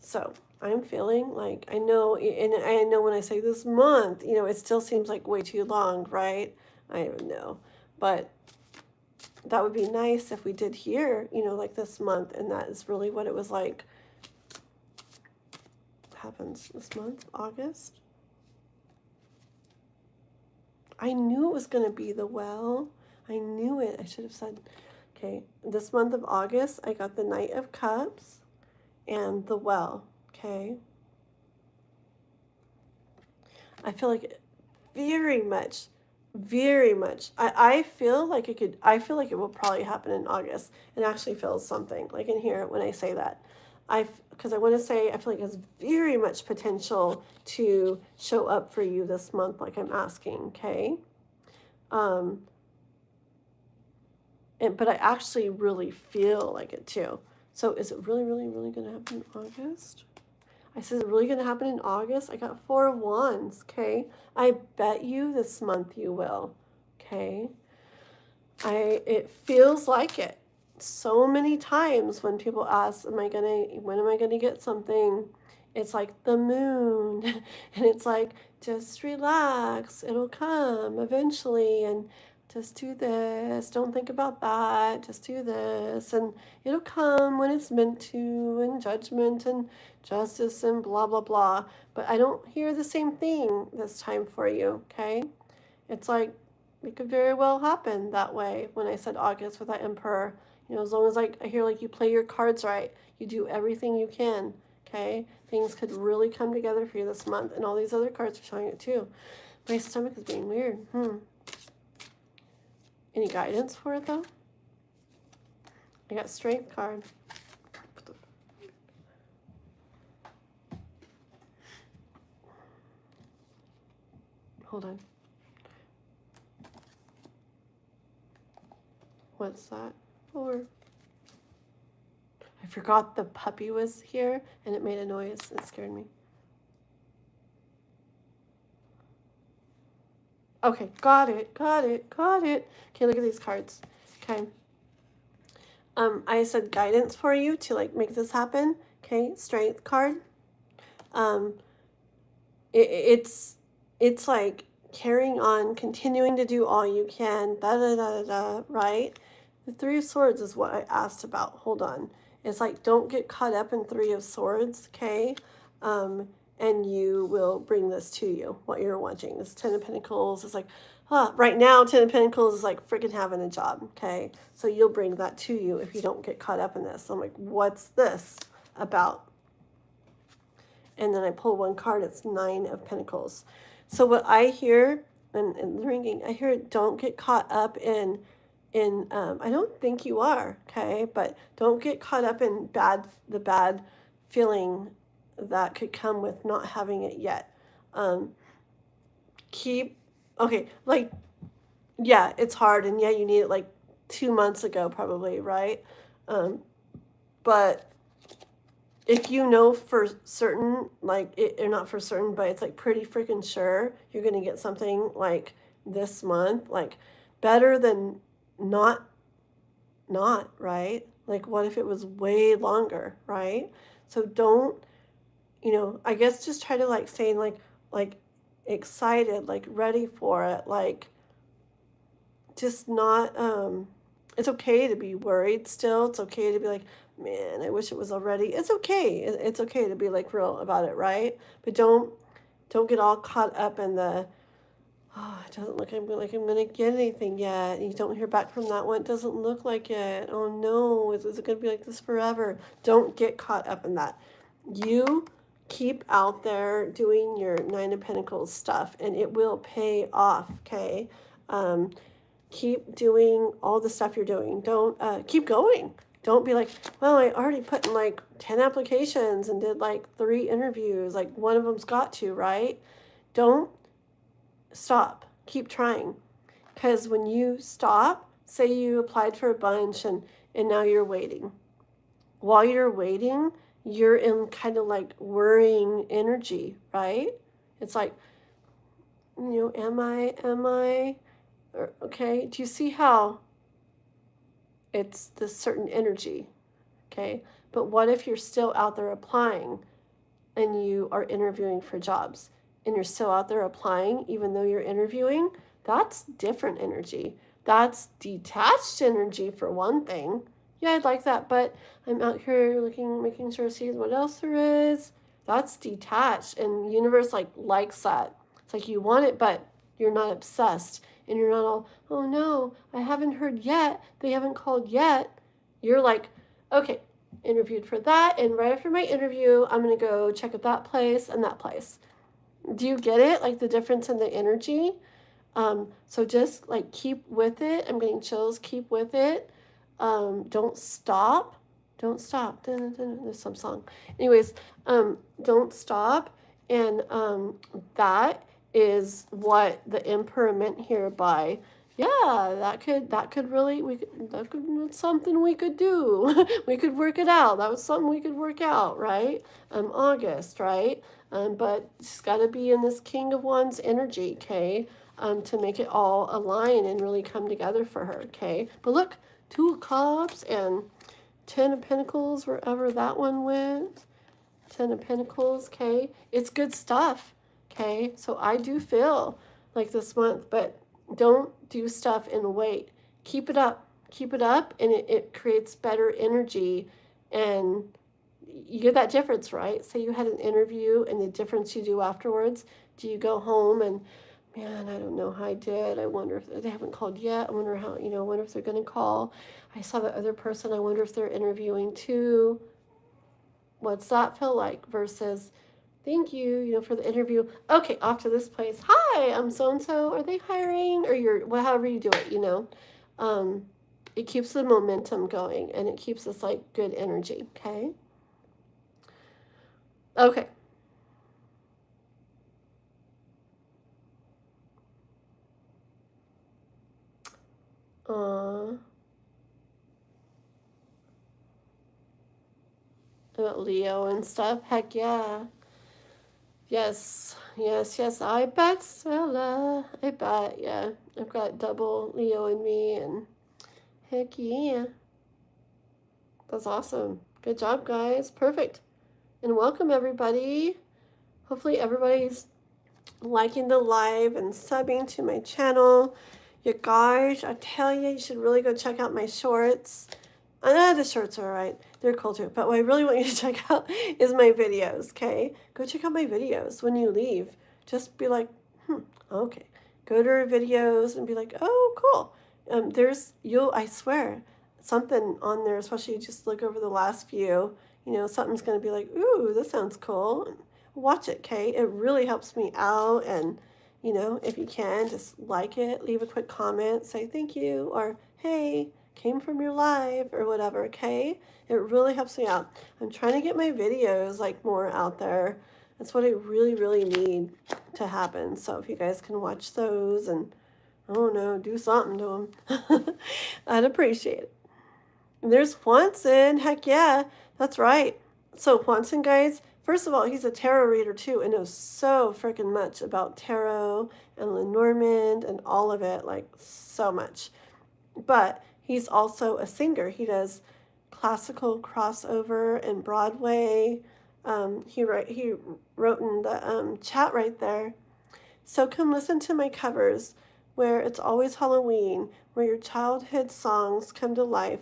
So I'm feeling like, I know, and I know when I say this month, it still seems like way too long, right? I don't know. But that would be nice if we did here, like this month, and that is really what it was like. Happens this month, August. I knew it was going to be the well. I knew it. I should have said, okay, this month of August, I got the Knight of Cups and the well, okay? I feel like very much, I feel like it will probably happen in August, and actually feels something, like in here when I say that. Because I want to say, I feel like it's very much potential to show up for you this month, like I'm asking, okay? But I actually really feel like it too. So is it really, really, really going to happen in August? I said, is it really going to happen in August? I got 4 wands, okay? I bet you this month you will, okay? It feels like it. So many times when people ask, when am I gonna get something? It's like the moon, and it's like, just relax, it'll come eventually, and just do this, don't think about that, just do this, and it'll come when it's meant to, and judgment and justice and blah blah blah. But I don't hear the same thing this time for you, okay? It's like, it could very well happen that way when I said August with that Emperor. As long as I hear like you play your cards right, you do everything you can, okay? Things could really come together for you this month, and all these other cards are showing it too. My stomach is being weird. Any guidance for it though? I got Strength card. Hold on. What's that for? I forgot the puppy was here and it made a noise. It scared me. Okay, got it. Okay, look at these cards. Okay. I said guidance for you to like make this happen. Okay, Strength card. It's like carrying on, continuing to do all you can, right? The 3 of Swords is what I asked about. Hold on. It's like, don't get caught up in 3 of Swords, okay? And you will bring this to you, what you're wanting. This 10 of Pentacles is like, right now, 10 of Pentacles is like freaking having a job, okay? So you'll bring that to you if you don't get caught up in this. So I'm like, what's this about? And then I pull 1 card, it's 9 of Pentacles. So what I hear, and ringing, I hear, don't get caught up in I don't think you are, okay? But don't get caught up in the bad feeling that could come with not having it yet. Okay, like, yeah, it's hard, and yeah, you need it like 2 months ago probably, right? But if you know for certain, like, or not for certain, but it's like pretty freaking sure you're going to get something like this month, like better than not, right? Like, what if it was way longer, right? So don't, I guess just try to like stay like excited, like ready for it, like just not, it's okay to be worried still. It's okay to be like, man, I wish it was already. It's okay. It's okay to be like real about it, right? But don't get all caught up in the, it doesn't look like I'm gonna get anything yet. You don't hear back from that one. It doesn't look like it. Oh no, is it gonna be like this forever? Don't get caught up in that. You keep out there doing your 9 of Pentacles stuff, and it will pay off. Okay. Keep doing all the stuff you're doing. Don't keep going. Don't be like, well, I already put in like 10 applications and did like 3 interviews. Like one of them's got to, right? Don't stop. Keep trying. Because when you stop, say you applied for a bunch and now you're waiting. While you're waiting, you're in kind of like worrying energy, right? It's like, am I? Okay, do you see how it's this certain energy? Okay, but what if you're still out there applying? and you are interviewing for jobs and you're still out there applying even though you're interviewing, that's different energy. That's detached energy for one thing. Yeah, I'd like that, but I'm out here looking, making sure to see what else there is. That's detached, and the universe likes that. It's like you want it, but you're not obsessed, and you're not all, oh no, I haven't heard yet. They haven't called yet. You're like, okay, interviewed for that, and right after my interview, I'm gonna go check out that place and that place. Do you get it? Like the difference in the energy? So just like keep with it. I'm getting chills. Keep with it. Don't stop. Don't stop. There's some song. Anyways, don't stop. And that is what the impermanent hereby. Yeah, that could really that's something we could do. We could work it out. That was something we could work out, right? August, right? But it's got to be in this King of Wands energy, okay? To make it all align and really come together for her, okay? But look, Two of Cups and Ten of Pentacles, wherever that one went. Ten of Pentacles, okay? It's good stuff, okay? So I do feel like this month, but don't do stuff and wait. Keep it up. Keep it up, and it creates better energy, and you get that difference, right? Say you had an interview and the difference you do afterwards. Do you go home and, man, I don't know how I did. I wonder if they haven't called yet. I wonder how, I wonder if they're going to call. I saw the other person. I wonder if they're interviewing too. What's that feel like versus, thank you, for the interview. Okay, off to this place. Hi, I'm so-and-so. Are they hiring? Or however you do it, it keeps the momentum going, and it keeps us like good energy, okay? Okay. About Leo and stuff. Heck yeah. Yes, yes, yes. I bet, Stella. I bet, yeah. I've got double Leo in me, and heck yeah. That's awesome. Good job, guys. Perfect. And welcome, everybody. Hopefully, everybody's liking the live and subbing to my channel. You guys, I tell you, you should really go check out my shorts. I know the shorts are alright. They're cool too. But what I really want you to check out is my videos, okay? Go check out my videos when you leave. Just be like, okay. Go to our videos and be like, oh, cool. I swear, something on there, especially just look over the last few, something's going to be like, ooh, this sounds cool. Watch it, okay? It really helps me out, and, if you can, just like it, leave a quick comment, say thank you, or hey, came from your live, or whatever, okay? It really helps me out. I'm trying to get my videos, more out there. That's what I really, really need to happen. So if you guys can watch those and, oh no, do something to them, I'd appreciate it. And there's Juanson. Heck yeah, that's right. So Juanson, guys, first of all, he's a tarot reader too, and knows so freaking much about tarot and Lenormand and all of it, so much. But he's also a singer. He does classical crossover and Broadway. He wrote in the chat right there. So come listen to my covers, where it's always Halloween, where your childhood songs come to life,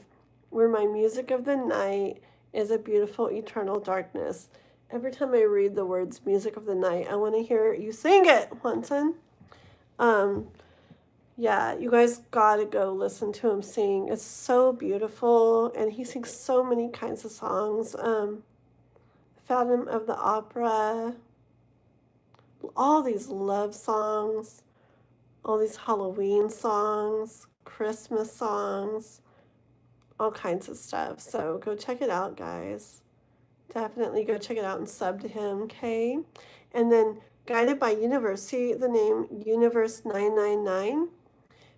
where my music of the night is a beautiful eternal darkness. Every time I read the words music of the night, I want to hear you sing it, Juanson. Yeah, you guys gotta go listen to him sing. It's so beautiful, and he sings so many kinds of songs. Phantom of the Opera, all these love songs, all these Halloween songs, Christmas songs, all kinds of stuff. So go check it out, guys. Definitely go check it out and sub to him, okay? And then Guided by Universe, see the name Universe 999?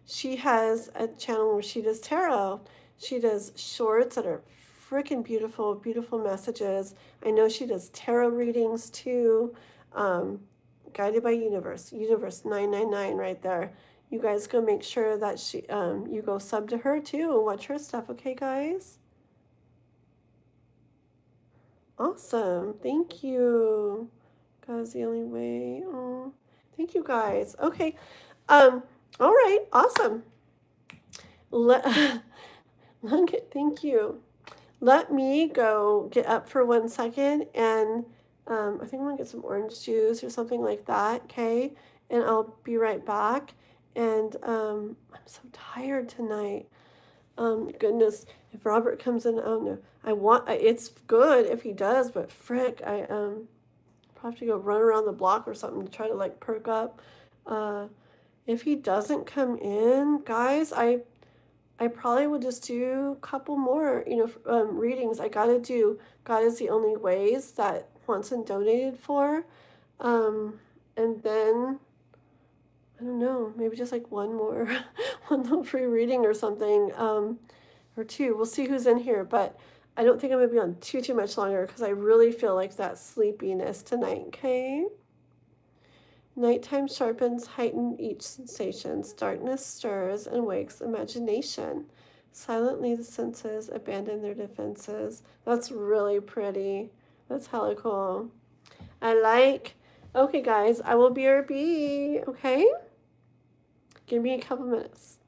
She has a channel where she does tarot. She does shorts that are freaking beautiful, beautiful messages. I know she does tarot readings too. Guided by Universe 999 right there. You guys go make sure that you go sub to her too and watch her stuff, okay, guys? Awesome. Thank you. God's the only way. Oh, thank you guys. Okay. Um, all right, awesome. Let, thank you. Let me go get up for 1 second and I think I'm gonna get some orange juice or something like that, okay? And I'll be right back. And I'm so tired tonight. Goodness, if Robert comes in, oh no, it's good if he does, but frick, I probably have to go run around the block or something to try to like perk up. Uh, if he doesn't come in, guys, I probably will just do a couple more, readings. I gotta do God is the Only Ways that Juanson donated for. Um, and then, I don't know, maybe just like one more, one little free reading or something, or two. We'll see who's in here, but I don't think I'm gonna be on too much longer because I really feel like that sleepiness tonight, okay? Nighttime sharpens, heighten each sensations. Darkness stirs and wakes imagination. Silently the senses abandon their defenses. That's really pretty. That's hella cool. I like. Okay, guys, I will BRB. Okay? Give me a couple minutes.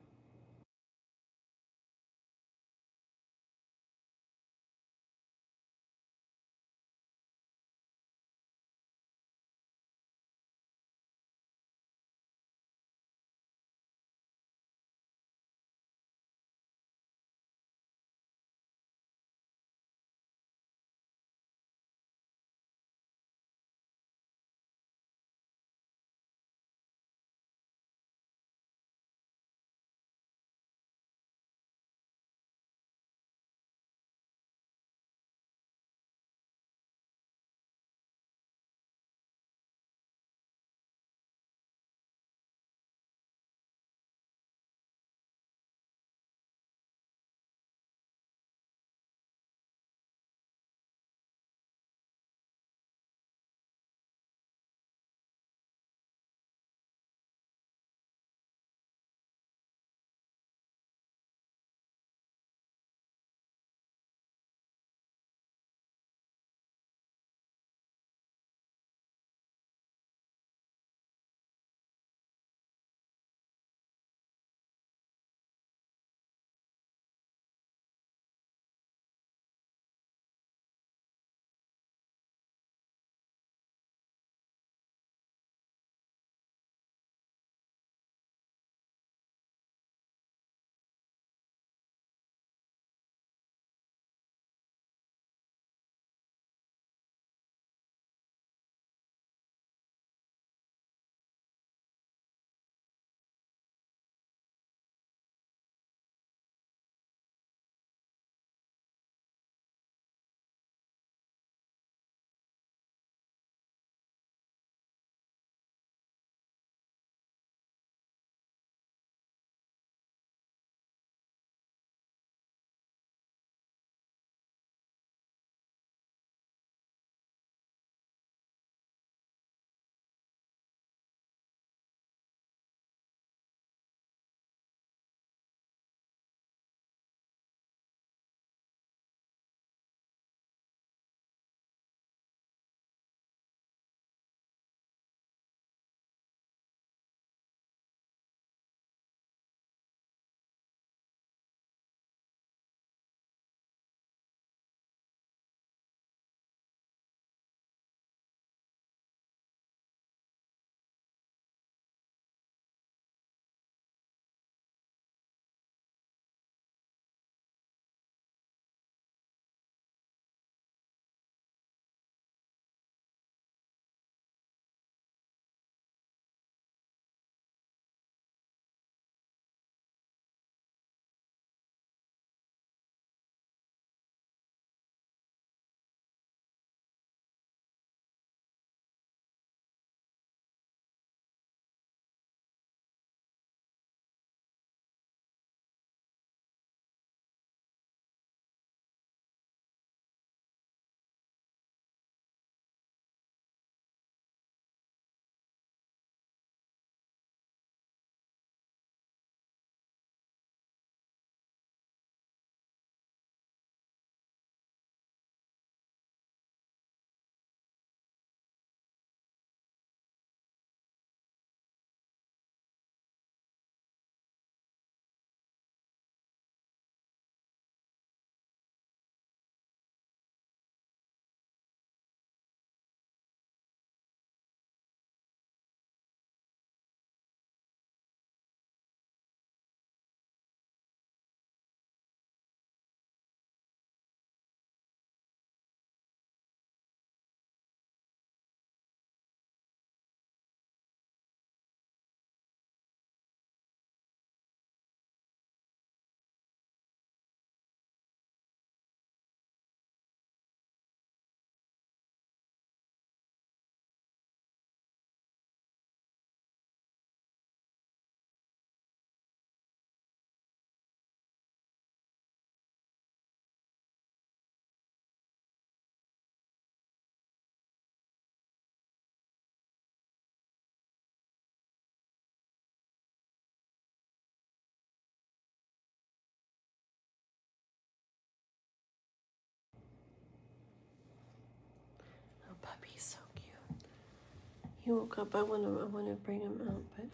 He woke up. I want to bring him out, but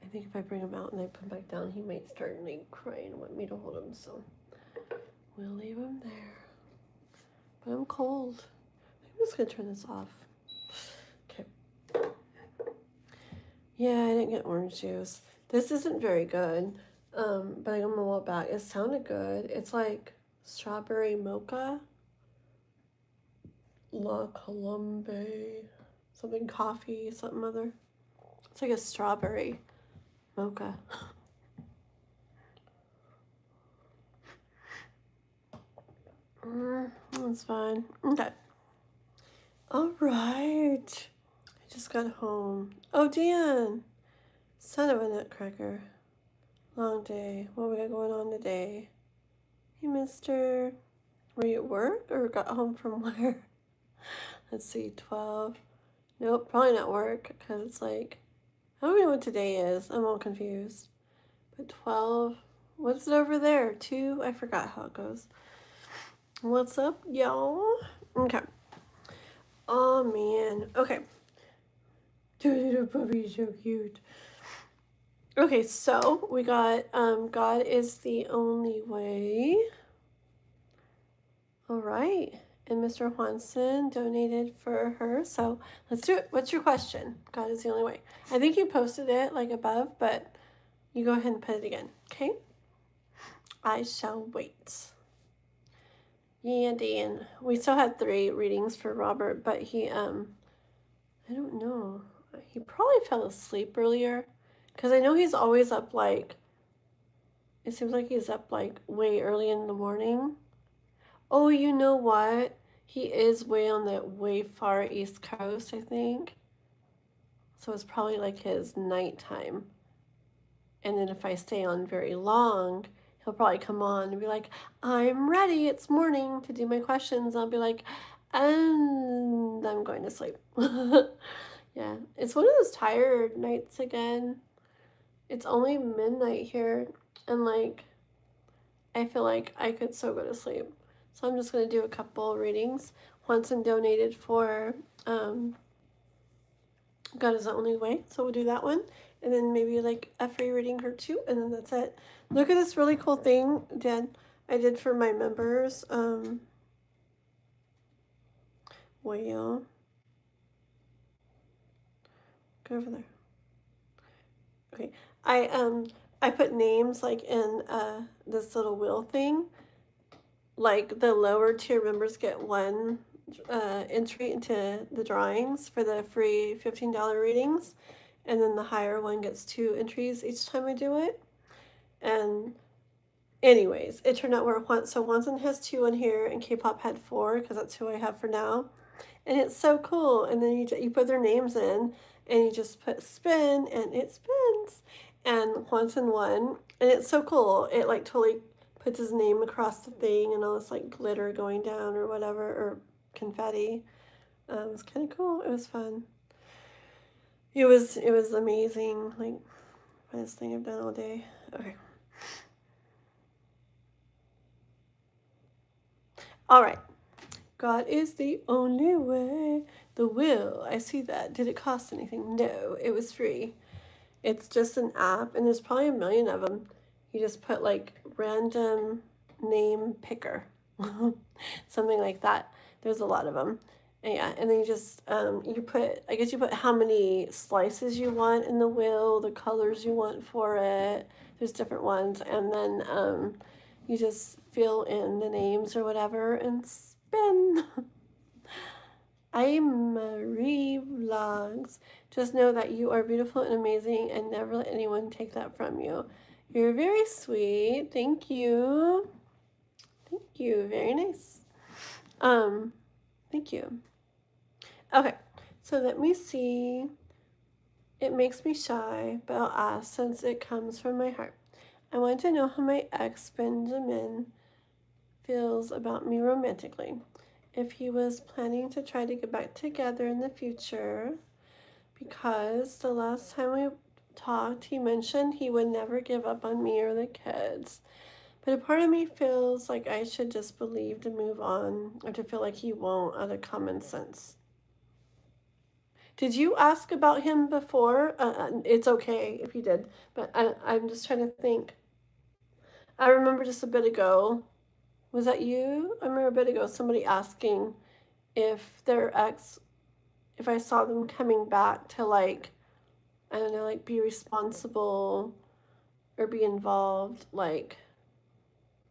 I think if I bring him out and I put him back down, he might start like crying and want me to hold him. So we'll leave him there. But I'm cold. I'm just gonna turn this off. Okay. Yeah, I didn't get orange juice. This isn't very good. But I'm gonna walk back. It sounded good. It's like strawberry mocha. La Colombe. Something coffee, something other. It's like a strawberry mocha. That's fine. Okay. All right. I just got home. Oh, Dan. Son of a nutcracker. Long day. What we got going on today? Hey, mister. Were you at work or got home from where? Let's see, 12. Nope, probably not work because it's like, I don't even know what today is. I'm all confused. But 12, what's it over there? 2, I forgot how it goes. What's up, y'all? Okay. Oh, man. Okay. Little puppy's so cute. Okay, so we got God is the Only Way. All right. And Mr. Juanson donated for her. So let's do it. What's your question? God is the only way. I think you posted it like above, but you go ahead and put it again. Okay? I shall wait. Yeah, Dan. We still had 3 readings for Robert, but he, I don't know. He probably fell asleep earlier. Because I know he's always up like, it seems like he's up like way early in the morning. Oh, you know what? He is way on the way far East Coast, I think. So it's probably like his nighttime. And then if I stay on very long, he'll probably come on and be like, I'm ready, it's morning to do my questions. I'll be like, and I'm going to sleep. Yeah, it's one of those tired nights again. It's only midnight here, and like, I feel like I could so go to sleep. So I'm just going to do a couple readings. Juanson donated for God is the Only Way, so we'll do that one. And then maybe like a free reading her too, and then that's it. Look at this really cool thing, Dad, I did for my members. Well, go over there. Okay, I put names like in this little wheel thing. Like the lower tier members get 1 entry into the drawings for the free $15 readings, and then the higher one gets 2 entries each time I do it. And anyways, it turned out where Wanson has 2 on here, and K-pop had 4 because that's who I have for now. And it's so cool. And then you put their names in, and you just put spin, and it spins. And Wanson won, and it's so cool. It like totally puts his name across the thing, and all this like glitter going down or whatever, or confetti. It was kind of cool. It was fun. It was amazing. Like, funnest thing I've done all day. Okay. All right. God is the only way. The will. I see that. Did it cost anything? No, it was free. It's just an app, and there's probably a million of them. You just put like random name picker, something like that. There's a lot of them. And yeah, and then you just, you put how many slices you want in the wheel, the colors you want for it. There's different ones. And then you just fill in the names or whatever and spin. I'm Marie Vlogs. Just know that you are beautiful and amazing, and never let anyone take that from you. You're very sweet. Thank you. Thank you. Very nice. Thank you. Okay, so let me see. It makes me shy, but I'll ask since it comes from my heart. I want to know how my ex Benjamin feels about me romantically. If he was planning to try to get back together in the future, because the last time we talked, he mentioned he would never give up on me or the kids. But a part of me feels like I should just believe to move on, or to feel like he won't, out of common sense. Did you ask about him before? It's okay if you did, but I'm just trying to think. I remember just a bit ago, was that you? I remember a bit ago somebody asking if their ex, if I saw them coming back to like, I don't know, like be responsible or be involved, like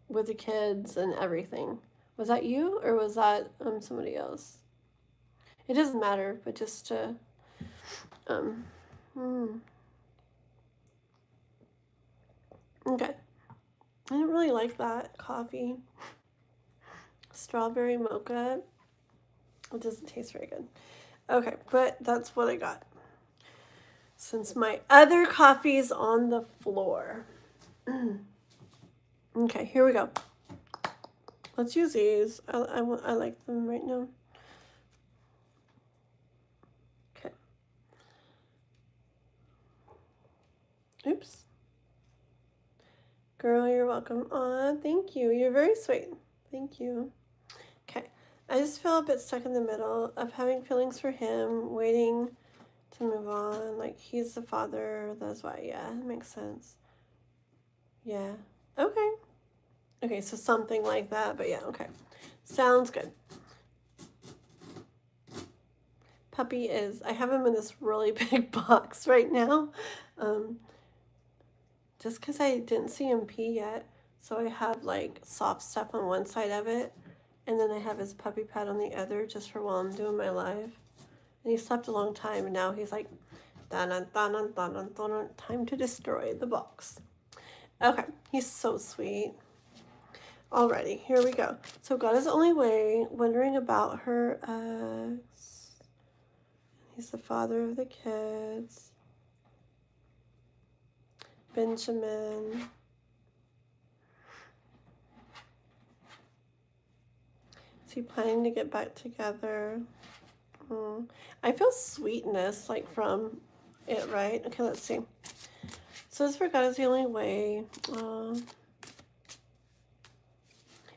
with the kids and everything. Was that you or was that somebody else? It doesn't matter, but just to um, hmm, okay. I don't really like that coffee. Strawberry mocha. It doesn't taste very good. Okay, but that's what I got. Since my other coffee's on the floor. Okay, here we go. Let's use these. I like them right now. Okay. Oops. Girl, you're welcome. Aw, thank you. You're very sweet. Thank you. Okay. I just feel a bit stuck in the middle of having feelings for him, waiting to move on. Like, he's the father. That's why. Yeah, it makes sense. Yeah. Okay. Okay, so something like that. But yeah, okay. Sounds good. Puppy is, I have him in this really big box right now. Just because I didn't see him pee yet. So I have like soft stuff on one side of it. And then I have his puppy pad on the other just for while I'm doing my live. And he slept a long time and now he's like, time to destroy the box. Okay, he's so sweet. Alrighty, here we go. So God is the only way, wondering about her ex. He's the father of the kids. Benjamin. Is he planning to get back together? I feel sweetness like from it, right? Okay, let's see. So this for God is the only way.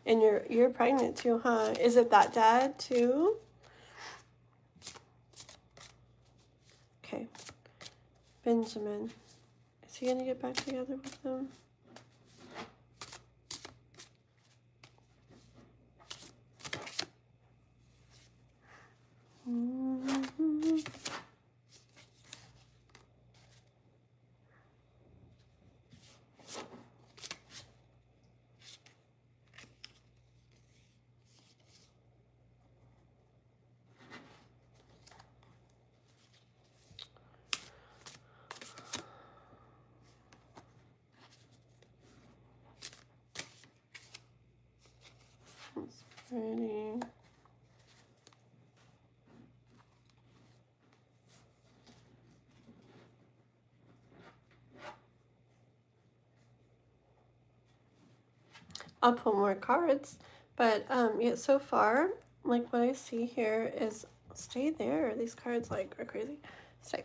And you're pregnant too, huh? Is it that dad too? Okay. Benjamin. Is he gonna get back together with them? That's pretty. I'll pull more cards, but yeah, so far, like what I see here is stay there. These cards like are crazy. Stay.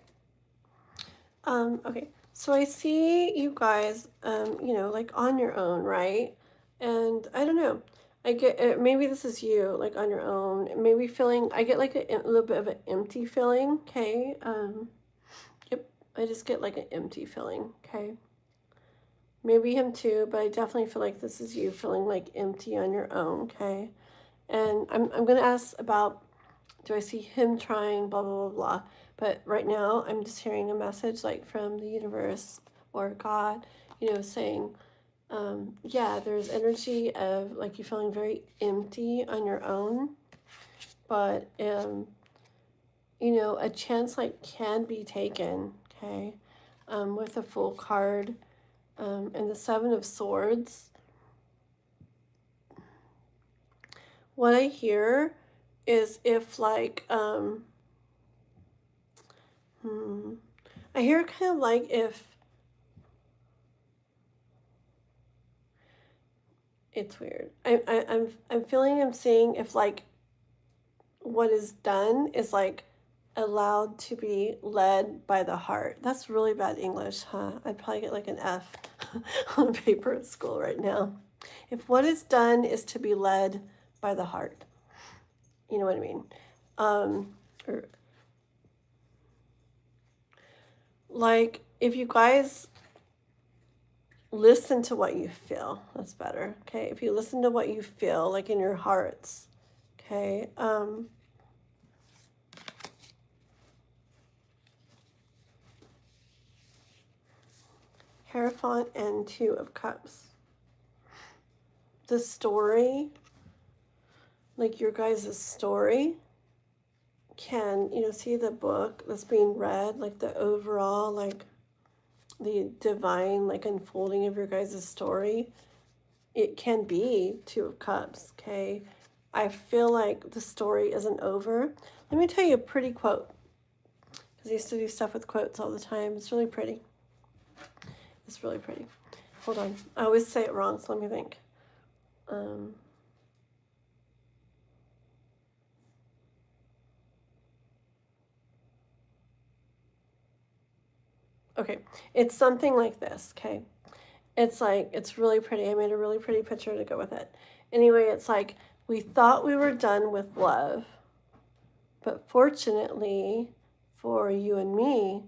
Okay, so I see you guys, you know, like on your own, right? And I don't know. I get maybe this is you, like on your own. Maybe feeling. I get like a little bit of an empty feeling. Okay. Yep. I just get like an empty feeling. Okay. Maybe him too, but I definitely feel like this is you feeling like empty on your own. Okay. And I'm gonna ask about, do I see him trying blah blah blah blah. But right now I'm just hearing a message like from the universe or God, you know, saying, yeah, there's energy of like you feeling very empty on your own, but you know, a chance like can be taken. Okay. With a full card, and the Seven of Swords. What I hear is if like I hear kind of like if it's weird. I'm feeling, I'm seeing if like what is done is like allowed to be led by the heart. That's really bad English, huh? I'd probably get like an F on paper at school right now. If what is done is to be led by the heart, you know what I mean? Or like, if you guys listen to what you feel, that's better, okay? If you listen to what you feel, like in your hearts, okay? Hierophant and Two of Cups. The story, like your guys' story, can, you know, see the book that's being read, like the overall, like the divine, like unfolding of your guys' story. It can be Two of Cups, okay? I feel like the story isn't over. Let me tell you a pretty quote, because I used to do stuff with quotes all the time. It's really pretty. It's really pretty. Hold on. I always say it wrong, so let me think. Okay, it's something like this, okay? It's like, it's really pretty. I made a really pretty picture to go with it. Anyway, it's like, we thought we were done with love, but fortunately for you and me,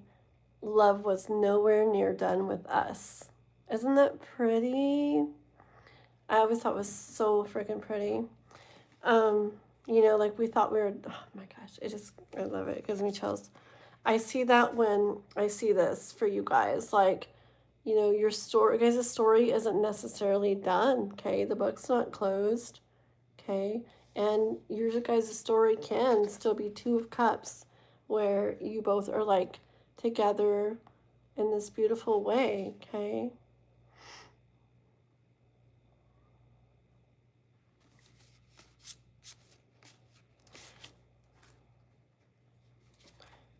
love was nowhere near done with us. Isn't that pretty? I always thought it was so freaking pretty. You know, like we thought we were, oh my gosh, I love it. It gives me chills. I see that when I see this for you guys, like, you know, your story, guys' story isn't necessarily done, okay? The book's not closed, okay? And your guys' story can still be Two of Cups, where you both are like together in this beautiful way, okay?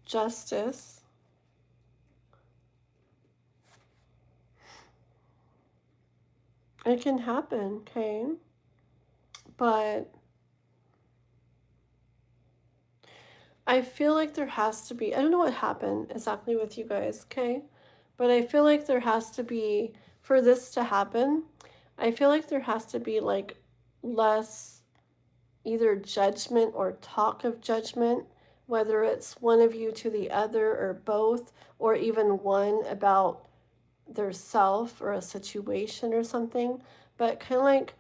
Justice. It can happen, okay? But I feel like there has to be, I don't know what happened exactly with you guys, okay? But I feel like there has to be, for this to happen, I feel like there has to be like less either judgment or talk of judgment, whether it's one of you to the other or both, or even one about their self or a situation or something. But kind of like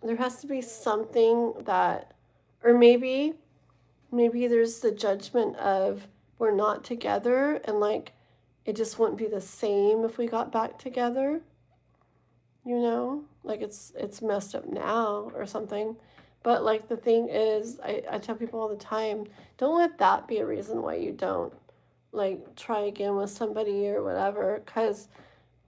there has to be something that, or maybe there's the judgment of we're not together and like it just wouldn't be the same if we got back together, you know, like it's messed up now or something. But like the thing is, I tell people all the time, don't let that be a reason why you don't like try again with somebody or whatever, because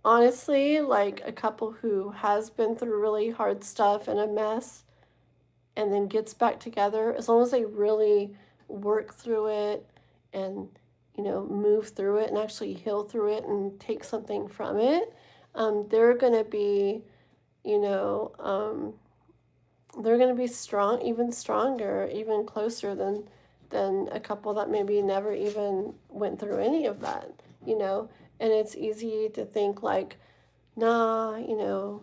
honestly, like a couple who has been through really hard stuff and a mess and then gets back together, as long as they really work through it and, you know, move through it and actually heal through it and take something from it, they're going to be, you know, they're going to be strong, even stronger, even closer than a couple that maybe never even went through any of that, you know. And it's easy to think like, nah, you know,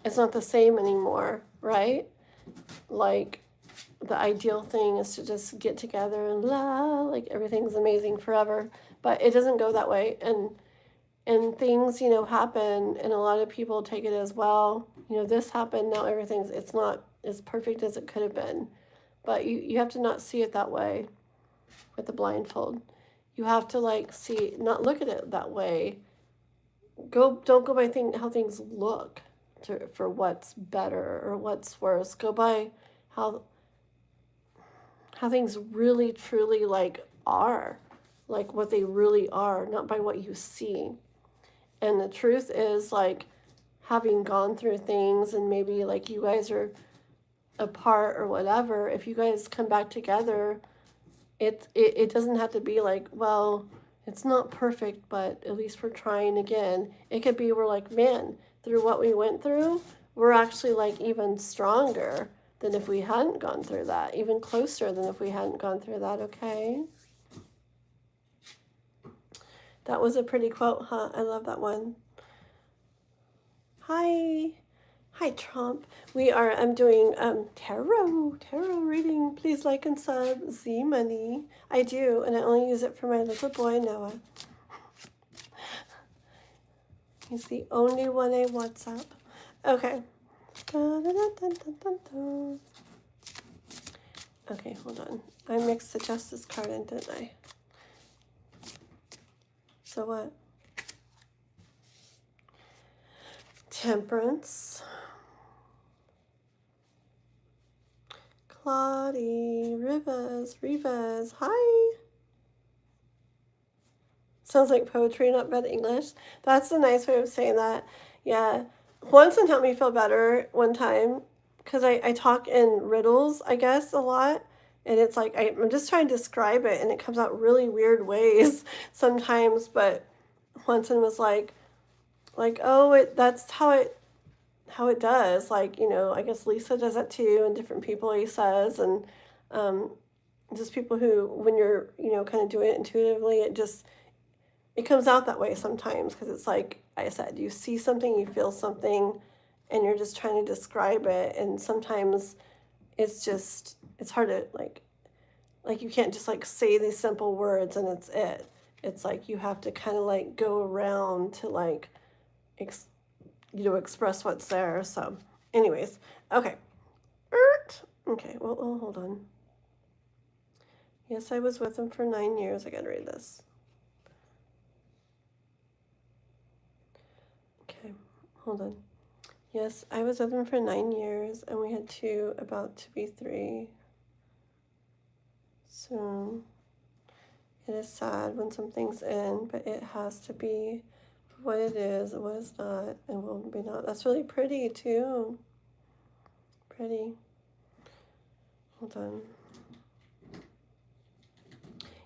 it's not the same anymore, right? Like the ideal thing is to just get together and like everything's amazing forever, but it doesn't go that way. And things, you know, happen, and a lot of people take it as, well, you know, this happened, now it's not as perfect as it could have been. But you have to not see it that way with the blindfold. You have to like see, not look at it that way. Don't go by how things look for what's better or what's worse. Go by how things really truly like are, like what they really are, not by what you see. And the truth is, like, having gone through things and maybe like you guys are apart or whatever, if you guys come back together, it doesn't have to be like, well, it's not perfect, but at least we're trying again. It could be, we're like, man, through what we went through, we're actually like even stronger than if we hadn't gone through that, even closer than if we hadn't gone through that, okay? That was a pretty quote, huh? I love that one. Hi, Trump. I'm doing tarot reading. Please like and sub. Z Money. I do, and I only use it for my little boy Noah. He's the only one I WhatsApp. Okay. Okay, hold on. I mixed the Justice card in, didn't I? So what? Temperance. Claudie, Rivas, hi. Sounds like poetry, not bad English. That's a nice way of saying that. Yeah. Juanson helped me feel better one time because I talk in riddles, I guess, a lot. And it's like I'm just trying to describe it and it comes out really weird ways sometimes. But Juanson was like, oh, that's how it does. Like, I guess Lisa does that too, and different people he says. And um, just people who, when you're, kind of doing it intuitively, it comes out that way sometimes because it's like I said, you see something, you feel something, and you're just trying to describe it. And sometimes it's hard to like you can't just like say these simple words and it's it. It's like you have to kind of like go around to like express what's there. So anyways, okay. Okay, well, hold on. Yes, I was with him for 9 years. I gotta read this. Okay, hold on. Yes, I was with him for 9 years, and we had 2, about to be 3 soon. It is sad when something's in, but it has to be what it is, what it's not, and will be not. That's really pretty, too. Pretty. Hold on.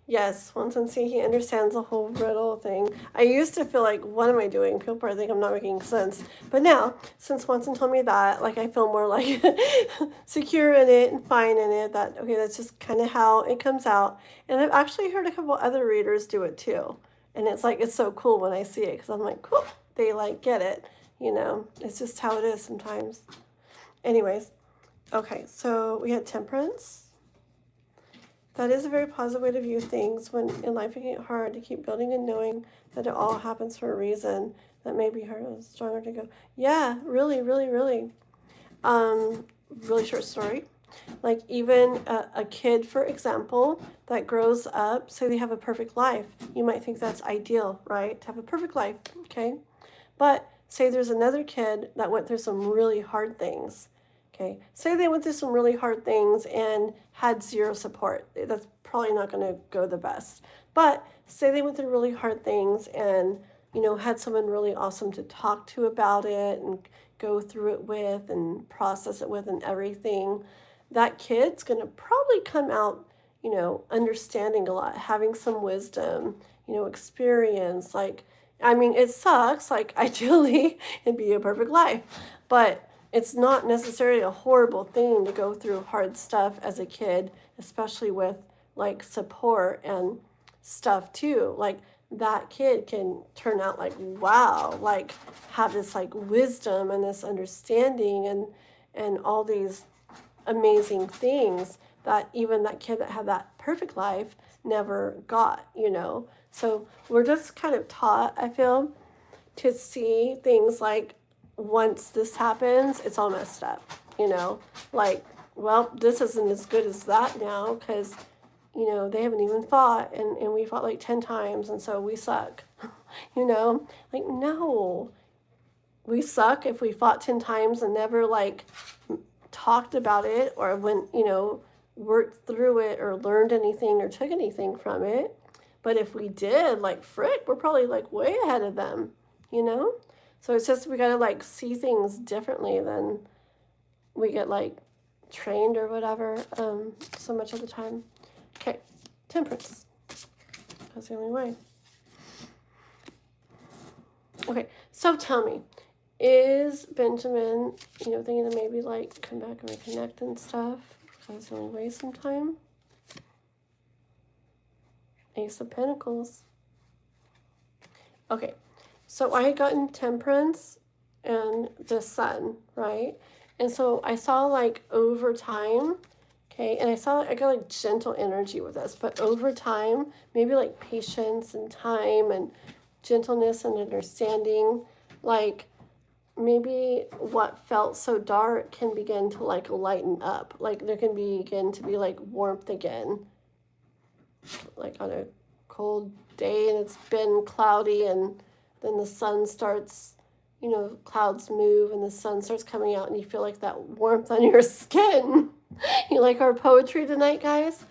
Yes, once and see, he understands the whole riddle thing. I used to feel like, what am I doing? People probably think I'm not making sense. But now, since Swanson told me that, like I feel more like secure in it and fine in it. That, okay, that's just kind of how it comes out. And I've actually heard a couple other readers do it too. And it's like, it's so cool when I see it because I'm like, cool, they like get it. It's just how it is sometimes. Anyways, okay, so we had temperance. That is a very positive way to view things when in life it can get hard to keep building and knowing that it all happens for a reason. That may be hard, stronger to go. Yeah, really, really, really. Really short story. Like even a kid, for example, that grows up, say they have a perfect life. You might think that's ideal, right? To have a perfect life, okay? But say there's another kid that went through some really hard things. Okay, say they went through some really hard things and had zero support. That's probably not going to go the best. But say they went through really hard things and, had someone really awesome to talk to about it and go through it with and process it with and everything. That kid's going to probably come out, understanding a lot, having some wisdom, experience. Like, I mean, it sucks. Like, ideally, it'd be a perfect life. But it's not necessarily a horrible thing to go through hard stuff as a kid, especially with like support and stuff too. Like that kid can turn out like, wow, like have this like wisdom and this understanding and all these amazing things that even that kid that had that perfect life never got, So we're just kind of taught, I feel, to see things like once this happens, it's all messed up, like, well, this isn't as good as that now because, they haven't even fought and we fought like 10 times and so we suck, like, no, we suck if we fought 10 times and never like talked about it or went, worked through it or learned anything or took anything from it. But if we did, like, frick, we're probably like way ahead of them, So it's just we gotta like see things differently than we get like trained or whatever so much of the time. Okay, temperance. That's the only way. Okay, so tell me, is Benjamin, thinking to maybe like come back and reconnect and stuff? That's the only way sometime. Ace of Pentacles. Okay. So I had gotten temperance and the sun, right? And so I saw like over time, okay, and I got like gentle energy with this, but over time, maybe like patience and time and gentleness and understanding like maybe what felt so dark can begin to like lighten up. Like there can begin to be like warmth again. Like on a cold day and it's been cloudy and then the sun starts, you know, clouds move and the sun starts coming out and you feel like that warmth on your skin. You like our poetry tonight, guys?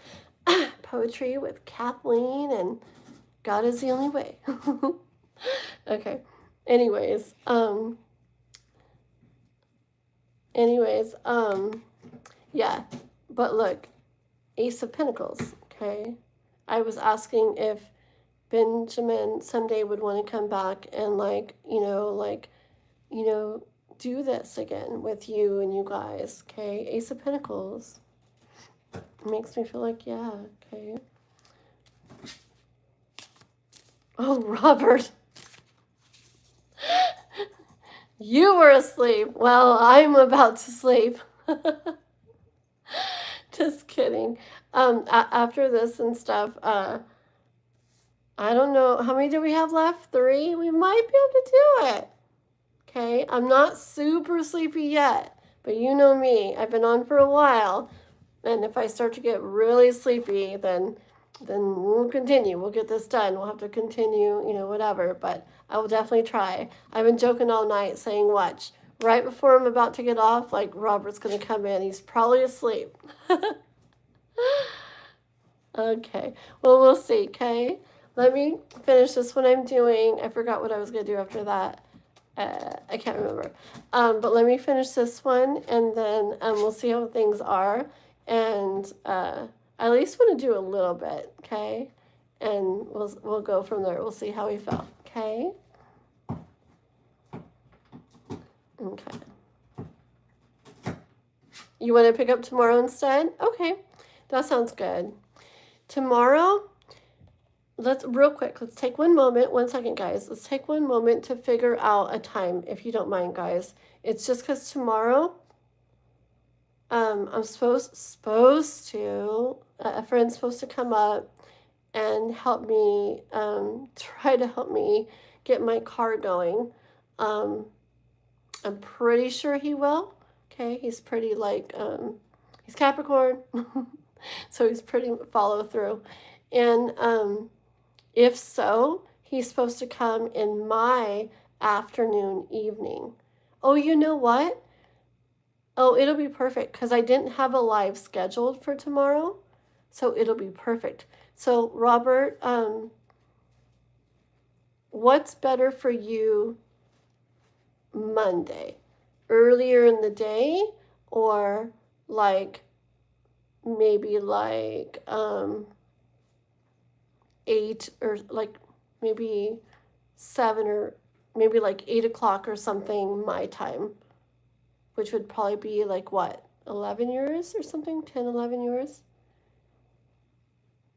Poetry with Kathleen and God is the only way. Okay. Anyways, yeah. But look, Ace of Pentacles, okay? I was asking if Benjamin someday would want to come back and do this again with you and you guys, okay? Ace of Pentacles. It makes me feel like, yeah, okay. Oh, Robert. You were asleep. Well, I'm about to sleep. Just kidding. After this and stuff, I don't know. How many do we have left? 3? We might be able to do it. Okay, I'm not super sleepy yet, but you know me. I've been on for a while, and if I start to get really sleepy, then we'll continue. We'll get this done. We'll have to continue, you know, whatever. But I will definitely try. I've been joking all night, saying, "Watch." Right before I'm about to get off, like Robert's gonna come in. He's probably asleep. Okay. Well, we'll see. Okay. Let me finish this one I'm doing. I forgot what I was gonna do after that. I can't remember. But let me finish this one and then we'll see how things are. And I at least want to do a little bit, okay? And we'll go from there. We'll see how we felt, okay? Okay. You want to pick up tomorrow instead? Okay, that sounds good. Tomorrow, let's take one moment, 1 second, guys. Let's take one moment to figure out a time, if you don't mind, guys. It's just because tomorrow, I'm supposed to, a friend's supposed to come up and help me, try to help me get my car going. I'm pretty sure he will. Okay, he's pretty he's Capricorn, so he's pretty follow through. And if so, he's supposed to come in my afternoon, evening. Oh, you know what? Oh, it'll be perfect because I didn't have a live scheduled for tomorrow, so it'll be perfect. So, Robert, what's better for you Monday? Earlier in the day or maybe 8 or maybe 7 or maybe 8 o'clock or something my time, which would probably be what, 11 yours or something, 10, 11 yours.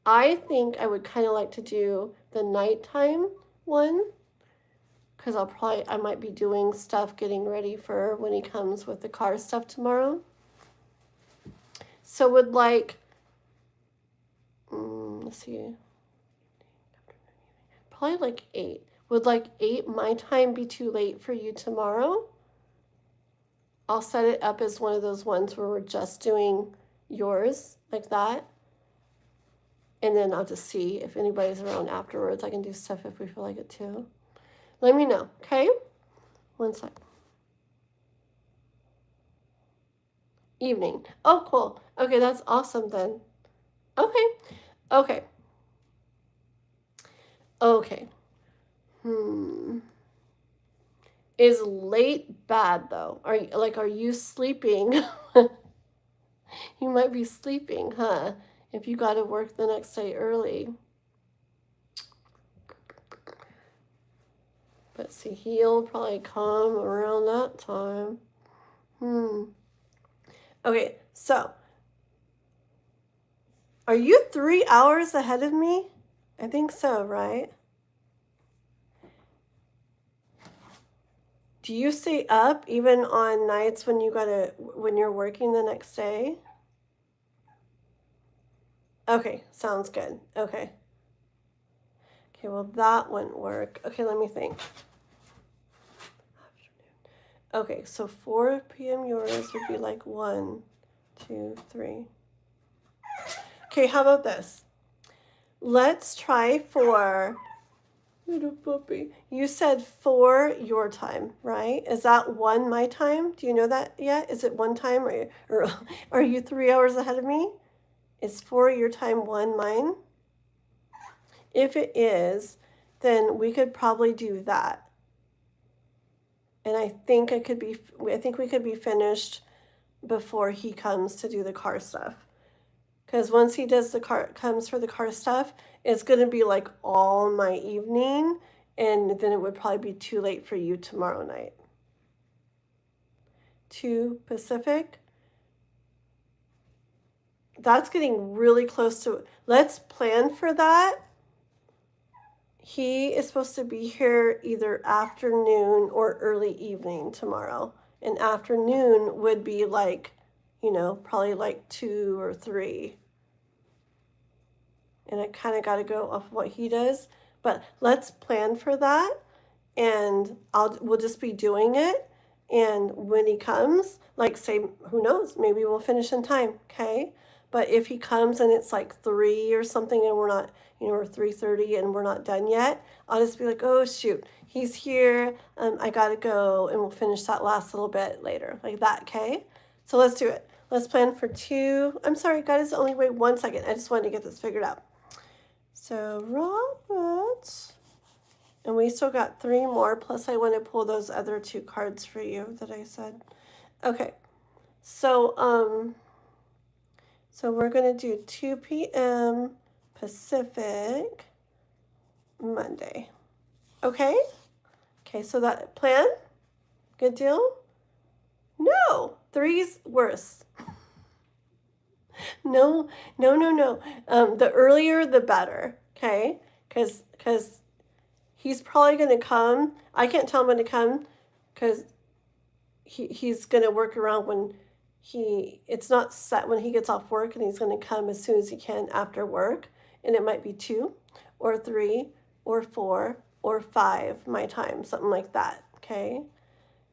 I think I would kind of like to do the nighttime one because I might be doing stuff, getting ready for when he comes with the car stuff tomorrow. So would let's see, probably 8. Would 8 my time be too late for you tomorrow? I'll set it up as one of those ones where we're just doing yours like that. And then I'll just see if anybody's around afterwards. I can do stuff if we feel like it too. Let me know, okay? 1 sec. Evening. Oh, cool. Okay, that's awesome then. Okay. Okay. Okay. Is late bad though? Are you sleeping? You might be sleeping, huh? If you got to work the next day early. But see, he'll probably come around that time. Okay, so are you 3 hours ahead of me? I think so, right? Do you stay up even on nights when you're working the next day? Okay, sounds good. Okay. Okay, well that wouldn't work. Okay, let me think. Okay, so 4 p.m. yours would be like 1, 2, 3. Okay, how about this? Let's try for little puppy. You said 4 your time, right? Is that 1 my time? Do you know that yet? Is it 1 time or are you 3 hours ahead of me? Is 4 your time, 1 mine? If it is, then we could probably do that. And I think we could be finished before he comes to do the car stuff. Because once he comes for the car stuff, it's going to be like all my evening, and then it would probably be too late for you tomorrow night. 2 Pacific. That's getting really close to, let's plan for that. He is supposed to be here either afternoon or early evening tomorrow. And afternoon would be like, probably like 2 or 3. And I kind of got to go off what he does. But let's plan for that. And we'll just be doing it. And when he comes, like say, who knows, maybe we'll finish in time, okay? But if he comes and it's like 3 or something and we're not, or 3:30 and we're not done yet, I'll just be like, oh shoot, he's here, I gotta go, and we'll finish that last little bit later, like that, okay? So let's do it. Let's plan for 2. I'm sorry, guys, only wait 1 second. I just wanted to get this figured out. So Robert, and we still got 3 more, plus I want to pull those other 2 cards for you that I said. Okay, so we're going to do 2 p.m. Pacific Monday. Okay? Okay, so that plan? Good deal? No, 3's worse. No. The earlier, the better, okay? Because he's probably going to come. I can't tell him when to come because he's going to work around when it's not set when he gets off work, and he's going to come as soon as he can after work. And it might be 2 or 3 or 4 or 5 my time, something like that, okay?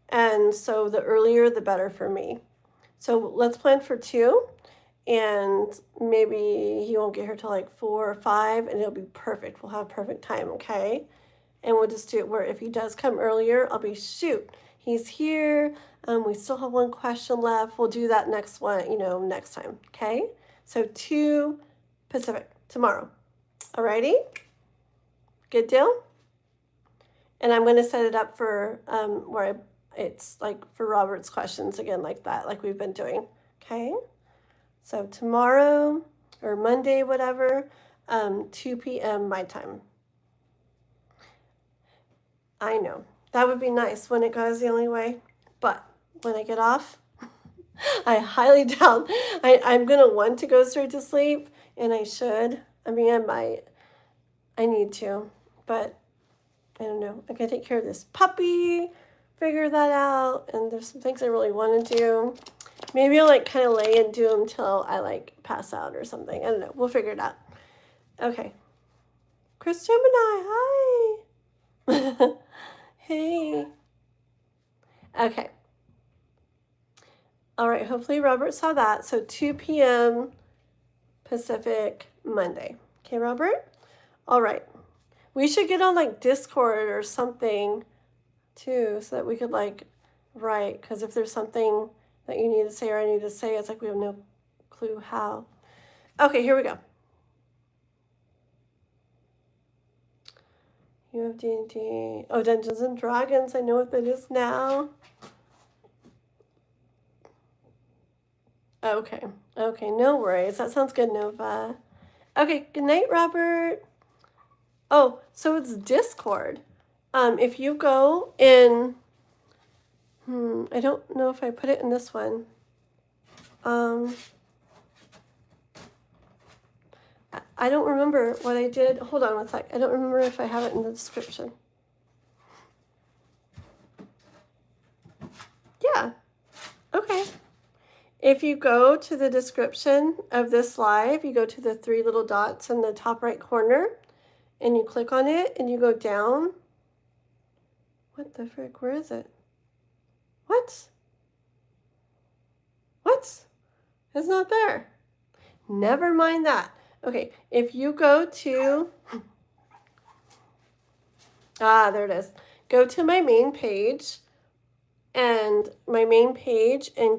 And so the earlier, the better for me. So let's plan for 2. And maybe he won't get here till like 4 or 5, and it'll be perfect. We'll have perfect time, okay? And we'll just do it where if he does come earlier, I'll be, shoot, he's here. We still have 1 question left. We'll do that next one, next time, okay? So 2 Pacific tomorrow. Alrighty? Good deal? And I'm going to set it up for where it's like for Robert's questions again, like that, like we've been doing, okay? So tomorrow or Monday, whatever, 2 p.m. my time. I know. That would be nice when it goes the only way. But when I get off, I highly doubt I'm going to want to go straight to sleep. And I should. I mean, I might. I need to. But I don't know. I got to take care of this puppy. Figure that out. And there's some things I really want to do. Maybe I'll like kind of lay and do them till I like pass out or something. I don't know. We'll figure it out. Okay. Chris Gemini, hi. Hey. Okay. All right. Hopefully Robert saw that. So 2 p.m. Pacific Monday. Okay, Robert? All right. We should get on like Discord or something too so that we could like write. Because if there's something that you need to say or I need to say, it's like we have no clue how. Okay, here we go. You have D&D. Oh, Dungeons and Dragons. I know what that is now. Okay. Okay, no worries. That sounds good, Nova. Okay, good night, Robert. Oh, so it's Discord. If you go in... I don't know if I put it in this one. I don't remember what I did. Hold on 1 sec. I don't remember if I have it in the description. Yeah. Okay. If you go to the description of this live, you go to the 3 little dots in the top right corner, and you click on it, and you go down. What the frick? Where is it? What? What? It's not there. Never mind that. Okay, if you go to, there it is. Go to my main page and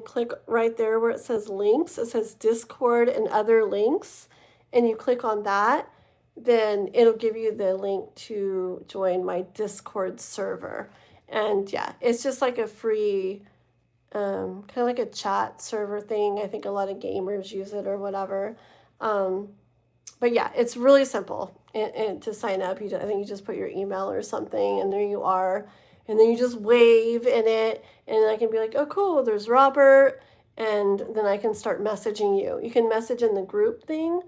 click right there where it says links. It says Discord and other links, and you click on that, then it'll give you the link to join my Discord server. And yeah, it's just like a free, kind of like a chat server thing. I think a lot of gamers use it or whatever. But yeah, it's really simple. And to sign up, I think you just put your email or something, and there you are. And then you just wave in it, and I can be like, oh, cool, there's Robert. And then I can start messaging you. You can message in the group thing,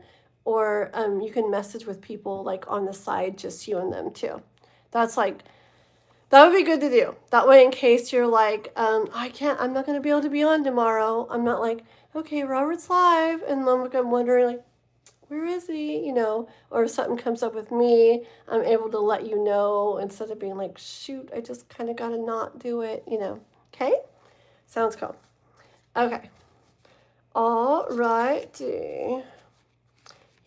or you can message with people like on the side, just you and them too. That would be good to do. That way, in case you're like, I'm not going to be able to be on tomorrow. I'm not like, okay, Robert's live. And then I'm wondering, like, where is he? Or if something comes up with me, I'm able to let you know instead of being like, shoot, I just kind of got to not do it, Okay? Sounds cool. Okay. All righty.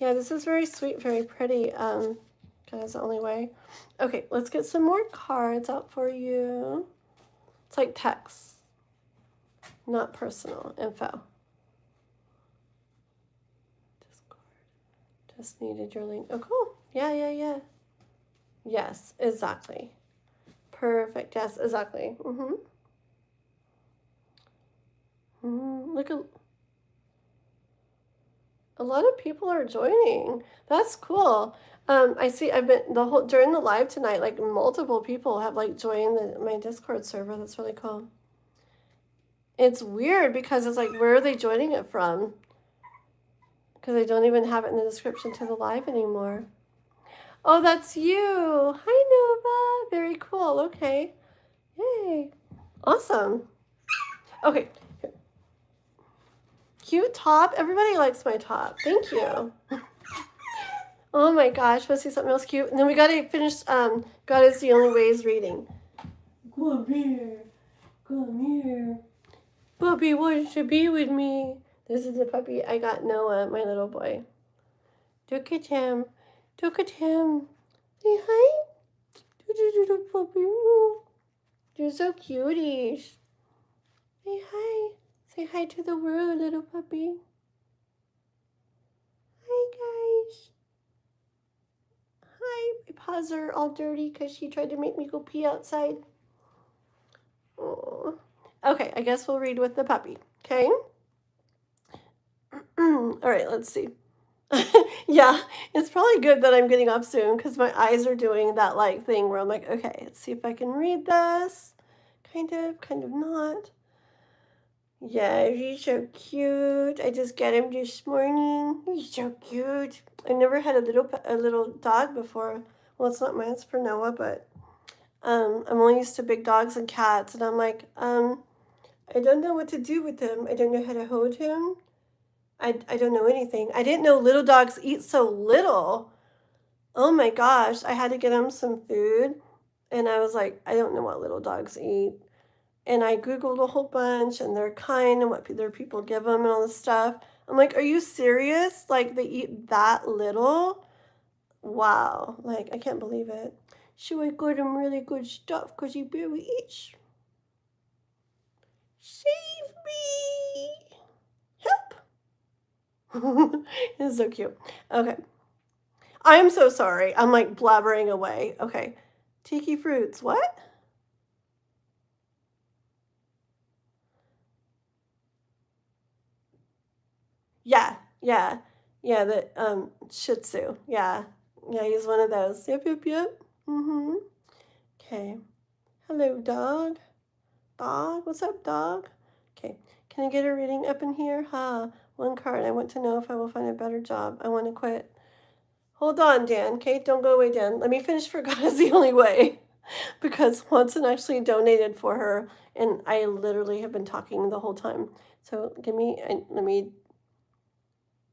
Yeah, this is very sweet, very pretty. That's the only way. Okay, let's get some more cards out for you. It's like text, not personal info. Just needed your link. Oh, cool. Yeah. Yes, exactly. Perfect. Yes, exactly. Look, a lot of people are joining. That's cool. I see. I've been during the live tonight. Like multiple people have like joined my Discord server. That's really cool. It's weird because it's like, where are they joining it from? Because I don't even have it in the description to the live anymore. Oh, that's you. Hi, Nova. Very cool. Okay. Yay. Awesome. Okay. Cute top. Everybody likes my top. Thank you. Oh my gosh. Let's see something else cute. And then we got to finish God is the Only Ways reading. Come here. Come here. Puppy wants to be with me. This is the puppy I got Noah, my little boy. Look at him. Look at him. Say hi. Puppy. You're so cuties. Say hi. Say hi to the world, little puppy. Hi, guys. Hi. My paws are all dirty because she tried to make me go pee outside. Oh. Okay, I guess we'll read with the puppy. Okay? All right, let's see. Yeah, it's probably good that I'm getting up soon because my eyes are doing that like thing where I'm like, okay, let's see if I can read this. Kind of not. Yeah, he's so cute. I just got him this morning. He's so cute. I never had a little dog before. Well, it's not mine, it's for Noah, but I'm only used to big dogs and cats, and I'm like, I don't know what to do with him. I don't know how to hold him. I don't know anything. I didn't know little dogs eat so little. Oh my gosh, I had to get him some food, and I was like, I don't know what little dogs eat. And I Googled a whole bunch, and their kind and what their people give them and all this stuff. I'm like, are you serious? Like, they eat that little? Wow. Like, I can't believe it. So I got him really good stuff because he barely eats. Save me! Help! It's so cute. Okay. I'm so sorry. I'm like blabbering away. Okay. Tiki fruits. What? Yeah. The Shih Tzu. Yeah, he's one of those. Yep. Okay. Hello, dog. Dog. What's up, dog? Okay. Can I get a reading up in here? One card. I want to know if I will find a better job. I want to quit. Hold on, Dan. Okay, don't go away, Dan. Let me finish for God is the Only Way. Because Watson actually donated for her, and I literally have been talking the whole time. So and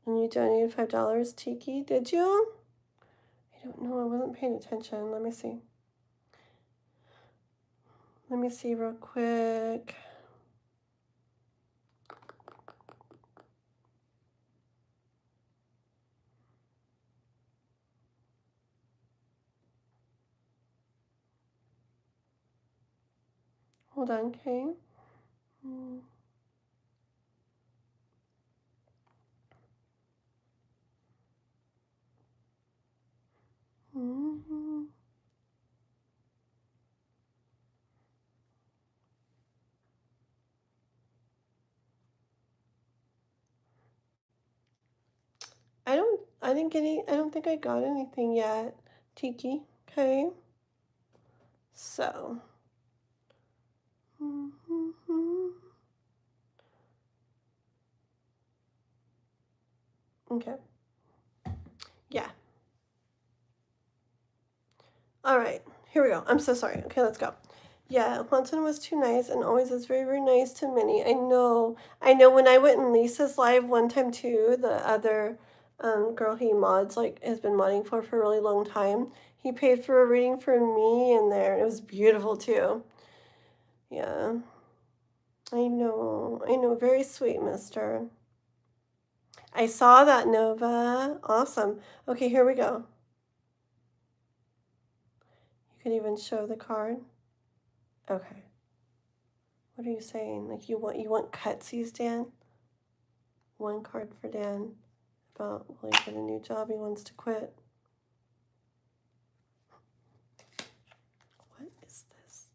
you donated $5, Tiki, did you? I don't know, I wasn't paying attention. Let me see real quick. Hold on, okay? I don't think I got anything yet, Tiki. Okay. So. Okay. Yeah. All right. Here we go. I'm so sorry. Okay, let's go. Yeah, Quentin was too nice and always is very, very nice to Minnie. I know. I know when I went in Lisa's live one time too, the other girl he mods, like, has been modding for a really long time. He paid for a reading for me in there. It was beautiful too. Yeah. I know. I know. Very sweet, mister. I saw that, Nova. Awesome. Okay, here we go. You can even show the card. Okay. What are you saying? Like you want cutsies, Dan? One card for Dan about will he get a new job he wants to quit. What is this?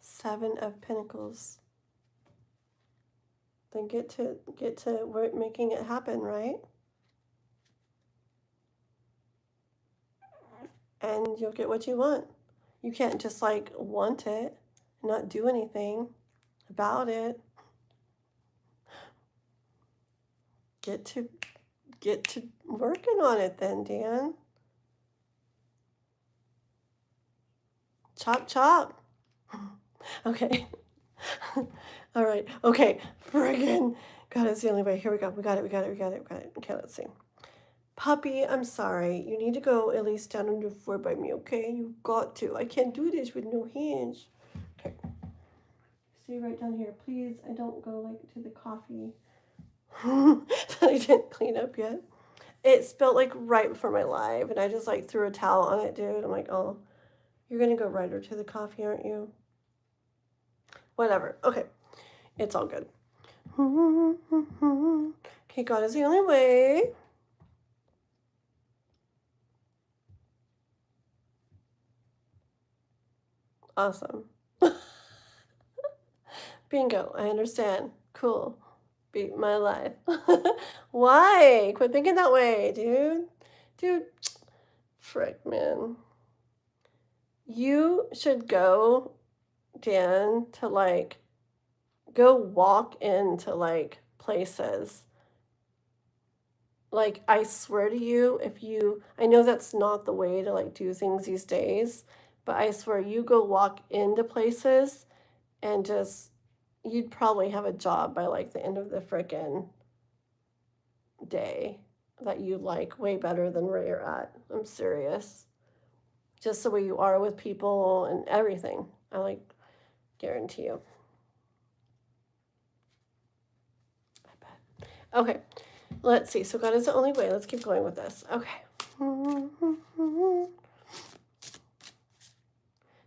7 of Pentacles. Then get to work making it happen, right? And you'll get what you want. You can't just like want it and not do anything about it. Get to working on it then, Dan. Chop chop. Okay. All right. Okay. Friggin'. God, it's the only way. Here we go. We got it. Okay, let's see. Puppy, I'm sorry. You need to go at least down on your floor by me, okay? You've got to. I can't do this with no hands. Okay. Stay right down here, please. I don't go like to the coffee that I didn't clean up yet. It spilled like right before my live, and I just like threw a towel on it, dude. I'm like, oh, you're gonna go right over to the coffee, aren't you? Whatever. Okay. It's all good. Okay, God is the only way. Awesome. Bingo. I understand. Cool. Beat my life. Why? Quit thinking that way, dude. Dude, frick, man. You should go, Dan, to like go walk into like places. Like, I swear to you, I know that's not the way to like do things these days, but I swear you go walk into places and just, you'd probably have a job by like the end of the frickin' day that you like way better than where you're at. I'm serious. Just the way you are with people and everything. I like guarantee you. I bet. Okay, let's see. So God is the only way. Let's keep going with this. Okay.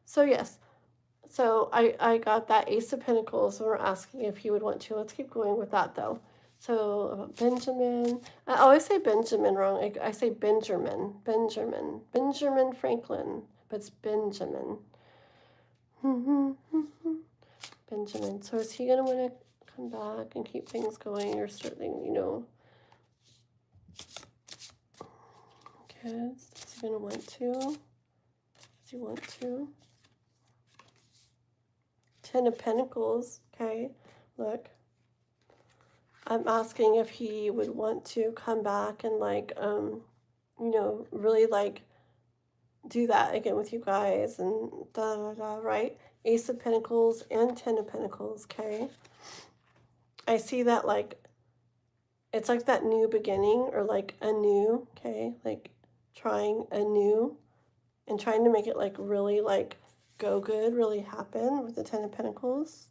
So yes. So I got that Ace of Pentacles. We're asking if he would want to. Let's keep going with that though. So Benjamin. I always say Benjamin wrong. I say Benjamin. Benjamin Franklin. But it's Benjamin. Benjamin. So is he going to want to come back and keep things going or something, you know? Kids. Is he going to want to? Does he want to? 10 of Pentacles. Okay. Look. I'm asking if he would want to come back and like, you know, really like do that again with you guys and right? Ace of Pentacles and 10 of Pentacles, okay? I see that like, it's like that new beginning or like a new, okay? Like trying a new and trying to make it like really like go good, really happen with the 10 of Pentacles.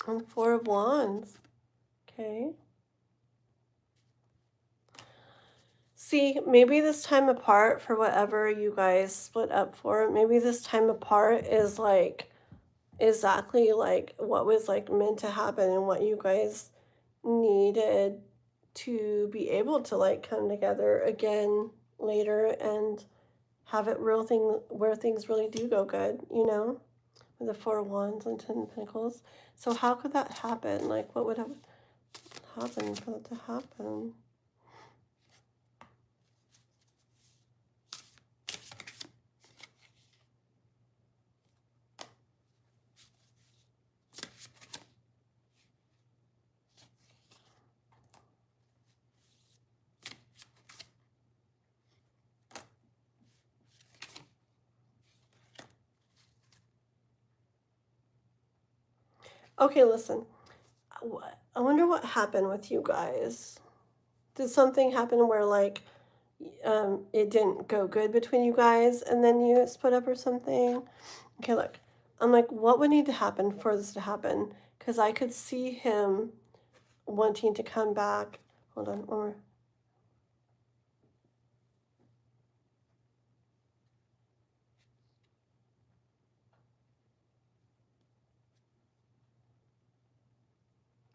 And 4 of Wands, okay? See, maybe this time apart for whatever you guys split up for, maybe this time apart is like exactly like what was like meant to happen and what you guys needed to be able to like come together again later and have it real thing where things really do go good, you know, with the Four of Wands and Ten of Pentacles. So how could that happen? Like, what would have happened for that to happen? Okay, listen. I wonder what happened with you guys. Did something happen where like it didn't go good between you guys and then you split up or something? Okay, look. I'm like, what would need to happen for this to happen? Because I could see him wanting to come back. Hold on, or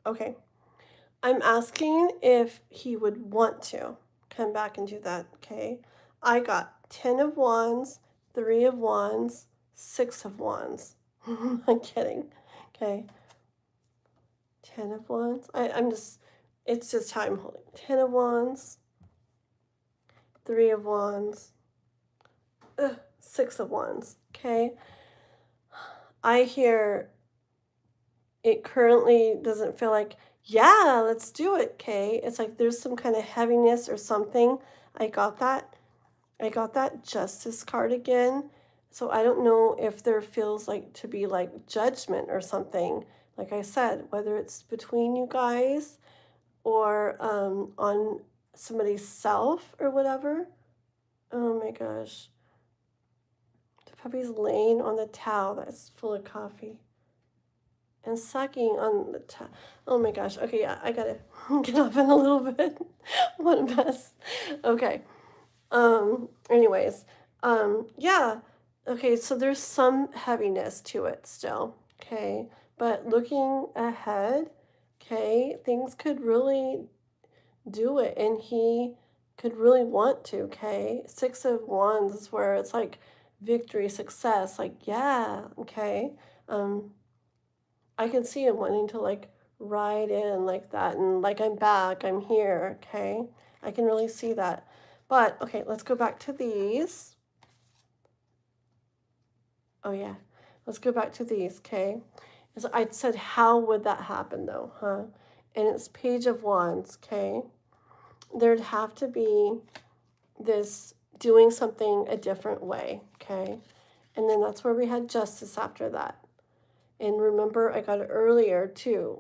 okay. I'm asking if he would want to come back and do that, okay? I got 10 of Wands, 3 of Wands, 6 of Wands. I'm kidding, okay? 10 of Wands. I'm just, it's just how I'm holding. 10 of Wands, 3 of Wands, 6 of Wands, okay? I hear it currently doesn't feel like, yeah, let's do it, okay? It's like there's some kind of heaviness or something. I got that. I got that Justice card again. So I don't know if there feels like to be like judgment or something. Like I said, whether it's between you guys or on somebody's self or whatever. Oh my gosh. The puppy's laying on the towel that's full of coffee and sucking on the towel. Oh my gosh. Okay, yeah, I gotta get off in a little bit. What a mess. Okay. Anyways, yeah. Okay, so there's some heaviness to it still. Okay. But looking ahead, okay, things could really do it and he could really want to, okay? 6 of Wands is where it's like victory, success, like yeah, okay. Um I can see him wanting to like ride in like that and like I'm back, I'm here, okay? I can really see that. But okay, let's go back to these. Oh yeah. Let's go back to these, okay? So I said how would that happen though, huh? And it's Page of Wands, okay? There'd have to be this doing something a different way, okay? And then that's where we had Justice after that. And remember, I got it earlier too,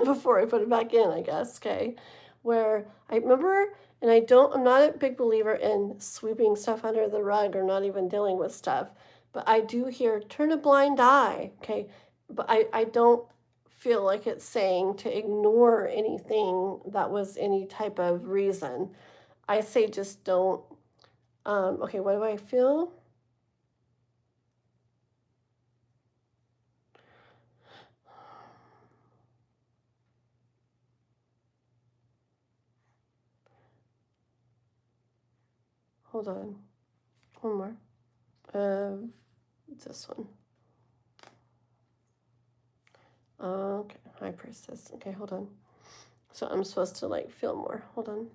before I put it back in, I guess, okay? Where I remember, and I'm not a big believer in sweeping stuff under the rug or not even dealing with stuff, but I do hear turn a blind eye, okay? But I don't feel like it's saying to ignore anything that was any type of reason. I say just don't. Okay, what do I feel? Hold on. One more. This one. Okay, High Priestess. Okay, hold on. So I'm supposed to like feel more. Hold on.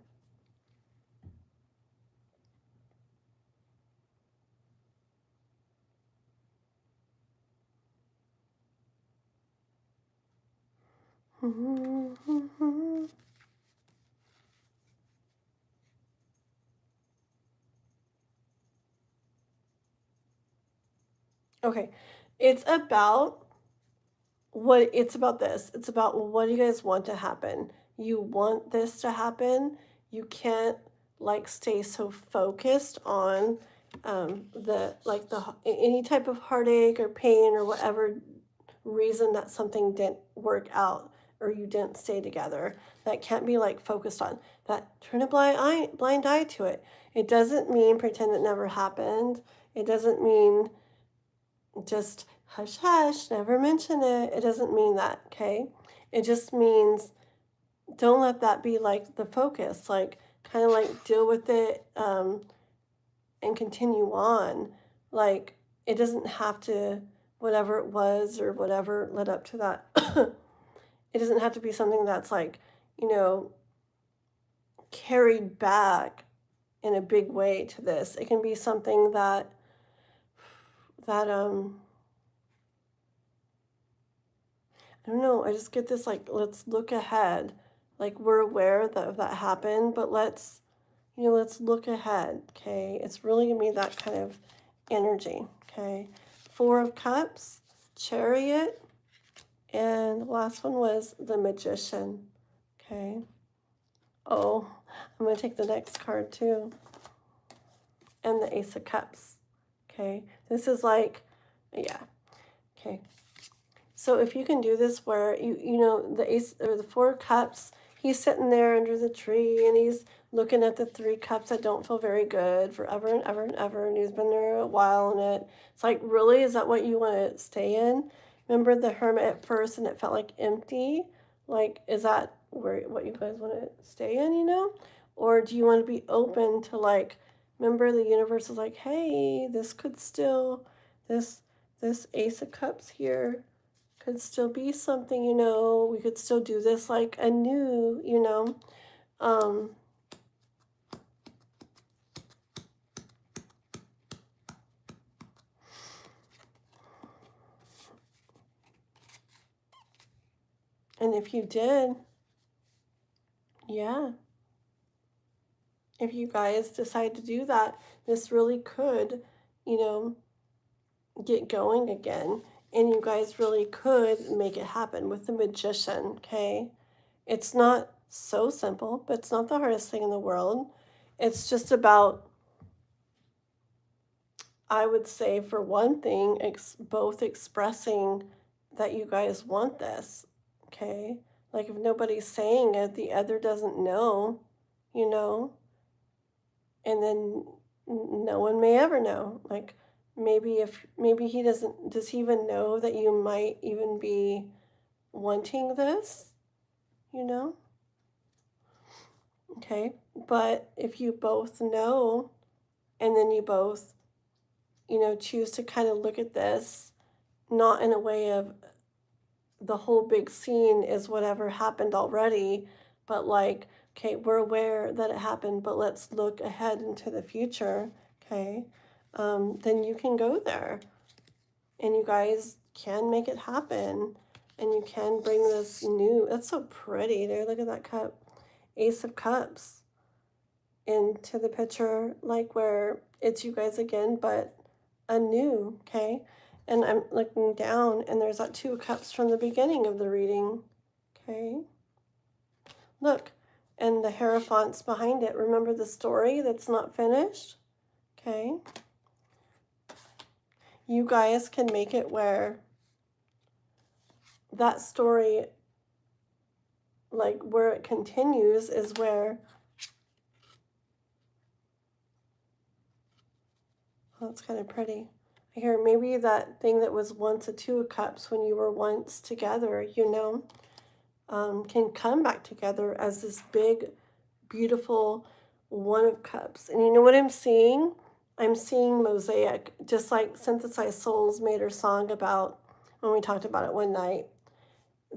Okay, it's about it's about this. It's about what do you guys want to happen? You want this to happen. You can't like stay so focused on the any type of heartache or pain or whatever reason that something didn't work out or you didn't stay together. That can't be like focused on. That turn a blind eye to it. It doesn't mean pretend it never happened. It doesn't mean just hush hush, never mention it. It doesn't mean that, okay? It just means don't let that be like the focus. Like kind of like deal with it and continue on. Like it doesn't have to, whatever it was or whatever led up to that. It doesn't have to be something that's like, you know, carried back in a big way to this. It can be something that I don't know, I just get this like, let's look ahead. Like we're aware that that happened, but let's, you know, let's look ahead, okay? It's really gonna be that kind of energy, okay? 4 of Cups, Chariot, and the last one was the Magician, okay? Oh, I'm gonna take the next card too. And the Ace of Cups, okay? This is like, yeah, okay. So if you can do this where, you know, the Ace or the 4 Cups, he's sitting there under the tree and he's looking at the 3 cups that don't feel very good forever and ever and ever. And he's been there a while and it's like, really, is that what you want to stay in? Remember the Hermit at first and it felt like empty? Like, is that what you guys want to stay in, you know? Or do you want to be open to like, remember the universe is like, hey, this could still, this Ace of Cups here could still be something, you know, we could still do this like anew, you know. And if you did, yeah, if you guys decide to do that, this really could, you know, get going again. And you guys really could make it happen with the Magician, okay? It's not so simple, but it's not the hardest thing in the world. It's just about, I would say, for one thing, both expressing that you guys want this, okay? Like if nobody's saying it, the other doesn't know, you know? And then no one may ever know. Like maybe he doesn't, does he even know that you might even be wanting this, you know? Okay, but if you both know and then you both, you know, choose to kind of look at this not in a way of the whole big scene is whatever happened already, but like, okay, we're aware that it happened, but let's look ahead into the future, okay? Then you can go there and you guys can make it happen and you can bring this new, that's so pretty there, look at that cup, Ace of Cups into the picture, like where it's you guys again, but anew, okay? And I'm looking down and there's that 2 cups from the beginning of the reading, okay? Look, and the Hierophant's behind it. Remember the story that's not finished, okay? You guys can make it where that story, like where it continues is where, oh, that's kind of pretty. I hear maybe that thing that was once a 2 of Cups when you were once together, you know, can come back together as this big, beautiful 1 of Cups. And you know what I'm seeing? I'm seeing mosaic, just like Synthesized Souls made her song about when we talked about it one night.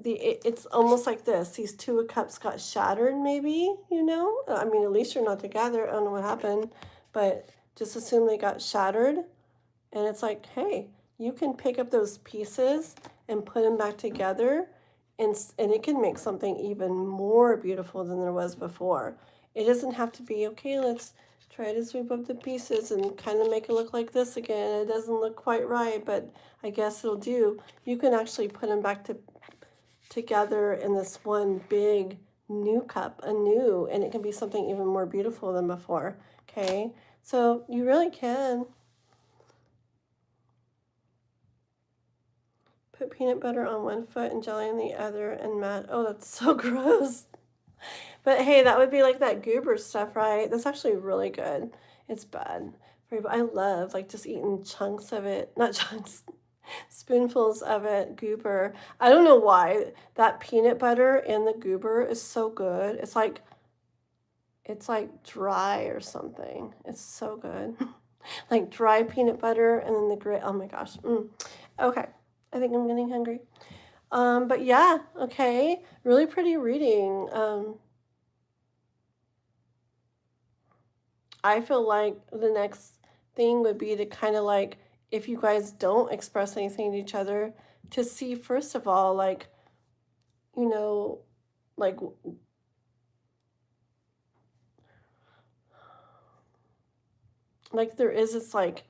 It's almost like this. These 2 of Cups got shattered, maybe, you know? I mean, at least you're not together. I don't know what happened, but just assume they got shattered. And it's like, hey, you can pick up those pieces and put them back together, and it can make something even more beautiful than there was before. It doesn't have to be, okay, let's try to sweep up the pieces and kind of make it look like this again. It doesn't look quite right, but I guess it'll do. You can actually put them back together in this one big new cup, anew, and it can be something even more beautiful than before, okay? So you really can. Put peanut butter on one foot and jelly on the other and mat. Oh, that's so gross. But hey, that would be like that goober stuff, right? That's actually really good. It's bad. I love like just eating chunks of it. Not chunks. Spoonfuls of it, goober. I don't know why that peanut butter in the goober is so good. It's like dry or something. It's so good. Like dry peanut butter and then the grit. Oh my gosh. Okay. I think I'm getting hungry. But yeah, okay. Really pretty reading. I feel like the next thing would be to kind of like, if you guys don't express anything to each other, to see first of all, like, you know, like there is this like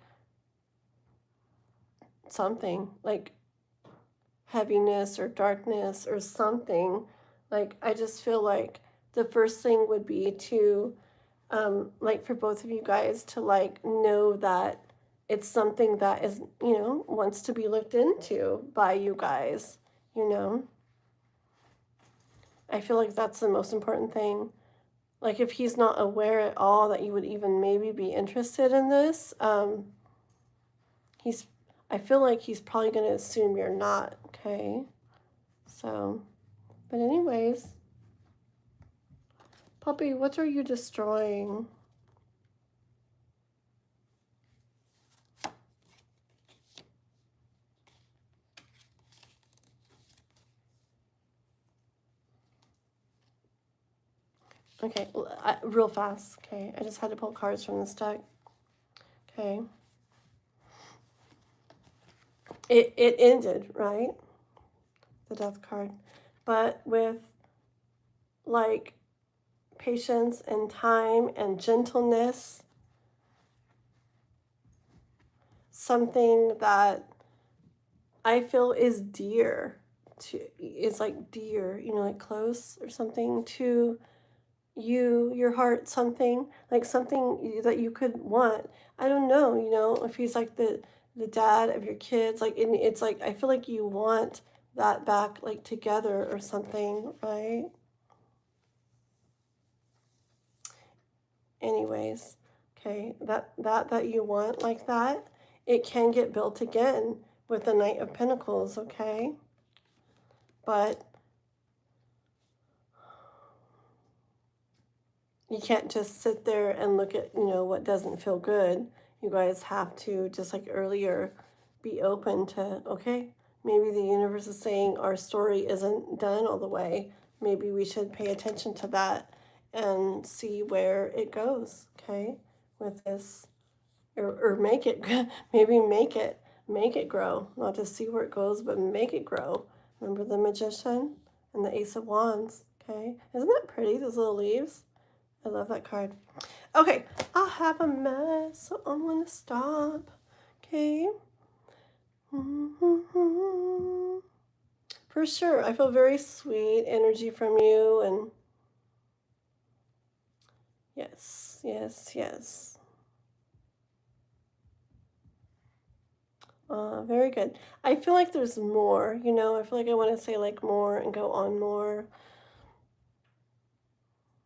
something like heaviness or darkness or something. Like I just feel like the first thing would be to like for both of you guys to like know that it's something that is, wants to be looked into by you guys, you know. I feel like that's the most important thing. Like if he's not aware at all that you would even maybe be interested in this, I feel like he's probably going to assume you're not, okay? So, but anyways, puppy, what are you destroying? Okay, real fast, okay? I just had to pull cards from this deck. Okay. It ended, right? The death card. But with, like, patience and time and gentleness, something that I feel is dear is like dear, like close or something to you, your heart, something like something that you could want. I don't know, if he's like the dad of your kids, like it's like I feel like you want that back, like together or something, right? Anyways, okay, that you want like that, it can get built again with the Knight of Pentacles, okay? But you can't just sit there and look at, what doesn't feel good. You guys have to, just like earlier, be open to, okay, maybe the universe is saying our story isn't done all the way. Maybe we should pay attention to that and see where it goes, okay, with this. Or make it, maybe make it grow. Not just see where it goes, but make it grow. Remember the Magician and the Ace of Wands, okay? Isn't that pretty, those little leaves? I love that card. Okay, I have a mess, so I'm going to stop. Okay. For sure, I feel very sweet energy from you, and yes, yes, yes. Very good. I feel like there's more, I feel like I want to say like more and go on more.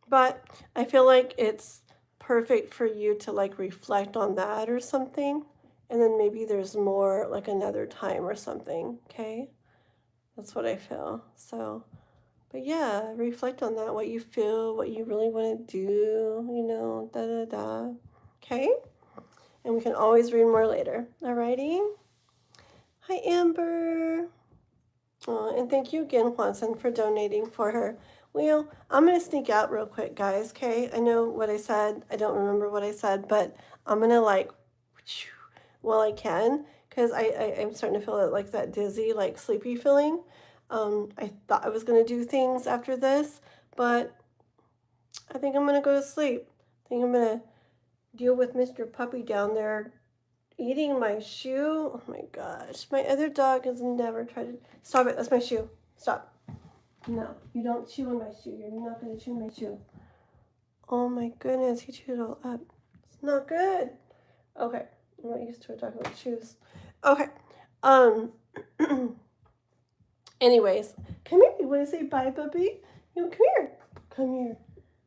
But I feel like it's perfect for you to like reflect on that or something. And then maybe there's more like another time or something. Okay. That's what I feel. So, but yeah, reflect on that, what you feel, what you really want to do, da da da. Okay. And we can always read more later. Alrighty. Hi, Amber. And thank you again, Juanson, for donating for her. Well, I'm going to sneak out real quick, guys, okay? I know what I said. I don't remember what I said, but I'm going to, like, while I can, because I'm starting to feel like that dizzy, like, sleepy feeling. I thought I was going to do things after this, but I think I'm going to go to sleep. I think I'm going to deal with Mr. Puppy down there eating my shoe. Oh, my gosh. My other dog has never tried to... Stop it. That's my shoe. Stop. No, you don't chew on my shoe. You're not going to chew my shoe. Oh my goodness, he chewed it all up. It's not good. Okay, I'm not used to it talking about shoes. Okay, Anyways, come here. You want to say bye, puppy? You come here. Come here.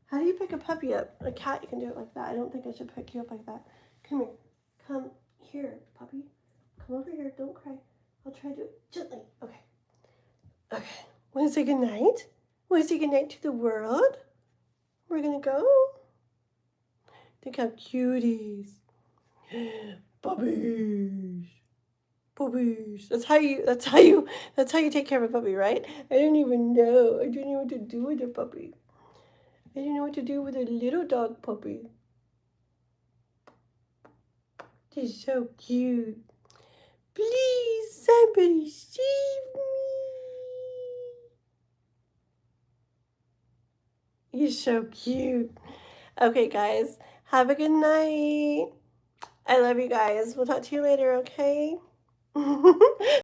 How do you pick a puppy up? A cat, you can do it like that. I don't think I should pick you up like that. Come here. Come here, puppy. Come over here. Don't cry. I'll try to do it gently. Okay. Okay. Want to say goodnight? Want to say goodnight to the world? We're going to go. Think how cuties. Puppies. Puppies. That's how you take care of a puppy, right? I don't even know. I don't know what to do with a puppy. I don't know what to do with a little dog puppy. He's so cute. Please, somebody save me. You're so cute. Okay, guys. Have a good night. I love you guys. We'll talk to you later, okay?